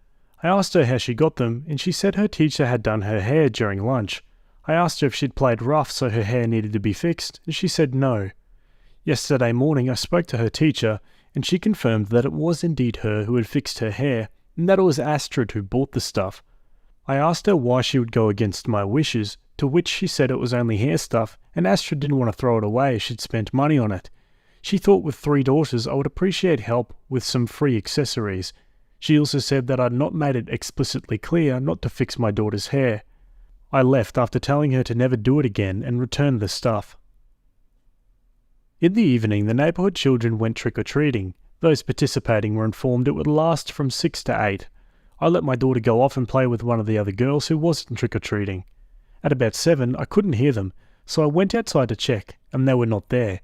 I asked her how she got them, and she said her teacher had done her hair during lunch. I asked her if she'd played rough so her hair needed to be fixed, and she said no. Yesterday morning I spoke to her teacher, and she confirmed that it was indeed her who had fixed her hair, and that it was Astrid who bought the stuff. I asked her why she would go against my wishes, to which she said it was only hair stuff, and Astrid didn't want to throw it away as she'd spent money on it. She thought with 3 daughters I would appreciate help with some free accessories. She also said that I'd not made it explicitly clear not to fix my daughter's hair. I left after telling her to never do it again and returned the stuff. In the evening, the neighbourhood children went trick-or-treating. Those participating were informed it would last from 6 to 8. I let my daughter go off and play with one of the other girls who wasn't trick-or-treating. At about 7, I couldn't hear them, so I went outside to check, and they were not there.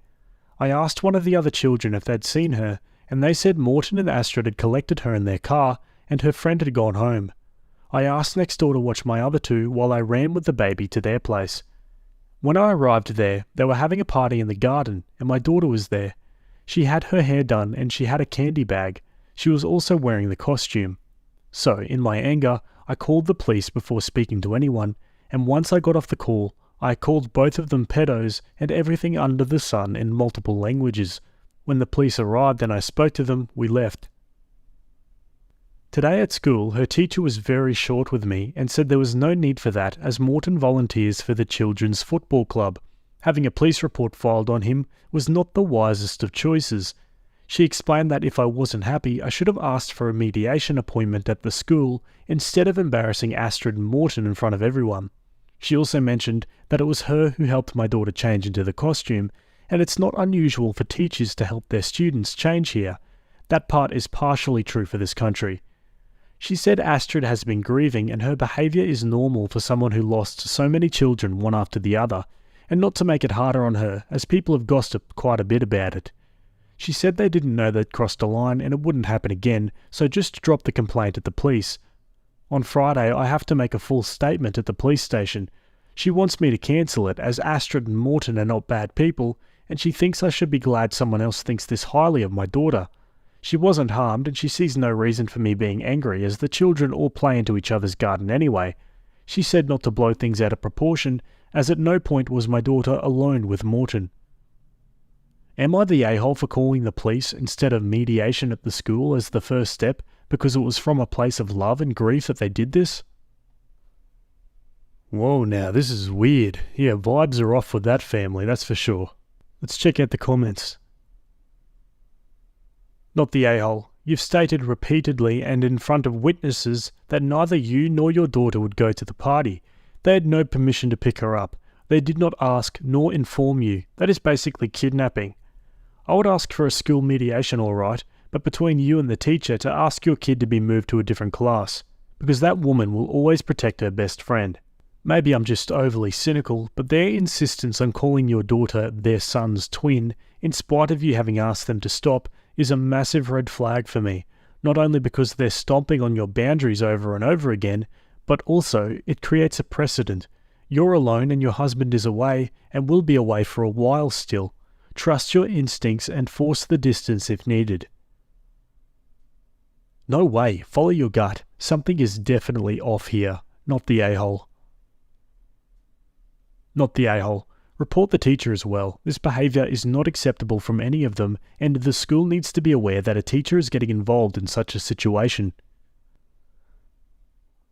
I asked one of the other children if they'd seen her, and they said Morton and Astrid had collected her in their car, and her friend had gone home. I asked next door to watch my other 2 while I ran with the baby to their place. When I arrived there, they were having a party in the garden, and my daughter was there. She had her hair done, and she had a candy bag. She was also wearing the costume. So, in my anger, I called the police before speaking to anyone, and once I got off the call, I called both of them pedos and everything under the sun in multiple languages. When the police arrived and I spoke to them, we left. Today at school, her teacher was very short with me and said there was no need for that as Morton volunteers for the children's football club. Having a police report filed on him was not the wisest of choices. She explained that if I wasn't happy, I should have asked for a mediation appointment at the school instead of embarrassing Astrid and Morton in front of everyone. She also mentioned that it was her who helped my daughter change into the costume, and it's not unusual for teachers to help their students change here. That part is partially true for this country. She said Astrid has been grieving and her behaviour is normal for someone who lost so many children one after the other, and not to make it harder on her, as people have gossiped quite a bit about it. She said they didn't know they'd crossed a line and it wouldn't happen again, so just drop the complaint at the police. On Friday, I have to make a full statement at the police station. She wants me to cancel it, as Astrid and Morton are not bad people, and she thinks I should be glad someone else thinks this highly of my daughter. She wasn't harmed, and she sees no reason for me being angry, as the children all play into each other's garden anyway. She said not to blow things out of proportion, as at no point was my daughter alone with Morton. Am I the a-hole for calling the police instead of mediation at the school as the first step, because it was from a place of love and grief that they did this? Whoa, now this is weird. Yeah, vibes are off with that family, that's for sure. Let's check out the comments. Not the a-hole. You've stated repeatedly and in front of witnesses that neither you nor your daughter would go to the party. They had no permission to pick her up. They did not ask nor inform you. That is basically kidnapping. I would ask for a school mediation, alright, but between you and the teacher to ask your kid to be moved to a different class, because that woman will always protect her best friend. Maybe I'm just overly cynical, but their insistence on calling your daughter their son's twin, in spite of you having asked them to stop, is a massive red flag for me, not only because they're stomping on your boundaries over and over again, but also it creates a precedent. You're alone and your husband is away, and will be away for a while still. Trust your instincts and force the distance if needed. No way, follow your gut. Something is definitely off here. Not the a-hole. Not the a-hole. Report the teacher as well. This behaviour is not acceptable from any of them, and the school needs to be aware that a teacher is getting involved in such a situation.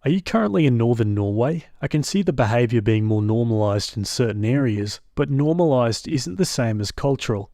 Are you currently in northern Norway? I can see the behaviour being more normalised in certain areas, but normalised isn't the same as cultural.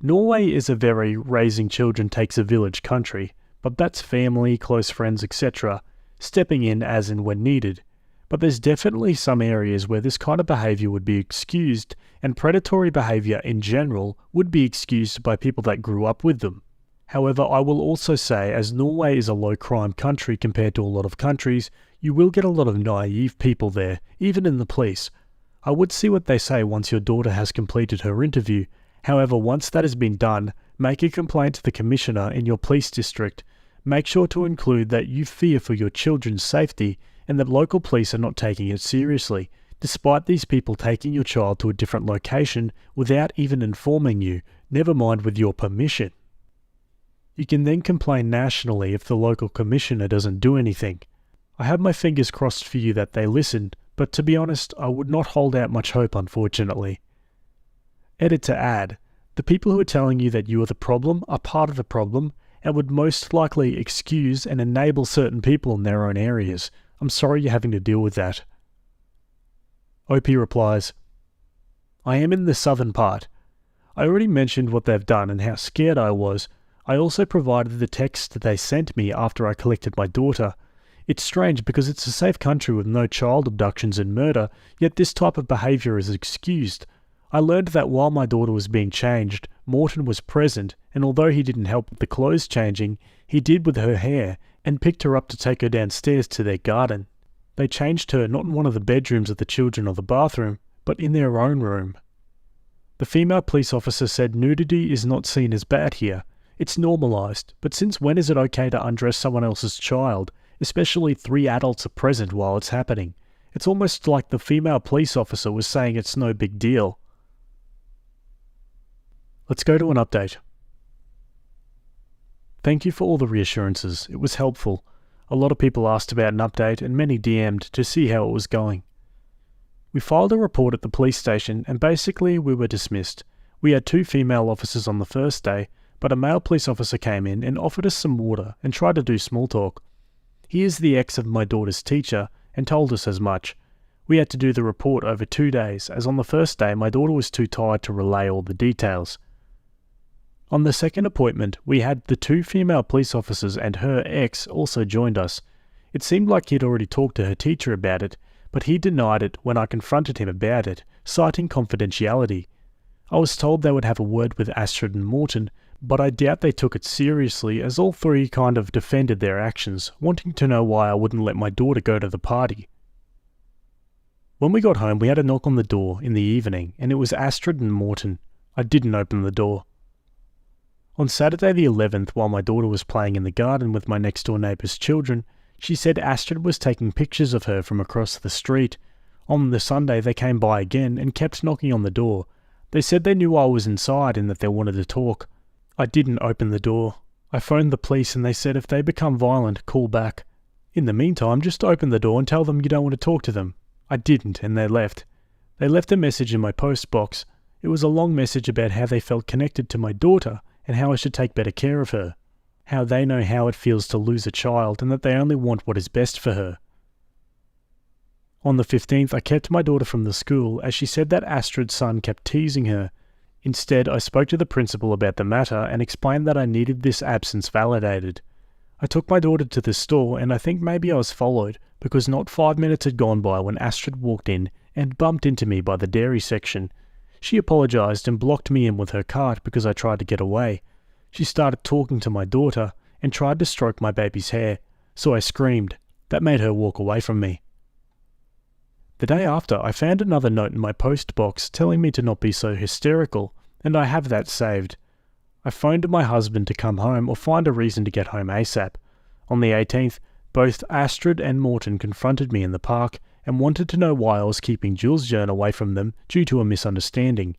Norway is a very raising children takes a village country, but that's family, close friends, etc., stepping in as and when needed. But there's definitely some areas where this kind of behaviour would be excused, and predatory behaviour in general would be excused by people that grew up with them. However, I will also say, as Norway is a low-crime country compared to a lot of countries, you will get a lot of naive people there, even in the police. I would see what they say once your daughter has completed her interview. However, once that has been done, make a complaint to the commissioner in your police district. Make sure to include that you fear for your children's safety and that local police are not taking it seriously, despite these people taking your child to a different location without even informing you, never mind with your permission. You can then complain nationally if the local commissioner doesn't do anything. I have my fingers crossed for you that they listened, but to be honest, I would not hold out much hope, unfortunately. Edit to add, the people who are telling you that you are the problem are part of the problem and would most likely excuse and enable certain people in their own areas. I'm sorry you're having to deal with that. OP replies, I am in the southern part. I already mentioned what they've done and how scared I was. I also provided the text they sent me after I collected my daughter. It's strange because it's a safe country with no child abductions and murder, yet this type of behaviour is excused. I learned that while my daughter was being changed, Morton was present, and although he didn't help with the clothes changing, he did with her hair, and picked her up to take her downstairs to their garden. They changed her not in one of the bedrooms of the children or the bathroom, but in their own room. The female police officer said nudity is not seen as bad here. It's normalised, but since when is it okay to undress someone else's child, especially 3 adults are present while it's happening? It's almost like the female police officer was saying it's no big deal. Let's go to an update. Thank you for all the reassurances. It was helpful. A lot of people asked about an update and many DM'd to see how it was going. We filed a report at the police station and basically we were dismissed. We had 2 female officers on the first day, but a male police officer came in and offered us some water and tried to do small talk. He is the ex of my daughter's teacher and told us as much. We had to do the report over 2 days, as on the first day my daughter was too tired to relay all the details. On the second appointment, we had the 2 female police officers and her ex also joined us. It seemed like he'd already talked to her teacher about it, but he denied it when I confronted him about it, citing confidentiality. I was told they would have a word with Astrid and Morton, but I doubt they took it seriously as all 3 kind of defended their actions, wanting to know why I wouldn't let my daughter go to the party. When we got home, we had a knock on the door in the evening, and it was Astrid and Morton. I didn't open the door. On Saturday the 11th, while my daughter was playing in the garden with my next-door neighbour's children, she said Astrid was taking pictures of her from across the street. On the Sunday they came by again and kept knocking on the door. They said they knew I was inside and that they wanted to talk. I didn't open the door. I phoned the police and they said if they become violent, call back. In the meantime, just open the door and tell them you don't want to talk to them. I didn't and they left. They left a message in my post box. It was a long message about how they felt connected to my daughter and how I should take better care of her, how they know how it feels to lose a child and that they only want what is best for her. On the 15th, I kept my daughter from the school as she said that Astrid's son kept teasing her. Instead, I spoke to the principal about the matter and explained that I needed this absence validated. I took my daughter to the store and I think maybe I was followed because not 5 minutes had gone by when Astrid walked in and bumped into me by the dairy section. She apologised and blocked me in with her cart because I tried to get away. She started talking to my daughter and tried to stroke my baby's hair, so I screamed. That made her walk away from me. The day after, I found another note in my post box telling me to not be so hysterical, and I have that saved. I phoned my husband to come home or find a reason to get home ASAP. On the 18th, both Astrid and Morton confronted me in the park and wanted to know why I was keeping Jules' Jern away from them due to a misunderstanding.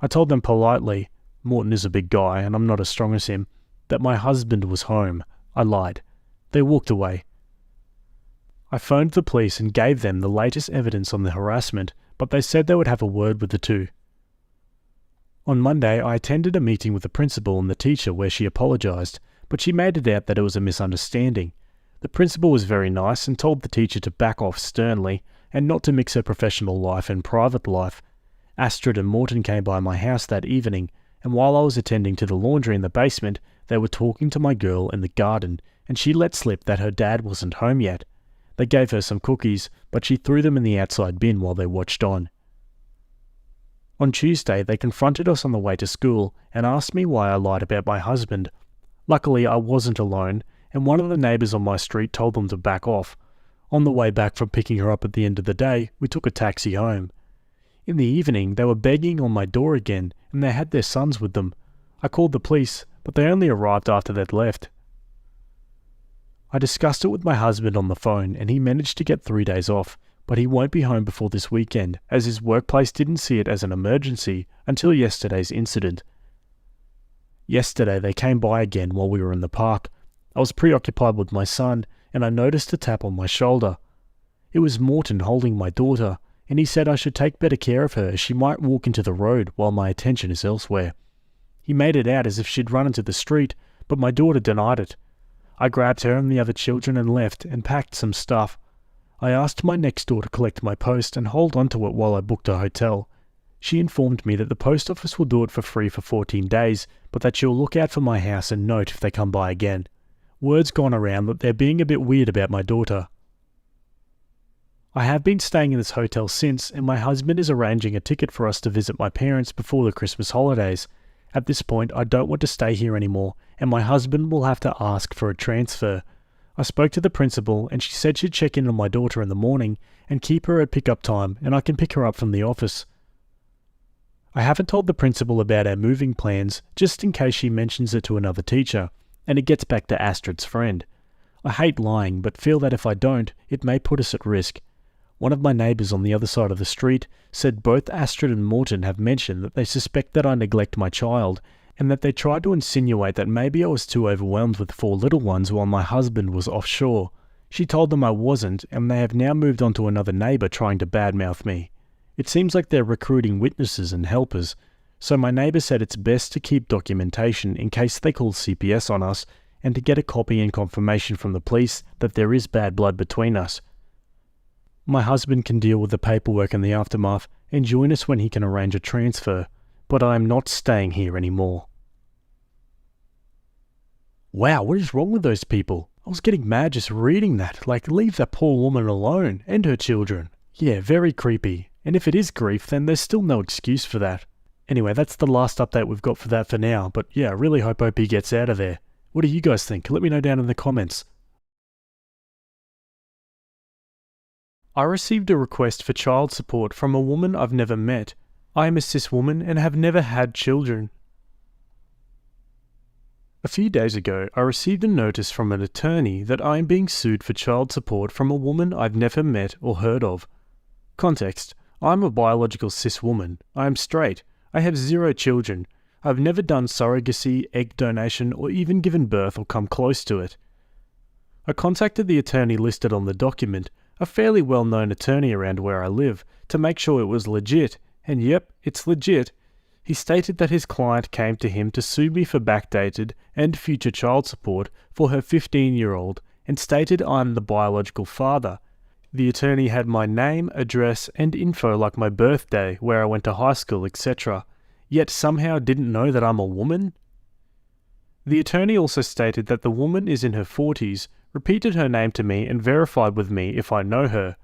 I told them politely, Morton is a big guy and I'm not as strong as him, that my husband was home. I lied. They walked away. I phoned the police and gave them the latest evidence on the harassment, but they said they would have a word with the 2. On Monday, I attended a meeting with the principal and the teacher where she apologised, but she made it out that it was a misunderstanding. The principal was very nice and told the teacher to back off sternly and not to mix her professional life and private life. Astrid and Morton came by my house that evening, and while I was attending to the laundry in the basement, they were talking to my girl in the garden, and she let slip that her dad wasn't home yet. They gave her some cookies, but she threw them in the outside bin while they watched on. On Tuesday, they confronted us on the way to school and asked me why I lied about my husband. Luckily, I wasn't alone, and one of the neighbours on my street told them to back off. On the way back from picking her up at the end of the day, we took a taxi home. In the evening, they were begging on my door again, and they had their sons with them. I called the police, but they only arrived after they'd left. I discussed it with my husband on the phone, and he managed to get 3 days off, but he won't be home before this weekend, as his workplace didn't see it as an emergency until yesterday's incident. Yesterday they came by again while we were in the park. I was preoccupied with my son, and I noticed a tap on my shoulder. It was Morton holding my daughter, and he said I should take better care of her as she might walk into the road while my attention is elsewhere. He made it out as if she'd run into the street, but my daughter denied it. I grabbed her and the other children and left and packed some stuff. I asked my next door to collect my post and hold on to it while I booked a hotel. She informed me that the post office will do it for free for 14 days, but that she'll look out for my house and note if they come by again. Word's gone around that they're being a bit weird about my daughter. I have been staying in this hotel since, and my husband is arranging a ticket for us to visit my parents before the Christmas holidays. At this point, I don't want to stay here anymore, and my husband will have to ask for a transfer. I spoke to the principal, and she said she'd check in on my daughter in the morning and keep her at pick-up time, and I can pick her up from the office. I haven't told the principal about our moving plans, just in case she mentions it to another teacher, and it gets back to Astrid's friend. I hate lying, but feel that if I don't, it may put us at risk. One of my neighbours on the other side of the street said both Astrid and Morton have mentioned that they suspect that I neglect my child, and that they tried to insinuate that maybe I was too overwhelmed with 4 little ones while my husband was offshore. She told them I wasn't, and they have now moved on to another neighbour trying to badmouth me. It seems like they're recruiting witnesses and helpers, so my neighbour said it's best to keep documentation in case they call CPS on us, and to get a copy and confirmation from the police that there is bad blood between us. My husband can deal with the paperwork and the aftermath and join us when he can arrange a transfer, but I am not staying here anymore. Wow, what is wrong with those people? I was getting mad just reading that, like leave that poor woman alone and her children. Yeah, very creepy. And if it is grief, then there's still no excuse for that. Anyway, that's the last update we've got for that for now, but yeah, I really hope OP gets out of there. What do you guys think? Let me know down in the comments. I received a request for child support from a woman I've never met. I am a cis woman and have never had children. A few days ago, I received a notice from an attorney that I am being sued for child support from a woman I've never met or heard of. Context: I am a biological cis woman. I am straight. I have 0 children. I've never done surrogacy, egg donation, or even given birth or come close to it. I contacted the attorney listed on the document, a fairly well-known attorney around where I live, to make sure it was legit, and yep, it's legit. He stated that his client came to him to sue me for backdated and future child support for her 15-year-old, and stated I'm the biological father. The attorney had my name, address, and info like my birthday, where I went to high school, etc., yet somehow didn't know that I'm a woman? The attorney also stated that the woman is in her 40s, repeated her name to me and verified with me if I know her.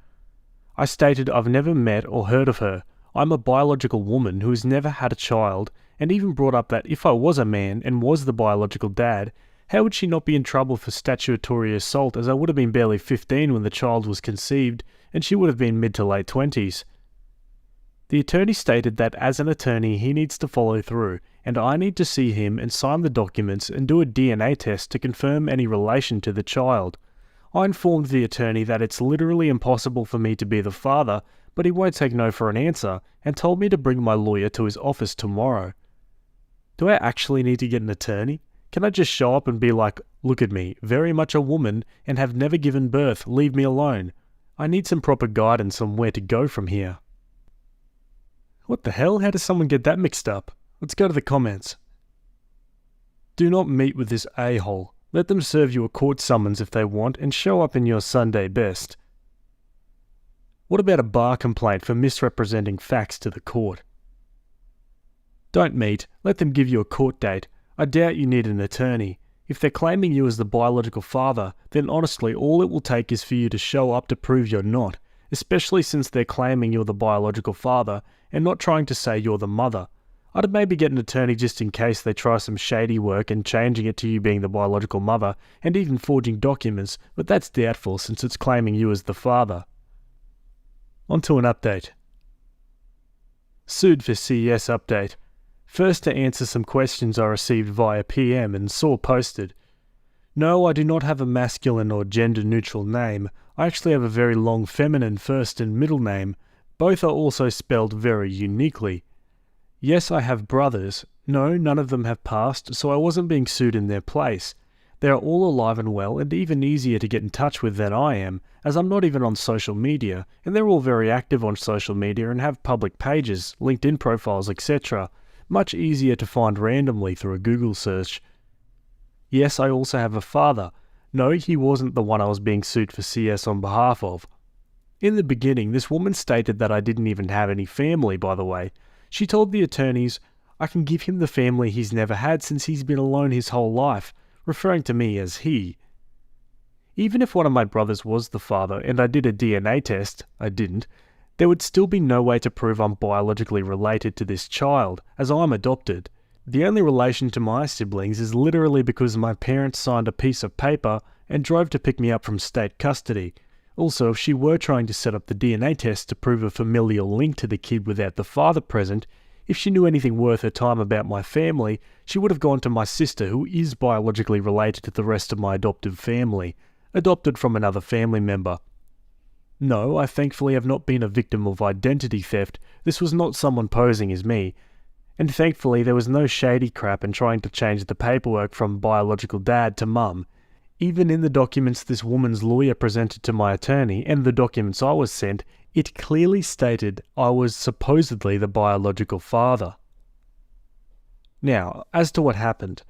I stated I've never met or heard of her. I'm a biological woman who has never had a child, and even brought up that if I was a man and was the biological dad, how would she not be in trouble for statutory assault, as I would have been barely 15 when the child was conceived, and she would have been mid to late 20s. The attorney stated that as an attorney he needs to follow through, and I need to see him and sign the documents and do a DNA test to confirm any relation to the child. I informed the attorney that it's literally impossible for me to be the father, but he won't take no for an answer, and told me to bring my lawyer to his office tomorrow. Do I actually need to get an attorney? Can I just show up and be like, look at me, very much a woman, and have never given birth, leave me alone? I need some proper guidance on where to go from here. What the hell? How does someone get that mixed up? Let's go to the comments. Do not meet with this a-hole. Let them serve you a court summons if they want and show up in your Sunday best. What about a bar complaint for misrepresenting facts to the court? Don't meet. Let them give you a court date. I doubt you need an attorney. If they're claiming you as the biological father, then honestly all it will take is for you to show up to prove you're not, especially since they're claiming you're the biological father and not trying to say you're the mother. I'd maybe get an attorney just in case they try some shady work and changing it to you being the biological mother and even forging documents, but that's doubtful since it's claiming you as the father. On to an update. Sued for CES update. First, to answer some questions I received via PM and saw posted. No, I do not have a masculine or gender-neutral name. I actually have a very long feminine first and middle name. Both are also spelled very uniquely. Yes, I have brothers. No, none of them have passed, so I wasn't being sued in their place. They are all alive and well, and even easier to get in touch with than I am, as I'm not even on social media, and they're all very active on social media and have public pages, LinkedIn profiles, etc. Much easier to find randomly through a Google search. Yes, I also have a father. No, he wasn't the one I was being sued for CS on behalf of. In the beginning, this woman stated that I didn't even have any family, by the way. She told the attorneys, I can give him the family he's never had since he's been alone his whole life, referring to me as he. Even if one of my brothers was the father and I did a DNA test, I didn't, there would still be no way to prove I'm biologically related to this child, as I'm adopted. The only relation to my siblings is literally because my parents signed a piece of paper and drove to pick me up from state custody. Also, if she were trying to set up the DNA test to prove a familial link to the kid without the father present, if she knew anything worth her time about my family, she would have gone to my sister, who is biologically related to the rest of my adoptive family, adopted from another family member. No, I thankfully have not been a victim of identity theft. This was not someone posing as me. And thankfully there was no shady crap in trying to change the paperwork from biological dad to mum. Even in the documents this woman's lawyer presented to my attorney and the documents I was sent, it clearly stated I was supposedly the biological father. Now, as to what happened,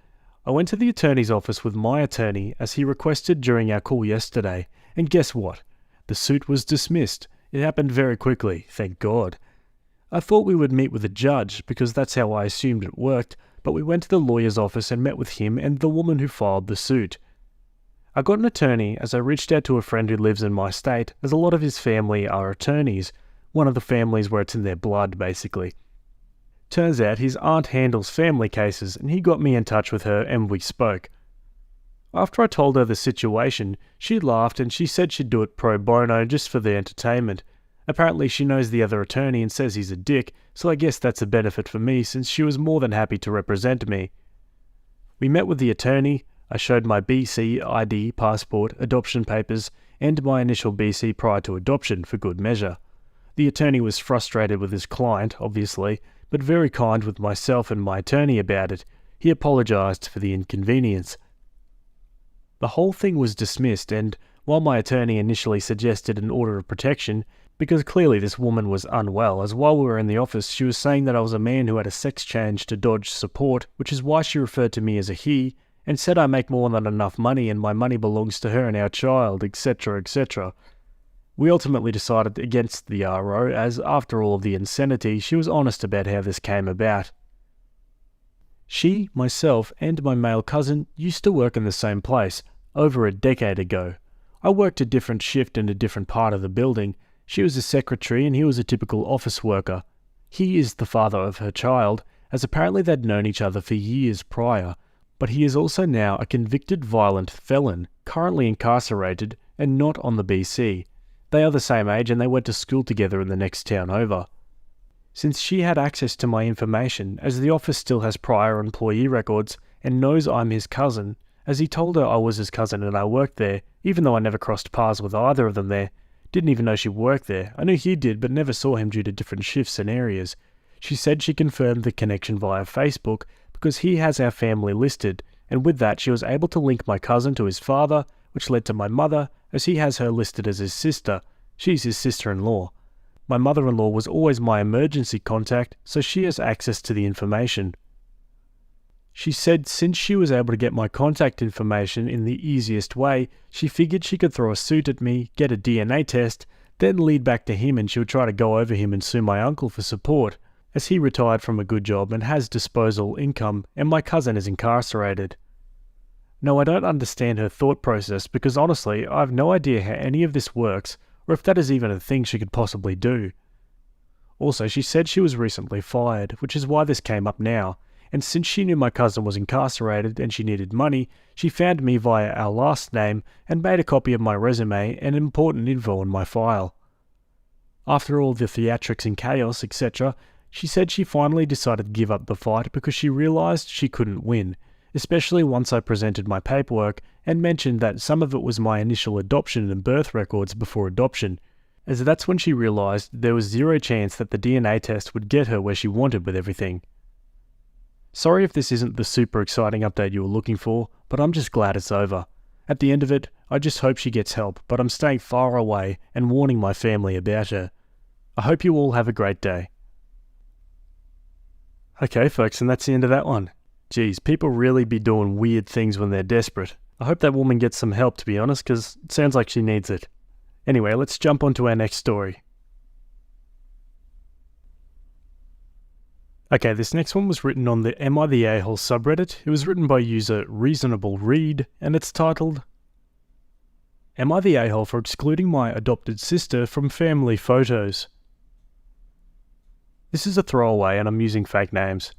I went to the attorney's office with my attorney as he requested during our call yesterday, and guess what? The suit was dismissed. It happened very quickly, thank God. I thought we would meet with a judge because that's how I assumed it worked, but we went to the lawyer's office and met with him and the woman who filed the suit. I got an attorney as I reached out to a friend who lives in my state, as a lot of his family are attorneys, one of the families where it's in their blood basically. Turns out his aunt handles family cases and he got me in touch with her and we spoke. After I told her the situation, she laughed and she said she'd do it pro bono just for the entertainment. Apparently she knows the other attorney and says he's a dick, so I guess that's a benefit for me since she was more than happy to represent me. We met with the attorney. I showed my BC ID, passport, adoption papers, and my initial BC prior to adoption for good measure. The attorney was frustrated with his client, obviously, but very kind with myself and my attorney about it. He apologised for the inconvenience. The whole thing was dismissed, and while my attorney initially suggested an order of protection, because clearly this woman was unwell, as while we were in the office she was saying that I was a man who had a sex change to dodge support, which is why she referred to me as a he, and said I make more than enough money and my money belongs to her and our child, etc., etc. We ultimately decided against the RO, as after all of the insanity, she was honest about how this came about. She, myself, and my male cousin used to work in the same place, over a decade ago. I worked a different shift in a different part of the building. She was a secretary and he was a typical office worker. He is the father of her child, as apparently they'd known each other for years prior, but he is also now a convicted violent felon, currently incarcerated and not on the BC. They are the same age and they went to school together in the next town over. Since she had access to my information, as the office still has prior employee records, and knows I'm his cousin, as he told her I was his cousin and I worked there, even though I never crossed paths with either of them there, didn't even know she worked there. I knew he did, but never saw him due to different shifts and areas. She said she confirmed the connection via Facebook, because he has our family listed, and with that she was able to link my cousin to his father, which led to my mother, as he has her listed as his sister. She's his sister-in-law. My mother-in-law was always my emergency contact, so she has access to the information. She said since she was able to get my contact information in the easiest way, she figured she could throw a suit at me, get a DNA test, then lead back to him and she would try to go over him and sue my uncle for support, as he retired from a good job and has disposable income and my cousin is incarcerated. No, I don't understand her thought process because honestly, I have no idea how any of this works or if that is even a thing she could possibly do. Also, she said she was recently fired, which is why this came up now, and since she knew my cousin was incarcerated and she needed money, she found me via our last name and made a copy of my resume and important info in my file. After all the theatrics and chaos, etc., she said she finally decided to give up the fight because she realised she couldn't win, especially once I presented my paperwork and mentioned that some of it was my initial adoption and birth records before adoption, as that's when she realised there was zero chance that the DNA test would get her where she wanted with everything. Sorry if this isn't the super exciting update you were looking for, but I'm just glad it's over. At the end of it, I just hope she gets help, but I'm staying far away and warning my family about her. I hope you all have a great day. Okay folks, and that's the end of that one. Geez, people really be doing weird things when they're desperate. I hope that woman gets some help, to be honest, because it sounds like she needs it. Anyway, let's jump on to our next story. Okay, this next one was written on the Am I the A-hole subreddit. It was written by user Reasonable Read, and it's titled, Am I the a-hole for excluding my adopted sister from family photos? This is a throwaway and I'm using fake names.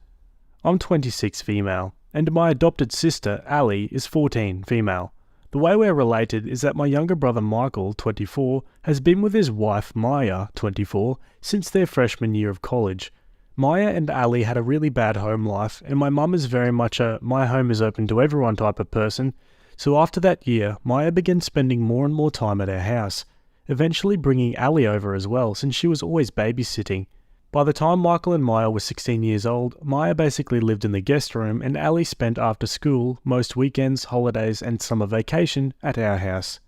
I'm 26 female, and my adopted sister, Ali, is 14 female. The way we're related is that my younger brother Michael, 24, has been with his wife Maya, 24, since their freshman year of college. Maya and Ali had a really bad home life, and my mum is very much a my home is open to everyone type of person, so after that year, Maya began spending more and more time at our house, eventually bringing Ali over as well since she was always babysitting. By the time Michael and Maya were 16 years old, Maya basically lived in the guest room and Ali spent after school, most weekends, holidays and summer vacation at our house.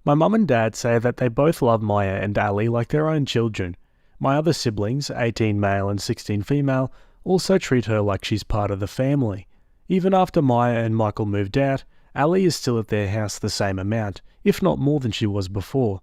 My mum and dad say that they both love Maya and Ali like their own children. My other siblings, 18 male and 16 female, also treat her like she's part of the family. Even after Maya and Michael moved out, Ali is still at their house the same amount, if not more than she was before.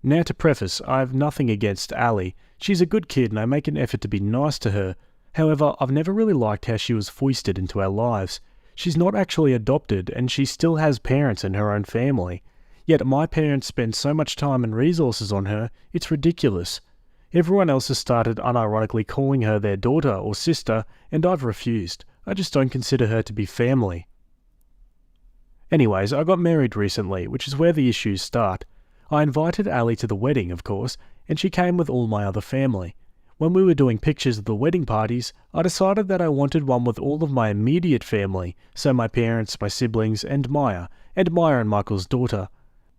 Now to preface, I have nothing against Ali. She's a good kid and I make an effort to be nice to her. However, I've never really liked how she was foisted into our lives. She's not actually adopted and she still has parents in her own family. Yet my parents spend so much time and resources on her, it's ridiculous. Everyone else has started unironically calling her their daughter or sister, and I've refused. I just don't consider her to be family. Anyways, I got married recently, which is where the issues start. I invited Ali to the wedding, of course, and she came with all my other family. When we were doing pictures of the wedding parties, I decided that I wanted one with all of my immediate family, so my parents, my siblings, and Maya and Michael's daughter.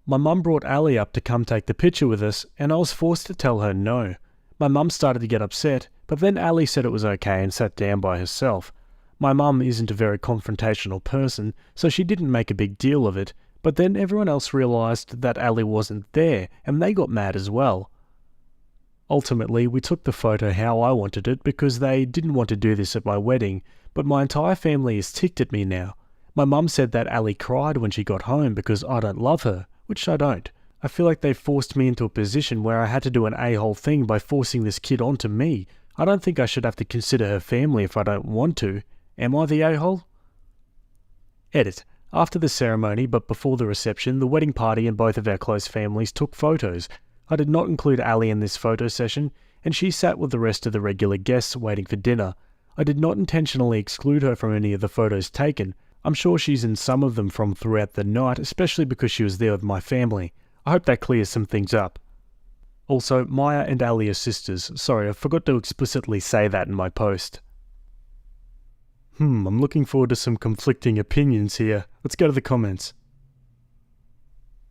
My mum brought Ali up to come take the picture with us, and I was forced to tell her no. My mum started to get upset, but then Ali said it was okay and sat down by herself. My mum isn't a very confrontational person, so she didn't make a big deal of it, but then everyone else realised that Ali wasn't there, and they got mad as well. Ultimately, we took the photo how I wanted it because they didn't want to do this at my wedding, but my entire family is ticked at me now. My mum said that Ali cried when she got home because I don't love her, which I don't. I feel like they forced me into a position where I had to do an a-hole thing by forcing this kid onto me. I don't think I should have to consider her family if I don't want to. Am I the a-hole? Edit. After the ceremony, but before the reception, the wedding party and both of our close families took photos. I did not include Ali in this photo session, and she sat with the rest of the regular guests waiting for dinner. I did not intentionally exclude her from any of the photos taken. I'm sure she's in some of them from throughout the night, especially because she was there with my family. I hope that clears some things up. Also, Maya and Ali are sisters. Sorry, I forgot to explicitly say that in my post. I'm looking forward to some conflicting opinions here. Let's go to the comments.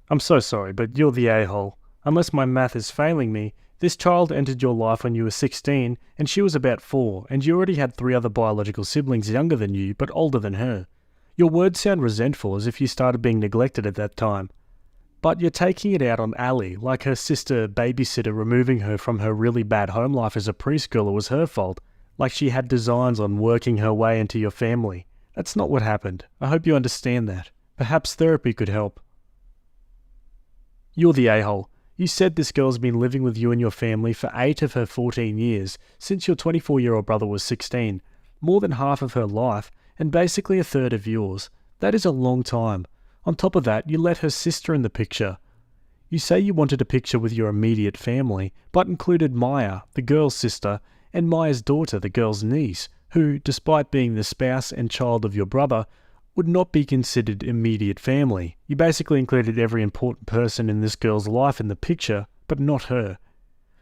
I'm so sorry, but you're the a-hole. Unless my math is failing me, this child entered your life when you were 16, and she was about 4, and you already had 3 other biological siblings younger than you, but older than her. Your words sound resentful, as if you started being neglected at that time. But you're taking it out on Ali, like her sister babysitter removing her from her really bad home life as a preschooler was her fault, like she had designs on working her way into your family. That's not what happened. I hope you understand that. Perhaps therapy could help. You're the a-hole. You said this girl's been living with you and your family for 8 of her 14 years, since your 24-year-old brother was 16. More than half of her life, and basically a third of yours. That is a long time. On top of that, you let her sister in the picture. You say you wanted a picture with your immediate family, but included Maya, the girl's sister, and Maya's daughter, the girl's niece, who, despite being the spouse and child of your brother, would not be considered immediate family. You basically included every important person in this girl's life in the picture, but not her.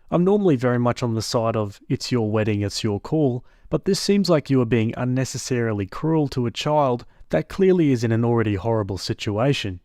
I'm normally very much on the side of, it's your wedding, it's your call, but this seems like you are being unnecessarily cruel to a child that clearly is in an already horrible situation.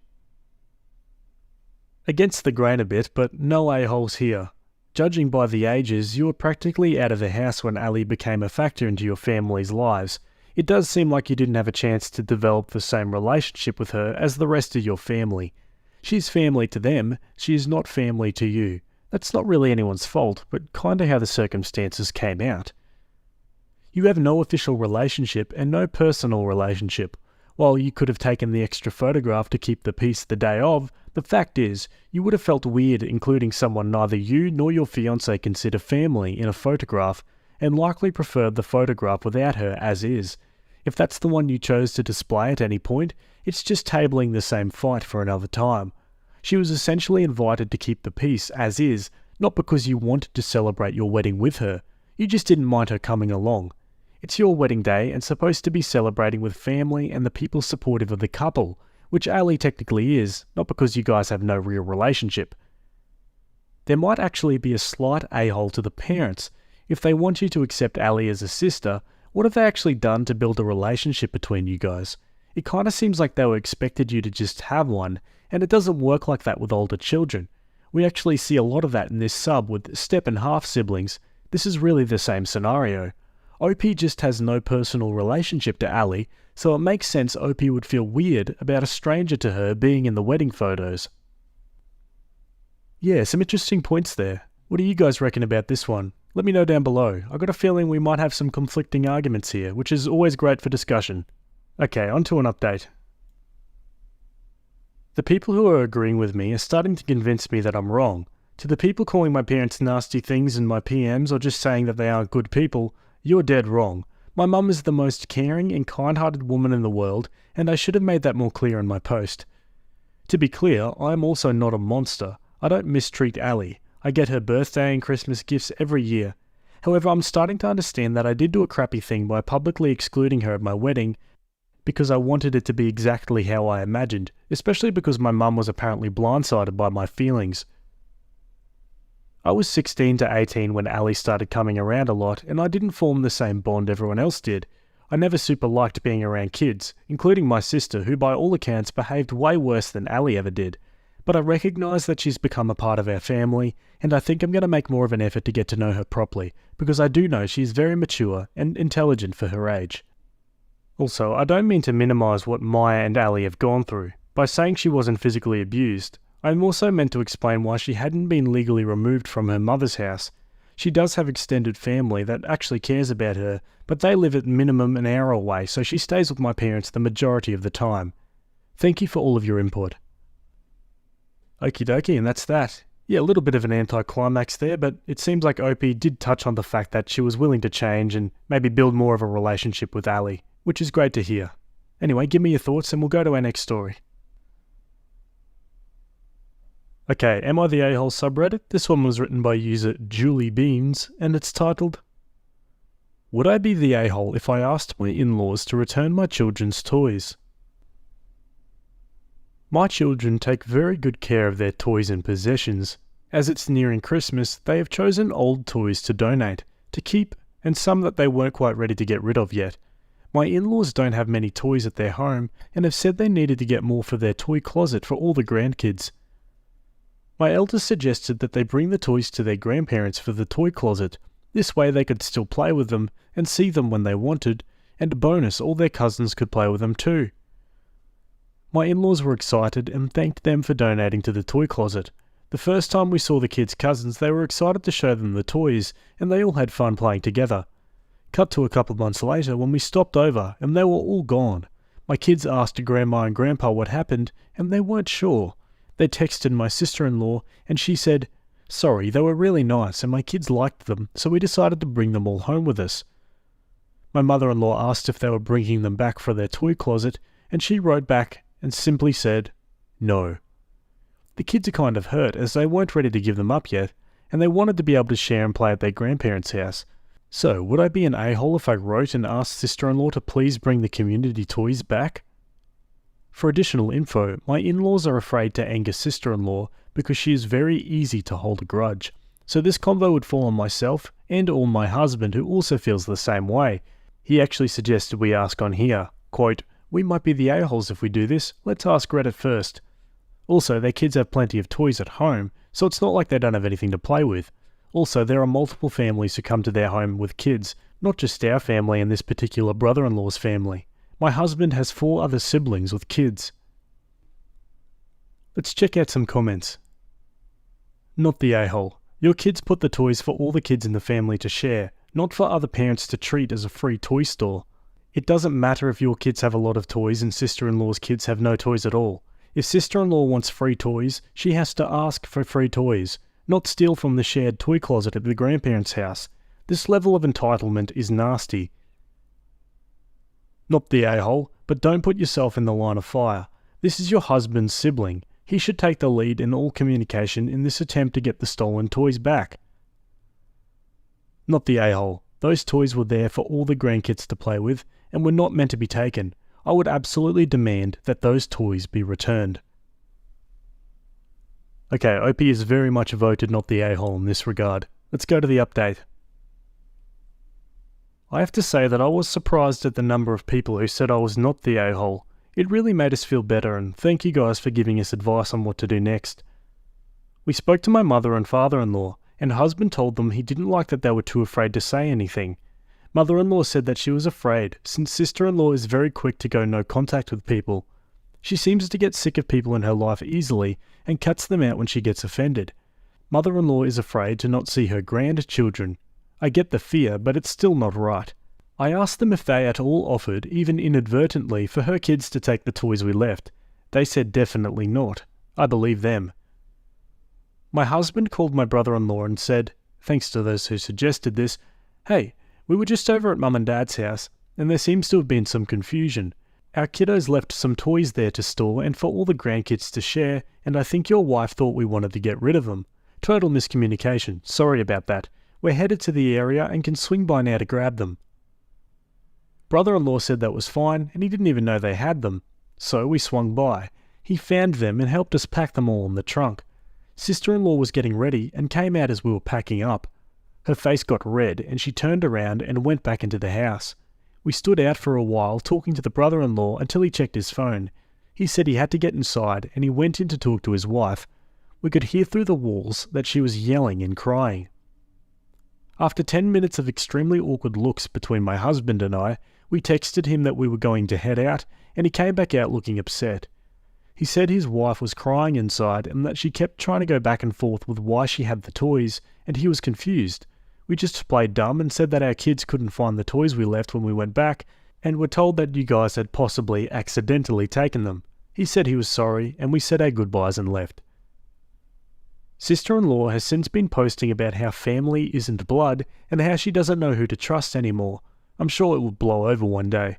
Against the grain a bit, but no a-holes here. Judging by the ages, you were practically out of the house when Ali became a factor into your family's lives. It does seem like you didn't have a chance to develop the same relationship with her as the rest of your family. She's family to them, she is not family to you. That's not really anyone's fault, but kinda how the circumstances came out. You have no official relationship and no personal relationship. While you could have taken the extra photograph to keep the peace the day of, the fact is, you would have felt weird including someone neither you nor your fiancé consider family in a photograph, and likely preferred the photograph without her as is. If that's the one you chose to display at any point, it's just tabling the same fight for another time. She was essentially invited to keep the peace as is, not because you wanted to celebrate your wedding with her. You just didn't mind her coming along. It's your wedding day and supposed to be celebrating with family and the people supportive of the couple, which Ali technically is, not because you guys have no real relationship. There might actually be a slight a-hole to the parents. If they want you to accept Ali as a sister, what have they actually done to build a relationship between you guys? It kinda seems like they were expected you to just have one, and it doesn't work like that with older children. We actually see a lot of that in this sub with step and half siblings. This is really the same scenario. OP just has no personal relationship to Ali, so it makes sense OP would feel weird about a stranger to her being in the wedding photos. Yeah, some interesting points there. What do you guys reckon about this one? Let me know down below. I got a feeling we might have some conflicting arguments here, which is always great for discussion. Okay, on to an update. The people who are agreeing with me are starting to convince me that I'm wrong. To the people calling my parents nasty things in my PMs or just saying that they aren't good people, you're dead wrong. My mum is the most caring and kind-hearted woman in the world, and I should have made that more clear in my post. To be clear, I am also not a monster. I don't mistreat Ali. I get her birthday and Christmas gifts every year. However, I'm starting to understand that I did do a crappy thing by publicly excluding her at my wedding because I wanted it to be exactly how I imagined, especially because my mum was apparently blindsided by my feelings. I was 16 to 18 when Ali started coming around a lot, and I didn't form the same bond everyone else did. I never super liked being around kids, including my sister, who by all accounts behaved way worse than Ali ever did. But I recognise that she's become a part of our family, and I think I'm going to make more of an effort to get to know her properly, because I do know she's very mature and intelligent for her age. Also, I don't mean to minimise what Maya and Ali have gone through. By saying she wasn't physically abused, I'm also meant to explain why she hadn't been legally removed from her mother's house. She does have extended family that actually cares about her, but they live at minimum an hour away, so she stays with my parents the majority of the time. Thank you for all of your input. Okie dokie, and that's that. Yeah, a little bit of an anticlimax there, but it seems like OP did touch on the fact that she was willing to change and maybe build more of a relationship with Ali, which is great to hear. Anyway, give me your thoughts and we'll go to our next story. Okay, Am I the A-hole subreddit? This one was written by user Julie Beans, and it's titled, Would I be the a-hole if I asked my in-laws to return my children's toys? My children take very good care of their toys and possessions. As it's nearing Christmas, they have chosen old toys to donate, to keep, and some that they weren't quite ready to get rid of yet. My in-laws don't have many toys at their home, and have said they needed to get more for their toy closet for all the grandkids. My elders suggested that they bring the toys to their grandparents for the toy closet. This way they could still play with them and see them when they wanted, and bonus, all their cousins could play with them too. My in-laws were excited and thanked them for donating to the toy closet. The first time we saw the kids' cousins, they were excited to show them the toys, and they all had fun playing together. Cut to a couple months later when we stopped over and they were all gone. My kids asked Grandma and Grandpa what happened, and they weren't sure. They texted my sister-in-law, and she said, "Sorry, they were really nice and my kids liked them, so we decided to bring them all home with us." My mother-in-law asked if they were bringing them back for their toy closet, and she wrote back and simply said, "No." The kids are kind of hurt as they weren't ready to give them up yet, and they wanted to be able to share and play at their grandparents' house. So, would I be an a-hole if I wrote and asked sister-in-law to please bring the community toys back? For additional info, my in-laws are afraid to anger sister-in-law because she is very easy to hold a grudge. So this convo would fall on myself and or my husband, who also feels the same way. He actually suggested we ask on here, quote, "We might be the a-holes if we do this, let's ask Reddit first." Also, their kids have plenty of toys at home, so it's not like they don't have anything to play with. Also, there are multiple families who come to their home with kids, not just our family and this particular brother-in-law's family. My husband has 4 other siblings with kids. Let's check out some comments. Not the a-hole. Your kids put the toys for all the kids in the family to share, not for other parents to treat as a free toy store. It doesn't matter if your kids have a lot of toys and sister-in-law's kids have no toys at all. If sister-in-law wants free toys, she has to ask for free toys, not steal from the shared toy closet at the grandparents' house. This level of entitlement is nasty. Not the a-hole, but don't put yourself in the line of fire. This is your husband's sibling. He should take the lead in all communication in this attempt to get the stolen toys back. Not the a-hole. Those toys were there for all the grandkids to play with and were not meant to be taken. I would absolutely demand that those toys be returned. Okay, Opie is very much voted not the a-hole in this regard. Let's go to the update. I have to say that I was surprised at the number of people who said I was not the a-hole. It really made us feel better, and thank you guys for giving us advice on what to do next. We spoke to my mother and father-in-law, and husband told them he didn't like that they were too afraid to say anything. Mother-in-law said that she was afraid, since sister-in-law is very quick to go no contact with people. She seems to get sick of people in her life easily, and cuts them out when she gets offended. Mother-in-law is afraid to not see her grandchildren. I get the fear, but it's still not right. I asked them if they at all offered, even inadvertently, for her kids to take the toys we left. They said definitely not. I believe them. My husband called my brother-in-law and said, thanks to those who suggested this, "Hey, we were just over at Mum and Dad's house, and there seems to have been some confusion. Our kiddos left some toys there to store and for all the grandkids to share, and I think your wife thought we wanted to get rid of them. Total miscommunication. Sorry about that. We're headed to the area and can swing by now to grab them." Brother-in-law said that was fine, and he didn't even know they had them. So we swung by. He found them and helped us pack them all in the trunk. Sister-in-law was getting ready and came out as we were packing up. Her face got red and she turned around and went back into the house. We stood out for a while talking to the brother-in-law until he checked his phone. He said he had to get inside and he went in to talk to his wife. We could hear through the walls that she was yelling and crying. After 10 minutes of extremely awkward looks between my husband and I, we texted him that we were going to head out, and he came back out looking upset. He said his wife was crying inside and that she kept trying to go back and forth with why she had the toys, and he was confused. We just played dumb and said that our kids couldn't find the toys we left when we went back, and were told that you guys had possibly accidentally taken them. He said he was sorry, and we said our goodbyes and left. Sister-in-law has since been posting about how family isn't blood, and how she doesn't know who to trust anymore. I'm sure it will blow over one day.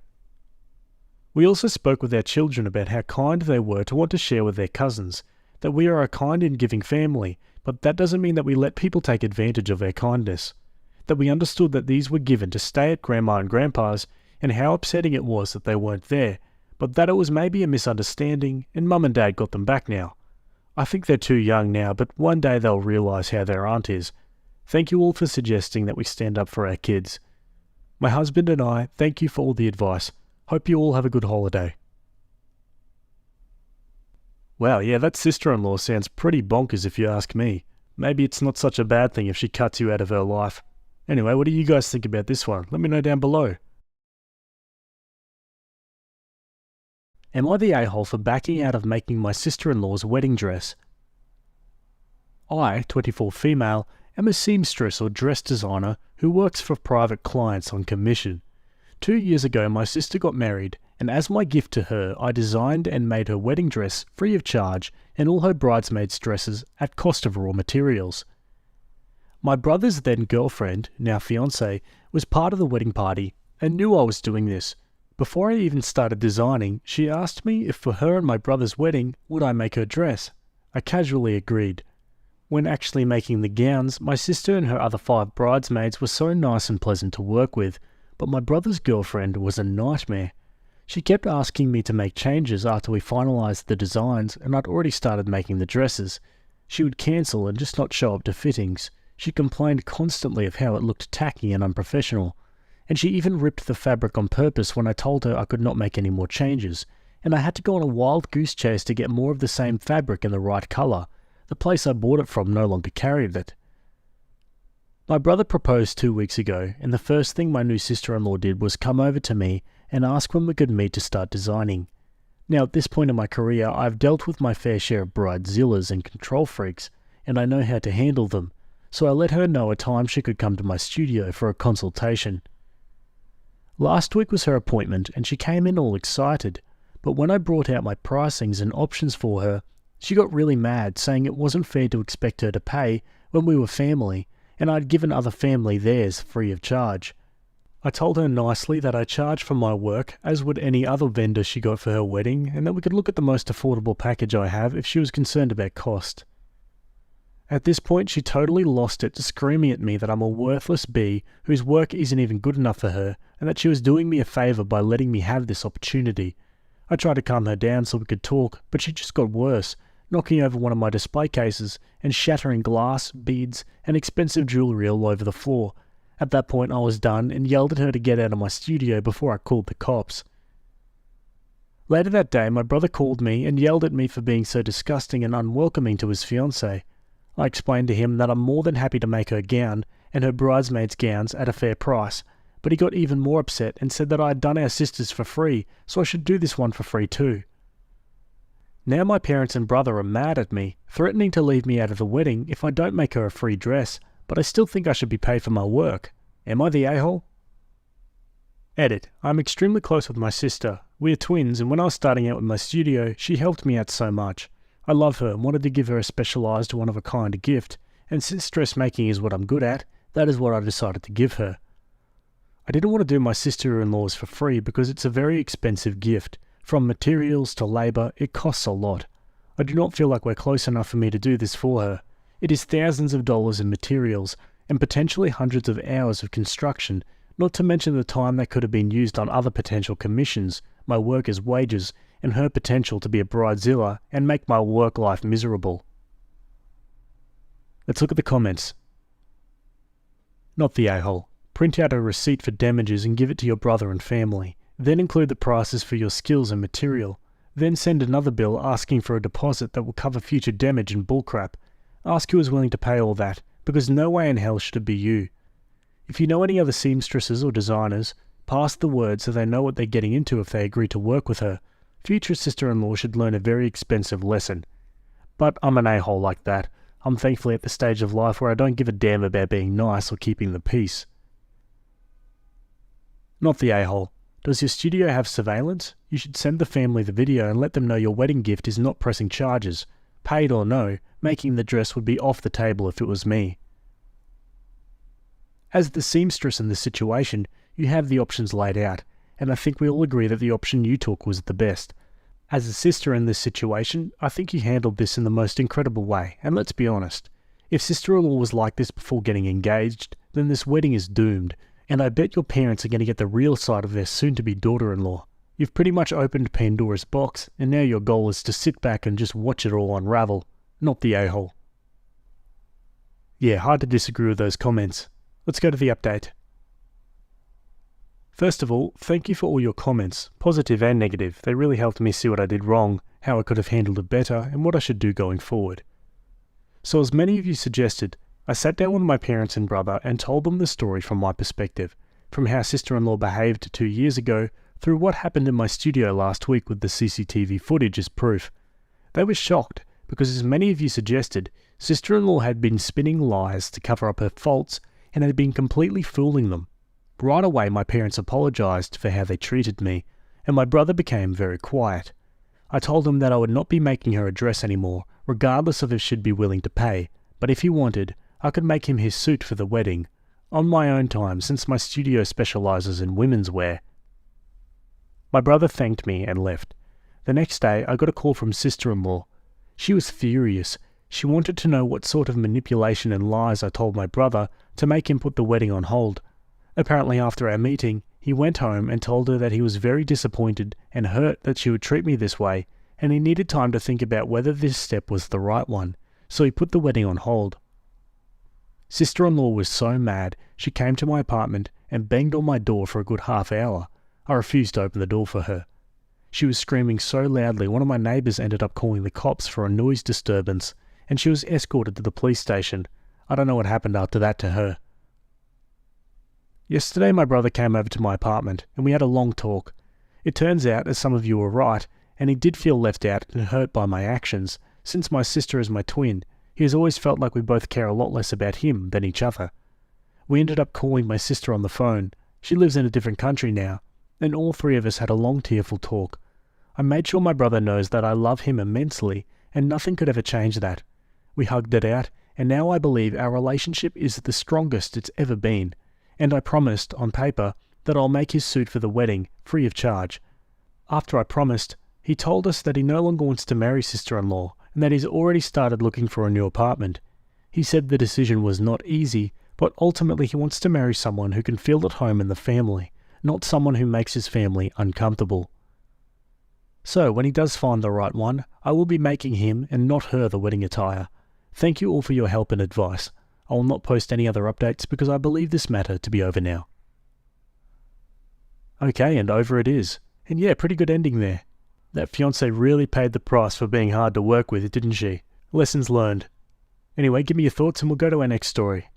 We also spoke with our children about how kind they were to want to share with their cousins, that we are a kind and giving family, but that doesn't mean that we let people take advantage of our kindness. That we understood that these were given to stay at Grandma and Grandpa's, and how upsetting it was that they weren't there, but that it was maybe a misunderstanding, and Mum and Dad got them back now. I think they're too young now, but one day they'll realise how their aunt is. Thank you all for suggesting that we stand up for our kids. My husband and I thank you for all the advice. Hope you all have a good holiday. Wow, yeah, that sister-in-law sounds pretty bonkers if you ask me. Maybe it's not such a bad thing if she cuts you out of her life. Anyway, what do you guys think about this one? Let me know down below. Am I the a-hole for backing out of making my sister-in-law's wedding dress? I, 24 female, am a seamstress or dress designer who works for private clients on commission. 2 years ago my sister got married, and as my gift to her I designed and made her wedding dress free of charge and all her bridesmaids' dresses at cost of raw materials. My brother's then girlfriend, now fiancée, was part of the wedding party and knew I was doing this. Before I even started designing, she asked me if for her and my brother's wedding would I make her dress. I casually agreed. When actually making the gowns, my sister and her other 5 bridesmaids were so nice and pleasant to work with, but my brother's girlfriend was a nightmare. She kept asking me to make changes after we finalised the designs and I'd already started making the dresses. She would cancel and just not show up to fittings. She complained constantly of how it looked tacky and unprofessional. And she even ripped the fabric on purpose when I told her I could not make any more changes, and I had to go on a wild goose chase to get more of the same fabric in the right colour. The place I bought it from no longer carried it. My brother proposed 2 weeks ago, and the first thing my new sister-in-law did was come over to me and ask when we could meet to start designing. Now, at this point in my career, I've dealt with my fair share of bridezillas and control freaks, and I know how to handle them, so I let her know a time she could come to my studio for a consultation. Last week was her appointment, and she came in all excited, but when I brought out my pricings and options for her, she got really mad, saying it wasn't fair to expect her to pay when we were family, and I'd given other family theirs free of charge. I told her nicely that I charge for my work as would any other vendor she got for her wedding, and that we could look at the most affordable package I have if she was concerned about cost. At this point she totally lost it, screaming at me that I'm a worthless bee whose work isn't even good enough for her, and that she was doing me a favour by letting me have this opportunity. I tried to calm her down so we could talk, but she just got worse, knocking over one of my display cases and shattering glass, beads, and expensive jewellery all over the floor. At that point I was done and yelled at her to get out of my studio before I called the cops. Later that day my brother called me and yelled at me for being so disgusting and unwelcoming to his fiancée. I explained to him that I'm more than happy to make her gown and her bridesmaids' gowns at a fair price, but he got even more upset and said that I had done our sisters for free, so I should do this one for free too. Now my parents and brother are mad at me, threatening to leave me out of the wedding if I don't make her a free dress, but I still think I should be paid for my work. Am I the a-hole? Edit. I'm extremely close with my sister. We are twins, and when I was starting out with my studio, she helped me out so much. I love her and wanted to give her a specialised one-of-a-kind gift, and since dressmaking is what I'm good at, that is what I decided to give her. I didn't want to do my sister-in-law's for free because it's a very expensive gift. From materials to labour, it costs a lot. I do not feel like we're close enough for me to do this for her. It is thousands of dollars in materials, and potentially hundreds of hours of construction, not to mention the time that could have been used on other potential commissions, my workers' wages, and her potential to be a bridezilla and make my work life miserable. Let's look at the comments. Not the a-hole. Print out a receipt for damages and give it to your brother and family. Then include the prices for your skills and material. Then send another bill asking for a deposit that will cover future damage and bullcrap. Ask who is willing to pay all that, because no way in hell should it be you. If you know any other seamstresses or designers, pass the word so they know what they're getting into if they agree to work with her. Future sister-in-law should learn a very expensive lesson. But I'm an a-hole like that. I'm thankfully at the stage of life where I don't give a damn about being nice or keeping the peace. Not the a-hole. Does your studio have surveillance? You should send the family the video and let them know your wedding gift is not pressing charges. Paid or no, making the dress would be off the table if it was me. As the seamstress in this situation, you have the options laid out, and I think we all agree that the option you took was the best. As a sister in this situation, I think you handled this in the most incredible way, and let's be honest. If sister-in-law was like this before getting engaged, then this wedding is doomed, and I bet your parents are going to get the real side of their soon-to-be daughter-in-law. You've pretty much opened Pandora's box, and now your goal is to sit back and just watch it all unravel, not the a-hole. Yeah, hard to disagree with those comments. Let's go to the update. First of all, thank you for all your comments, positive and negative. They really helped me see what I did wrong, how I could have handled it better, and what I should do going forward. So as many of you suggested, I sat down with my parents and brother and told them the story from my perspective, from how sister-in-law behaved 2 years ago, through what happened in my studio last week with the CCTV footage as proof. They were shocked, because as many of you suggested, sister-in-law had been spinning lies to cover up her faults and had been completely fooling them. Right away my parents apologised for how they treated me, and my brother became very quiet. I told him that I would not be making her a dress anymore, regardless of if she'd be willing to pay, but if he wanted, I could make him his suit for the wedding, on my own time since my studio specialises in women's wear. My brother thanked me and left. The next day I got a call from sister-in-law. She was furious. She wanted to know what sort of manipulation and lies I told my brother to make him put the wedding on hold. Apparently after our meeting, he went home and told her that he was very disappointed and hurt that she would treat me this way, and he needed time to think about whether this step was the right one, so he put the wedding on hold. Sister-in-law was so mad, she came to my apartment and banged on my door for a good half hour. I refused to open the door for her. She was screaming so loudly one of my neighbours ended up calling the cops for a noise disturbance, and she was escorted to the police station. I don't know what happened after that to her. Yesterday my brother came over to my apartment and we had a long talk. It turns out, as some of you were right, and he did feel left out and hurt by my actions. Since my sister is my twin, he has always felt like we both care a lot less about him than each other. We ended up calling my sister on the phone. She lives in a different country now, and all three of us had a long tearful talk. I made sure my brother knows that I love him immensely, and nothing could ever change that. We hugged it out, and now I believe our relationship is the strongest it's ever been, and I promised, on paper, that I'll make his suit for the wedding, free of charge. After I promised, he told us that he no longer wants to marry sister-in-law, and that he's already started looking for a new apartment. He said the decision was not easy, but ultimately he wants to marry someone who can feel at home in the family, not someone who makes his family uncomfortable. So, when he does find the right one, I will be making him and not her the wedding attire. Thank you all for your help and advice. I will not post any other updates because I believe this matter to be over now. Okay, and over it is. And yeah, pretty good ending there. That fiancé really paid the price for being hard to work with, didn't she? Lessons learned. Anyway, give me your thoughts and we'll go to our next story.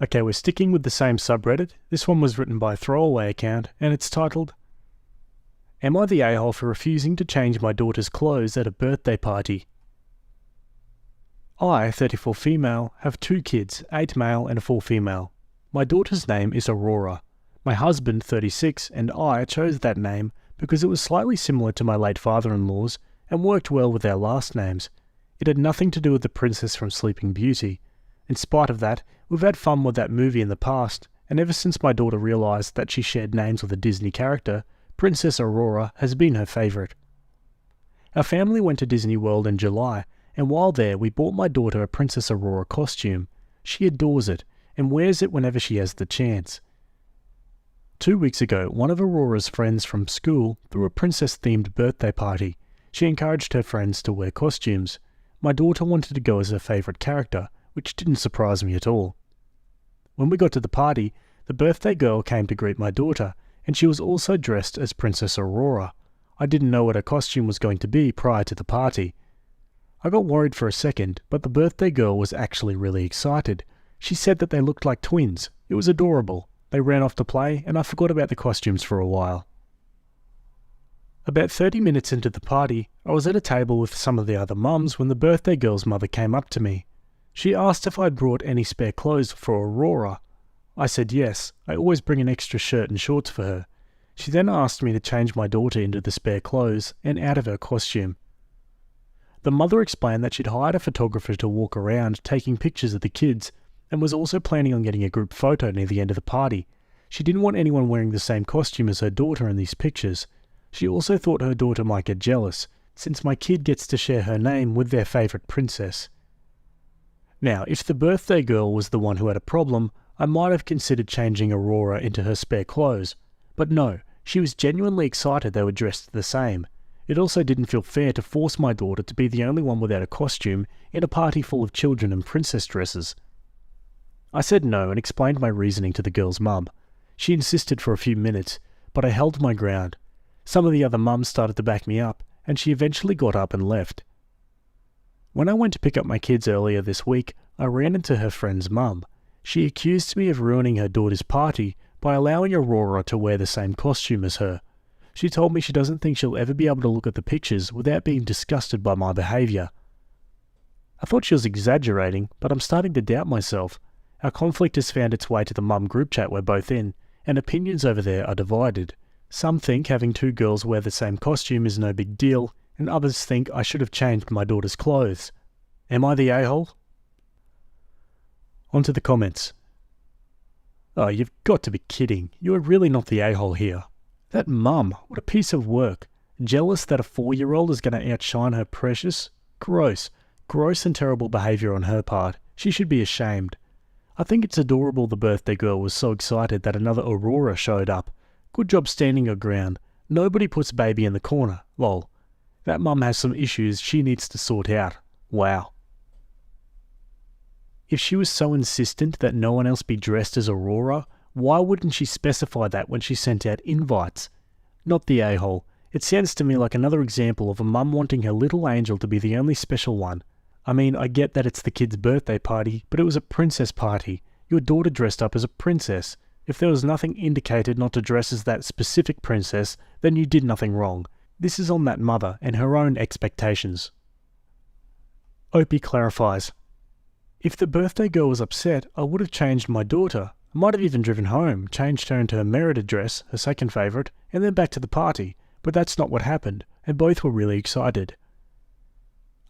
Okay, we're sticking with the same subreddit. This one was written by a throwaway account, and it's titled, Am I the a-hole for refusing to change my daughter's clothes at a birthday party? I, 34 female, have 2 kids, 8 male and 4 female. My daughter's name is Aurora. My husband, 36, and I chose that name because it was slightly similar to my late father-in-law's and worked well with our last names. It had nothing to do with the princess from Sleeping Beauty. In spite of that, we've had fun with that movie in the past, and ever since my daughter realised that she shared names with a Disney character, Princess Aurora has been her favourite. Our family went to Disney World in July, and while there we bought my daughter a Princess Aurora costume. She adores it, and wears it whenever she has the chance. 2 weeks ago, one of Aurora's friends from school threw a princess-themed birthday party. She encouraged her friends to wear costumes. My daughter wanted to go as her favourite character, which didn't surprise me at all. When we got to the party, the birthday girl came to greet my daughter, and she was also dressed as Princess Aurora. I didn't know what her costume was going to be prior to the party. I got worried for a second, but the birthday girl was actually really excited. She said that they looked like twins. It was adorable. They ran off to play, and I forgot about the costumes for a while. About 30 minutes into the party, I was at a table with some of the other mums when the birthday girl's mother came up to me. She asked if I'd brought any spare clothes for Aurora. I said yes. I always bring an extra shirt and shorts for her. She then asked me to change my daughter into the spare clothes and out of her costume. The mother explained that she'd hired a photographer to walk around taking pictures of the kids and was also planning on getting a group photo near the end of the party. She didn't want anyone wearing the same costume as her daughter in these pictures. She also thought her daughter might get jealous, since my kid gets to share her name with their favourite princess. Now, if the birthday girl was the one who had a problem, I might have considered changing Aurora into her spare clothes. But no, she was genuinely excited they were dressed the same. It also didn't feel fair to force my daughter to be the only one without a costume in a party full of children in princess dresses. I said no and explained my reasoning to the girl's mum. She insisted for a few minutes, but I held my ground. Some of the other mums started to back me up, and she eventually got up and left. When I went to pick up my kids earlier this week, I ran into her friend's mum. She accused me of ruining her daughter's party by allowing Aurora to wear the same costume as her. She told me she doesn't think she'll ever be able to look at the pictures without being disgusted by my behaviour. I thought she was exaggerating, but I'm starting to doubt myself. Our conflict has found its way to the mum group chat we're both in, and opinions over there are divided. Some think having 2 girls wear the same costume is no big deal, and others think I should have changed my daughter's clothes. Am I the a-hole? On to the comments. Oh, you've got to be kidding. You are really not the a-hole here. That mum, what a piece of work. Jealous that a 4-year-old is going to outshine her precious? Gross. Gross and terrible behaviour on her part. She should be ashamed. I think it's adorable the birthday girl was so excited that another Aurora showed up. Good job standing her ground. Nobody puts baby in the corner. Lol. That mum has some issues she needs to sort out. Wow. If she was so insistent that no one else be dressed as Aurora, why wouldn't she specify that when she sent out invites? Not the a-hole. It sounds to me like another example of a mum wanting her little angel to be the only special one. I mean, I get that it's the kid's birthday party, but it was a princess party. Your daughter dressed up as a princess. If there was nothing indicated not to dress as that specific princess, then you did nothing wrong. This is on that mother and her own expectations. Opie clarifies. If the birthday girl was upset, I would have changed my daughter. I might have even driven home, changed her into her merited dress, her second favourite, and then back to the party. But that's not what happened, and both were really excited.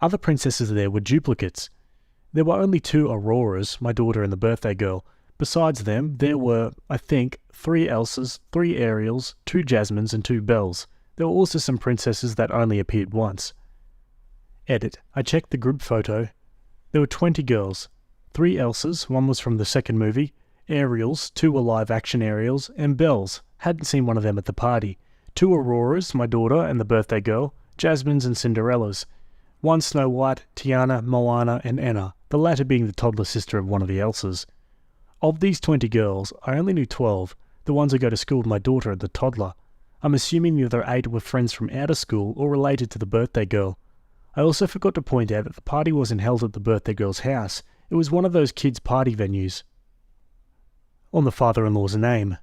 Other princesses there were duplicates. There were only 2 Auroras, my daughter and the birthday girl. Besides them, there were, I think, 3 Elsas, 3 Ariels, 2 Jasmines and 2 Belles. There were also some princesses that only appeared once. Edit. I checked the group photo. There were 20 girls. 3 Elsas, one was from the second movie, Ariels, 2 were live-action Ariels, and Belles. Hadn't seen one of them at the party. 2 Auroras, my daughter and the birthday girl, Jasmines and Cinderellas. 1 Snow White, Tiana, Moana and Anna, the latter being the toddler sister of one of the Elsas. Of these 20 girls, I only knew 12, the ones who go to school with my daughter and the toddler. I'm assuming the other 8 were friends from out of school or related to the birthday girl. I also forgot to point out that the party wasn't held at the birthday girl's house. It was one of those kids' party venues. On the father-in-law's name.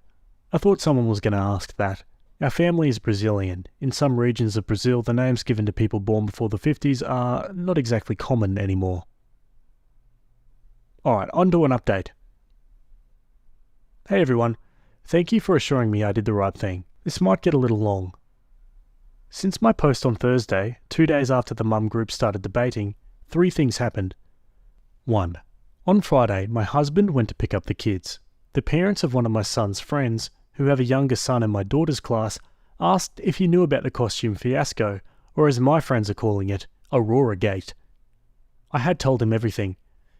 I thought someone was going to ask that. Our family is Brazilian. In some regions of Brazil, the names given to people born before the 50s are not exactly common anymore. Alright, on to an update. Hey everyone, thank you for assuring me I did the right thing. This might get a little long. Since my post on Thursday, 2 days after the mum group started debating, 3 things happened. 1. On Friday, my husband went to pick up the kids. The parents of one of my son's friends, who have a younger son in my daughter's class, asked if he knew about the costume fiasco, or as my friends are calling it, Aurora Gate. I had told him everything.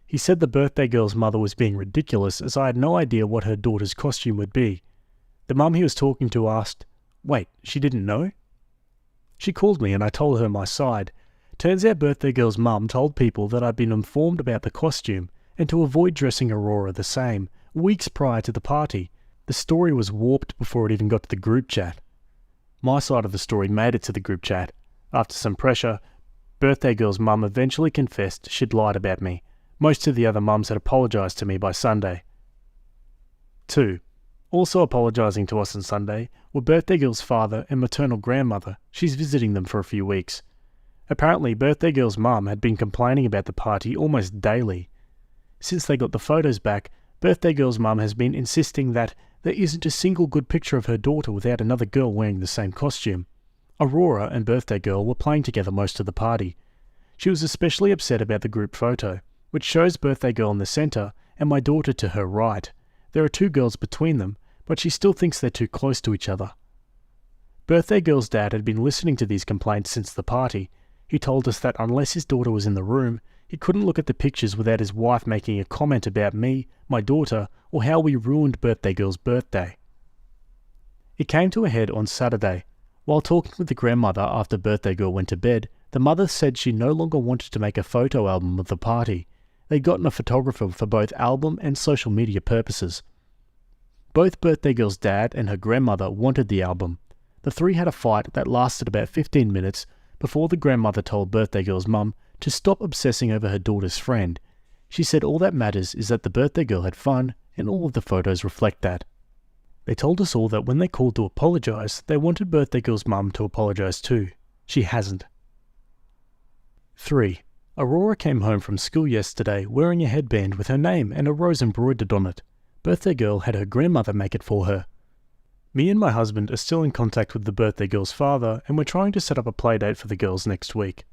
He said the birthday girl's mother was being ridiculous as I had no idea what her daughter's costume would be. The mum he was talking to asked, "Wait, she didn't know?" She called me and I told her my side. Turns out birthday girl's mum told people that I'd been informed about the costume and to avoid dressing Aurora the same, weeks prior to the party. The story was warped before it even got to the group chat. My side of the story made it to the group chat. After some pressure, birthday girl's mum eventually confessed she'd lied about me. Most of the other mums had apologised to me by Sunday. 2. Also apologising to us on Sunday were birthday girl's father and maternal grandmother. She's visiting them for a few weeks. Apparently, birthday girl's mum had been complaining about the party almost daily. Since they got the photos back, birthday girl's mum has been insisting that there isn't a single good picture of her daughter without another girl wearing the same costume. Aurora and birthday girl were playing together most of the party. She was especially upset about the group photo, which shows birthday girl in the centre and my daughter to her right. There are 2 girls between them, but she still thinks they're too close to each other. Birthday girl's dad had been listening to these complaints since the party. He told us that unless his daughter was in the room, he couldn't look at the pictures without his wife making a comment about me, my daughter, or how we ruined birthday girl's birthday. It came to a head on Saturday. While talking with the grandmother after birthday girl went to bed, the mother said she no longer wanted to make a photo album of the party. They'd gotten a photographer for both album and social media purposes. Both birthday girl's dad and her grandmother wanted the album. The 3 had a fight that lasted about 15 minutes before the grandmother told birthday girl's mum to stop obsessing over her daughter's friend. She said all that matters is that the birthday girl had fun, and all of the photos reflect that. They told us all that when they called to apologise, they wanted birthday girl's mum to apologise too. She hasn't. 3. Aurora came home from school yesterday wearing a headband with her name and a rose embroidered on it. Birthday girl had her grandmother make it for her. Me and my husband are still in contact with the birthday girl's father, and we're trying to set up a playdate for the girls next week.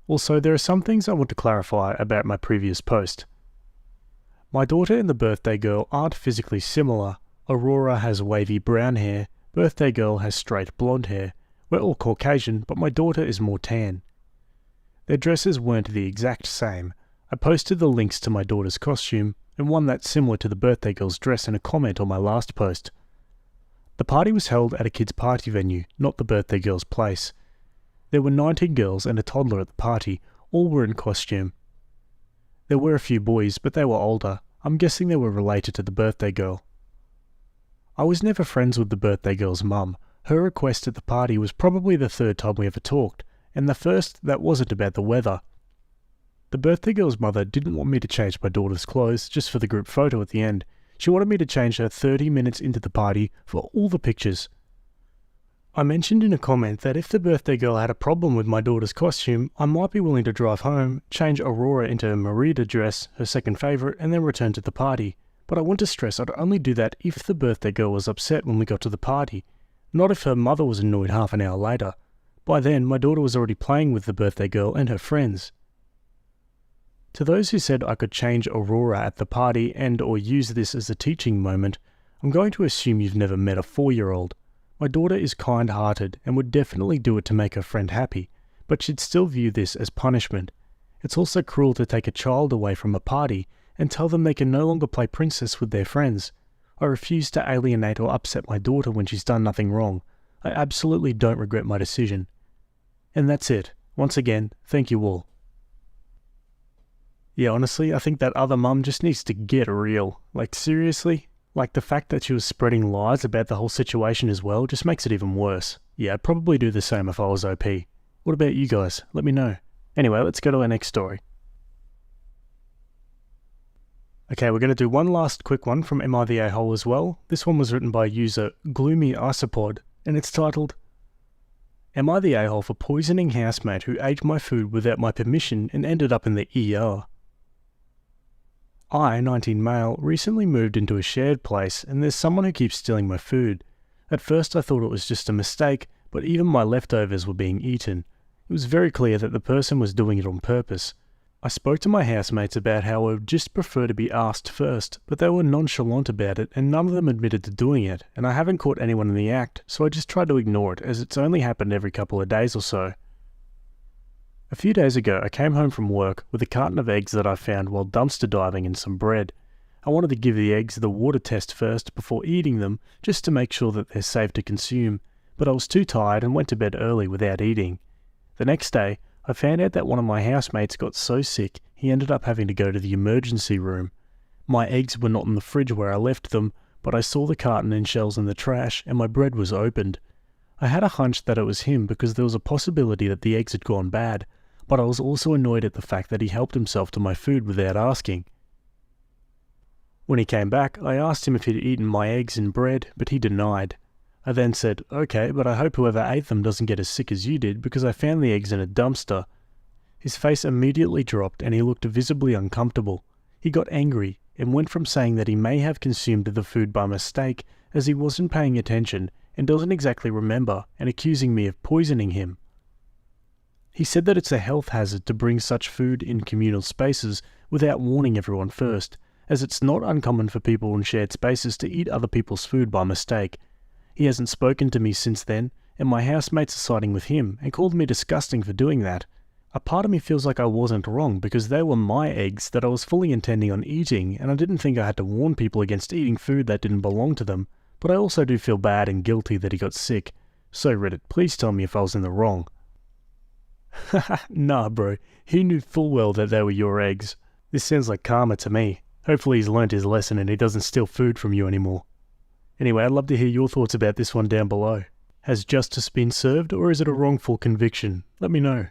Also, there are some things I want to clarify about my previous post. My daughter and the birthday girl aren't physically similar. Aurora has wavy brown hair, birthday girl has straight blonde hair. We're all Caucasian, but my daughter is more tan. Their dresses weren't the exact same. I posted the links to my daughter's costume, and one that's similar to the birthday girl's dress in a comment on my last post. The party was held at a kids' party venue, not the birthday girl's place. There were 19 girls and a toddler at the party, all were in costume. There were a few boys, but they were older. I'm guessing they were related to the birthday girl. I was never friends with the birthday girl's mum. Her request at the party was probably the 3rd time we ever talked, and the first that wasn't about the weather. The birthday girl's mother didn't want me to change my daughter's clothes just for the group photo at the end. She wanted me to change her 30 minutes into the party for all the pictures. I mentioned in a comment that if the birthday girl had a problem with my daughter's costume, I might be willing to drive home, change Aurora into a Merida dress, her second favourite, and then return to the party. But I want to stress I'd only do that if the birthday girl was upset when we got to the party, not if her mother was annoyed half an hour later. By then, my daughter was already playing with the birthday girl and her friends. To those who said I could change Aurora at the party and or use this as a teaching moment, I'm going to assume you've never met a 4-year-old. My daughter is kind-hearted and would definitely do it to make her friend happy, but she'd still view this as punishment. It's also cruel to take a child away from a party and tell them they can no longer play princess with their friends. I refuse to alienate or upset my daughter when she's done nothing wrong. I absolutely don't regret my decision. And that's it. Once again, thank you all. Yeah, honestly, I think that other mum just needs to get real. Like, seriously? Like, the fact that she was spreading lies about the whole situation as well just makes it even worse. Yeah, I'd probably do the same if I was OP. What about you guys? Let me know. Anyway, let's go to our next story. Okay, we're going to do one last quick one from Am I the A-hole as well. This one was written by user Gloomy Isopod, and it's titled, Am I the A-hole for poisoning housemate who ate my food without my permission and ended up in the ER? I, 19 male, recently moved into a shared place and there's someone who keeps stealing my food. At first I thought it was just a mistake, but even my leftovers were being eaten. It was very clear that the person was doing it on purpose. I spoke to my housemates about how I would just prefer to be asked first, but they were nonchalant about it and none of them admitted to doing it, and I haven't caught anyone in the act, so I just tried to ignore it as it's only happened every couple of days or so. A few days ago I came home from work with a carton of eggs that I found while dumpster diving and some bread. I wanted to give the eggs the water test first before eating them, just to make sure that they're safe to consume, but I was too tired and went to bed early without eating. The next day, I found out that one of my housemates got so sick he ended up having to go to the emergency room. My eggs were not in the fridge where I left them, but I saw the carton and shells in the trash and my bread was opened. I had a hunch that it was him because there was a possibility that the eggs had gone bad, but I was also annoyed at the fact that he helped himself to my food without asking. When he came back, I asked him if he'd eaten my eggs and bread, but he denied. I then said, okay, but I hope whoever ate them doesn't get as sick as you did because I found the eggs in a dumpster. His face immediately dropped and he looked visibly uncomfortable. He got angry and went from saying that he may have consumed the food by mistake as he wasn't paying attention and doesn't exactly remember and accusing me of poisoning him. He said that it's a health hazard to bring such food in communal spaces without warning everyone first, as it's not uncommon for people in shared spaces to eat other people's food by mistake. He hasn't spoken to me since then, and my housemates are siding with him and called me disgusting for doing that. A part of me feels like I wasn't wrong because they were my eggs that I was fully intending on eating and I didn't think I had to warn people against eating food that didn't belong to them, but I also do feel bad and guilty that he got sick. So Reddit, please tell me if I was in the wrong. Nah bro, he knew full well that they were your eggs. This sounds like karma to me. Hopefully he's learnt his lesson and he doesn't steal food from you anymore. Anyway, I'd love to hear your thoughts about this one down below. Has justice been served or is it a wrongful conviction? Let me know.